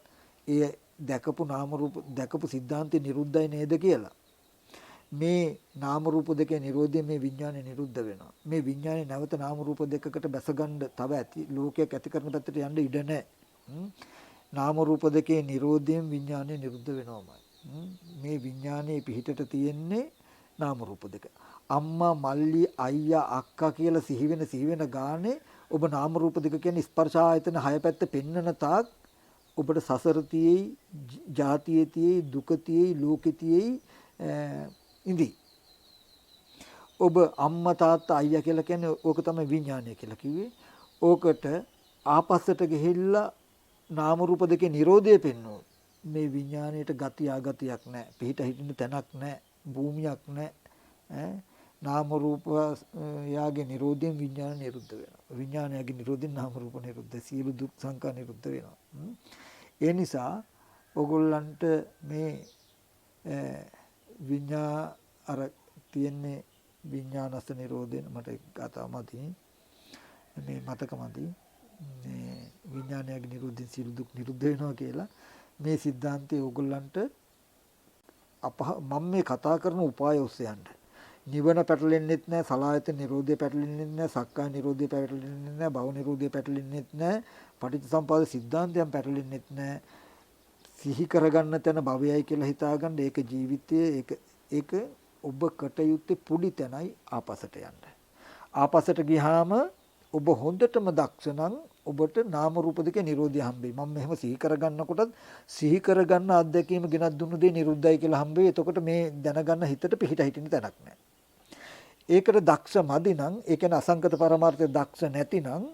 ඒ දැකපු නාම රූප දැකපු සිද්ධාන්තේ නිරුද්ධයි නේද කියලා. මේ නාම රූප දෙකේ නිරෝධයෙන් මේ විඥානය නිරුද්ධ වෙනවා. මේ විඥානේ නැවත නාම රූප දෙකකට බැසගන්න තව ඇති ලෝකයක් ඇති කරන පැත්තට යන්න ඉඩ නැහැ. නාම රූප දෙකේ නිරෝධයෙන් විඥානය නිරුද්ධ වෙනවමයි. මේ විඥානයේ පිහිටට තියෙන්නේ නාම රූප දෙක. අම්මා මල්ලි අයියා අක්කා කියලා සිහි වෙන ගානේ ඔබ නාම රූප දෙක කියන්නේ ස්පර්ශ ආයතන 6 පැත්ත පෙන්නන තාක් ඔබට සසර තියේයි, ජාතියේ තියේයි, දුක තියේයි, ලෝකෙ තියේයි ඉඳි. ඔබ අම්මා තාත්තා අයියා කියලා කියන්නේ ඕක තමයි විඥානය කියලා කිව්වේ. ඕකට ආපස්සට ගිහිල්ලා නාම රූප දෙකේ Nirodhe පෙන්වුවොත් මේ විඥාණයට ගති ආගතියක් නැහැ. පිහිට හිටින්න තැනක් නැහැ. භූමියක් නැහැ. නාම රූප යාගේ Nirodhen විඥාන නිරුද්ධ වෙනවා. විඥානයගේ Nirodhen නාම රූප නිරුද්ධ. සියලු දුක් සංකා නිරුද්ධ වෙනවා. ඒ නිසා ඔගොල්ලන්ට මේ අර තියෙන්නේ විඥානස්ස නිරෝධයෙන් මට කතාවමදි මේ මතකමදි මේ විඥානයගේ නිරෝධයෙන් සියලු දුක් නිරුද්ධ වෙනවා කියලා මේ સિદ્ધාන්තය ඕගොල්ලන්ට මම මේ කතා කරන උපාය ඔස්සේ යන්න. නිවන පැටලෙන්නෙත් නැහැ, සලආයතන නිරෝධය පැටලෙන්නෙත් නැහැ, සක්කාය නිරෝධය පැටලෙන්නෙත් නැහැ, භව නිරෝධය පැටලෙන්නෙත් නැහැ, පටිච්චසමුප්පාද સિદ્ધාන්තයන් පැටලෙන්නෙත් නැහැ. සිහි කරගන්න තැන භවයයි කියලා හිතාගන්න ඒක ජීවිතයේ ඒක ඔබ කටයුත්තේ පුඩි තැනයි ආපසට යන්න. ආපසට ගියාම ඔබ හොඳටම දක්ෂ නම් ඔබට නාම රූප දෙකේ Nirodha හම්බෙයි. මම මෙහෙම සිහි කරගන්නකොටත් සිහි කරගන්න අත්දැකීම ගෙනත් දුන්නු දේ නිරුද්ධයි කියලා හම්බෙයි. එතකොට මේ දැනගන්න හිතට පිහිට හිටින්න තැනක් නැහැ. ඒකට දක්ෂ මදි නම්, ඒ කියන්නේ අසංකත පරමාර්ථයේ දක්ෂ නැතිනම්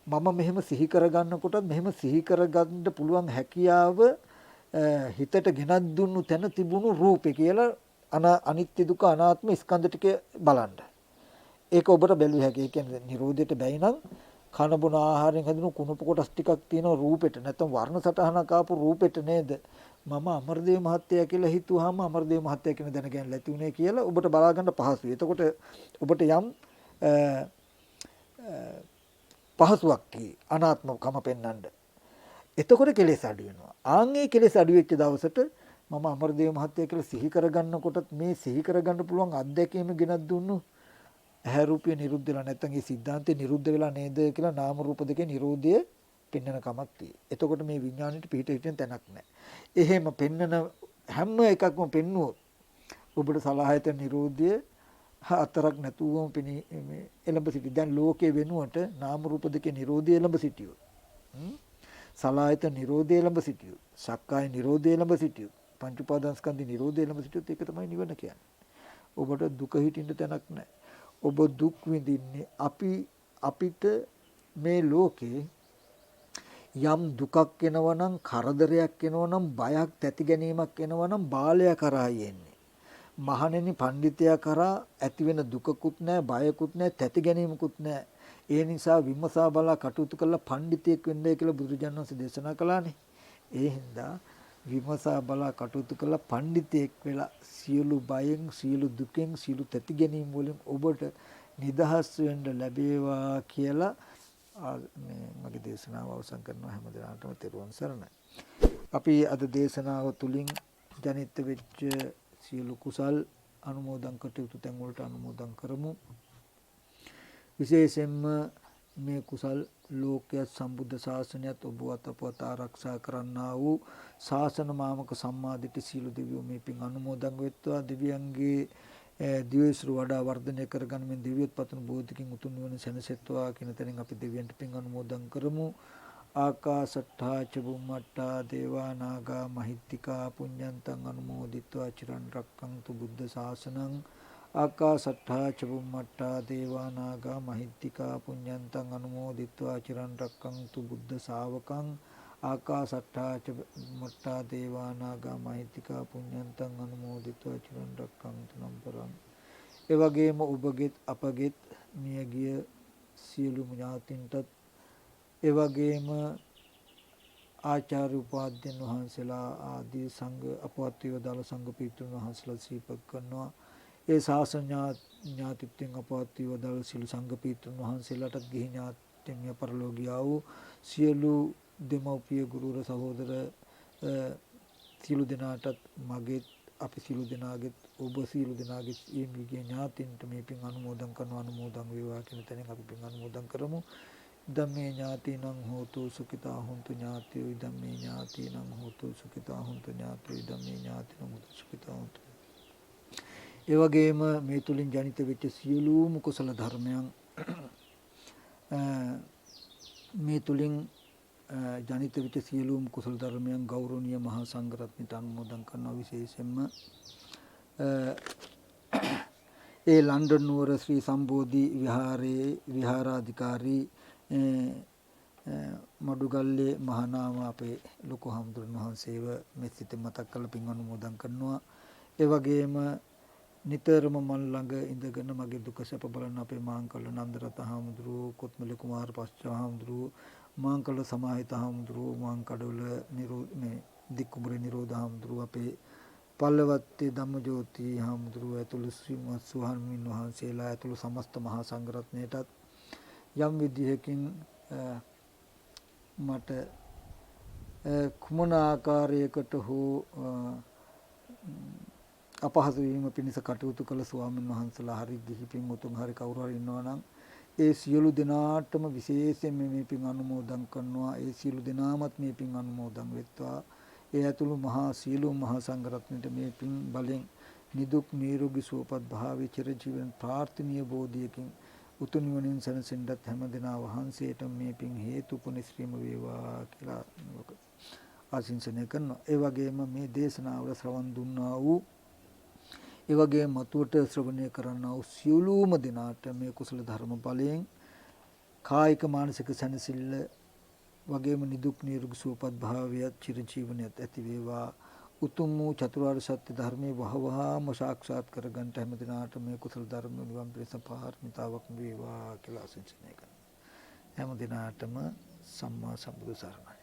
මම මෙහෙම සිහි කරගන්නකොටත් මෙහෙම සිහි කරගන්න පුළුවන් හැකියාව හිතට ගෙනත් දුන්නු තැන තිබුණු රූපේ කියලා අනිත්‍ය දුක අනාත්ම ස්කන්ධ ටික බලන්න. ඒක ඔබට බැලිය හැකියි. ඒ කියන්නේ Nirodheට බැයි නම් කන බොන ආහාරයෙන් හැදුණු කුණප කොටස් ටිකක් තියෙන රූපෙට නැත්නම් වර්ණ සටහනක් ආපු රූපෙට නේද මම අමරදේව මහත්තයා කියලා හිතුවාම අමරදේව මහත්තයා කියන දැනගන්න ලැති උනේ කියලා ඔබට බලා ගන්න පහසුයි. එතකොට ඔබට යම් පහසුවක් කි අනාත්මකම පෙන්වන්න. එතකොට කෙලෙස් අඩු වෙනවා. ආන්ගේ කෙලෙස් අඩු වෙච්ච දවසට මම අමරදේව මහත්තයා කියලා සිහි කරගන්නකොටත් මේ සිහි කරගන්න පුළුවන් අත්දැකීම ගෙනත් දුන්නු ඇහැ රූපය නිරුද්ධ වෙලා නැත්නම් ඒ સિદ્ધාන්තේ නිරුද්ධ වෙලා නේද කියලා නාම රූප දෙකේ Nirodhe පෙන්වන කමක් තියෙයි. එතකොට මේ විඥාණයට පිට හිටින තැනක් නැහැ. එහෙම පෙන්වන හැම එකක්ම පෙන්වුවොත් ඔබට සලආයතන Nirodhe හතරක් නැතුවම මේ එළඹ සිටි. දැන් ලෝකේ වෙනුවට නාම රූප දෙකේ Nirodhe එළඹ සිටියොත්. සලආයතන Nirodhe එළඹ සිටියොත්. සක්කාය Nirodhe එළඹ සිටියොත්. පංච උපාදානස්කන්ධේ Nirodhe එළඹ සිටියොත් ඒක තමයි නිවන කියන්නේ. ඔබට දුක හිටින්න තැනක් නැහැ. ඔබ දුක් විඳින්නේ අපිට මේ ලෝකේ යම් දුකක් එනවනම්, කරදරයක් එනවනම්, බයක් තැති ගැනීමක් එනවනම් බාලය කරා යන්නේ. මහණෙනි පඬිතයා කරා ඇති වෙන දුකකුත් නැහැ, බයකුත් නැහැ, තැති ගැනීමකුත් නැහැ. ඒ නිසා විමසා බලා කටයුතු කළා පඬිතෙක් වෙන්නයි කියලා බුදුරජාණන් වහන්සේ දේශනා කළානේ. ඒ හින්දා විමසා බලා කටයුතු කළා පඬිතෙක් වෙලා සියලු බයෙන්, සියලු දුකෙන්, සියලු තැති ගැනීම් වලින් ඔබට නිදහස් වෙන්න ලැබේවා කියලා මගේ දේශනාව අවසන් කරනවා. හැම දිනකටම තෙරුවන් සරණයි. අපි අද දේශනාව තුලින් ජනිත වෙච්ච සියලු කුසල් අනුමෝදන් කටයුතු තැන් වලට අනුමෝදන් කරමු. විශේෂයෙන්ම මේ කුසල් ලෝකයේ සම්බුද්ධ ශාසනයත් ඔබ අතපොත ආරක්ෂා කරන්නා වූ ශාසන මාමක සම්මාදිට සීල දෙවියෝ මේ පින් අනුමෝදන් වෙත්වා. දෙවියන්ගේ දිවයිසුරු වඩා වර්ධනය කරගනිමින් දිව්‍යොත් පතන බෝධිකින් උතුම් නිවන සැනසෙත්වා කියන තැනින් අපි දෙවියන්ට පින් අනුමෝදන් කරමු. ආකාසට්ඨා ච බුම්මට්ඨා දේවා නාග මහිත්‍තිකා පුඤ්ඤන්තං අනුමෝදිත්වා චිරන් රැක්කන්තු බුද්ධ ශාසනං. ආකාසට්ඨා ච බුම්මට්ඨා දේවා නාග මහිත්‍තිකා පුඤ්ඤන්තං අනුමෝදිත්වා චිරන් රැක්කන්තු බුද්ධ ශාවකං. ආකාසට්ඨා ච බුම්මට්ඨා දේවා නාග මහිත්‍තිකා පුඤ්ඤන්තං අනුමෝදිත්වා චිරන් රැක්කන්තු නම් පරං. ඒ වගේම ඔබගෙත් අපගෙත් මියගිය සියලුම ඥාතින්ටත් ඒ වගේම ආචාර්ය උපාධ්‍යයන් වහන්සේලා ආදී සංඝ අපවත් වේදාල සංඝ පීඨුන් වහන්සේලා සිහිපත් කරනවා. ඒ ශාසන ඥාතිත්වයෙන් අපවත් වේදාල සිළු සංඝ පීඨුන් වහන්සේලාටත් ගිහි ඥාතින් මිය පරලෝකියා වූ සියලු දෙමව්පිය ගුරුවර සහෝදර සියලු දෙනාටත් මගෙත් අපි සියලු දෙනාගෙත් ඔබ සියලු දෙනාගෙත් මේ මියගිය ඥාතින්ට මේ පින් අනුමෝදන් කරනවා. අනුමෝදන් වේවා කියන තැනින් අපි පින් අනුමෝදන් කරමු. ධම්මේ ඥාතිනං හෝතු සුඛිතා හොන්තු ඥාතියෝ ධම්මේ ඥාතිනං හෝතු සුඛිතා හොන්තු ඥාතියෝ ධම්මේ ඥාතිනං හෝතු සුඛිතා හොන්තු. ඒ වගේම මේ තුලින් ජනිත වෙච්ච සියලුම කුසල ධර්මයන් මේ තුලින් ජනිත වෙච්ච සියලුම කුසල ධර්මයන් ගෞරවනීය මහා සංඝරත්නයට අනුමෝදන් කරනවා. විශේෂයෙන්ම ඒ ලන්ඩන් නුවර ශ්‍රී සම්බෝධි විහාරයේ විහාරාධිකාරී මඩුගල්ලේ මහානාම අපේ ලොකු හාමුදුරන් වහන්සේව මෙසිත මතක් කරලා පින් අනුමෝදන් කරනවා. ඒ වගේම නිතරම මන් ළඟ ඉඳගෙන මගේ දුක සැප බලන අපේ මාංකල්ල නන්දරත හාමුදුරුවෝ, කොත්මලේ කුමාර පස්චා හාමුදුරුවෝ, මාංකල්ල සමාහිත හාමුදුරුවෝ, මාංකඩවල මේ දික්කුඹුරේ නිරෝධ හාමුදුරුවෝ, අපේ පල්ලවත්තේ ධම්මජෝති හාමුදුරුවෝ ඇතුළු ස්වාමීන් වහන්සේලා ඇතුළු සමස්ත මහා සංඝරත්නයටත් යම් විදිහකින් මට කුමන ආකාරයකට හෝ අපහසු වීම පිණිස කටයුතු කළ ස්වාමීන් වහන්සේලා හරි ගිහි පින් උතුම් හරි කවුරු හරි ඉන්නවා නම් ඒ සියලු දෙනාටම විශේෂයෙන් මේ පින් අනුමෝදන් කරනවා. ඒ සියලු දෙනාමත් මේ පින් අනුමෝදන් වෙත්වා. ඒ ඇතුළු මහා සියලුම මහා සංඝරත්නයට මේ පින් බලෙන් නිදුක් නිරෝගී සුවපත් භාවයේ චිරජීවන ප්‍රාර්ථනීය බෝධියකින් උතුම් නිවනින් සැනසෙන්නත් හැම දෙනා වහන්සේට මේ පින් හේතු පුනිස්ත්‍රීම වේවා කියලා ආශිංසනය කරනවා. ඒ වගේම මේ දේශනාවල ශ්‍රවණ දුන්නා වූ ඒ වගේම මතුවට ශ්‍රවණය කරන්නා වූ සියලුම දෙනාට මේ කුසල ධර්ම බලයෙන් කායික මානසික සැනසෙල්ල වගේම නිදුක් නිරෝගී සුවපත් භාවයත් චිරජීවනයත් ඇති වේවා. උතුම් වූ චතුරාර්ය සත්‍ය ධර්මයේ වහවහාම සාක්ෂාත් කරගන්න හැම දිනාට මේ කුසල ධර්ම නිවන් පිණිස පාරමිතාවක් වේවා කියලා ආශිර්වාද කරනවා. හැම දිනාටම සම්මා සම්බුදු සරණයි.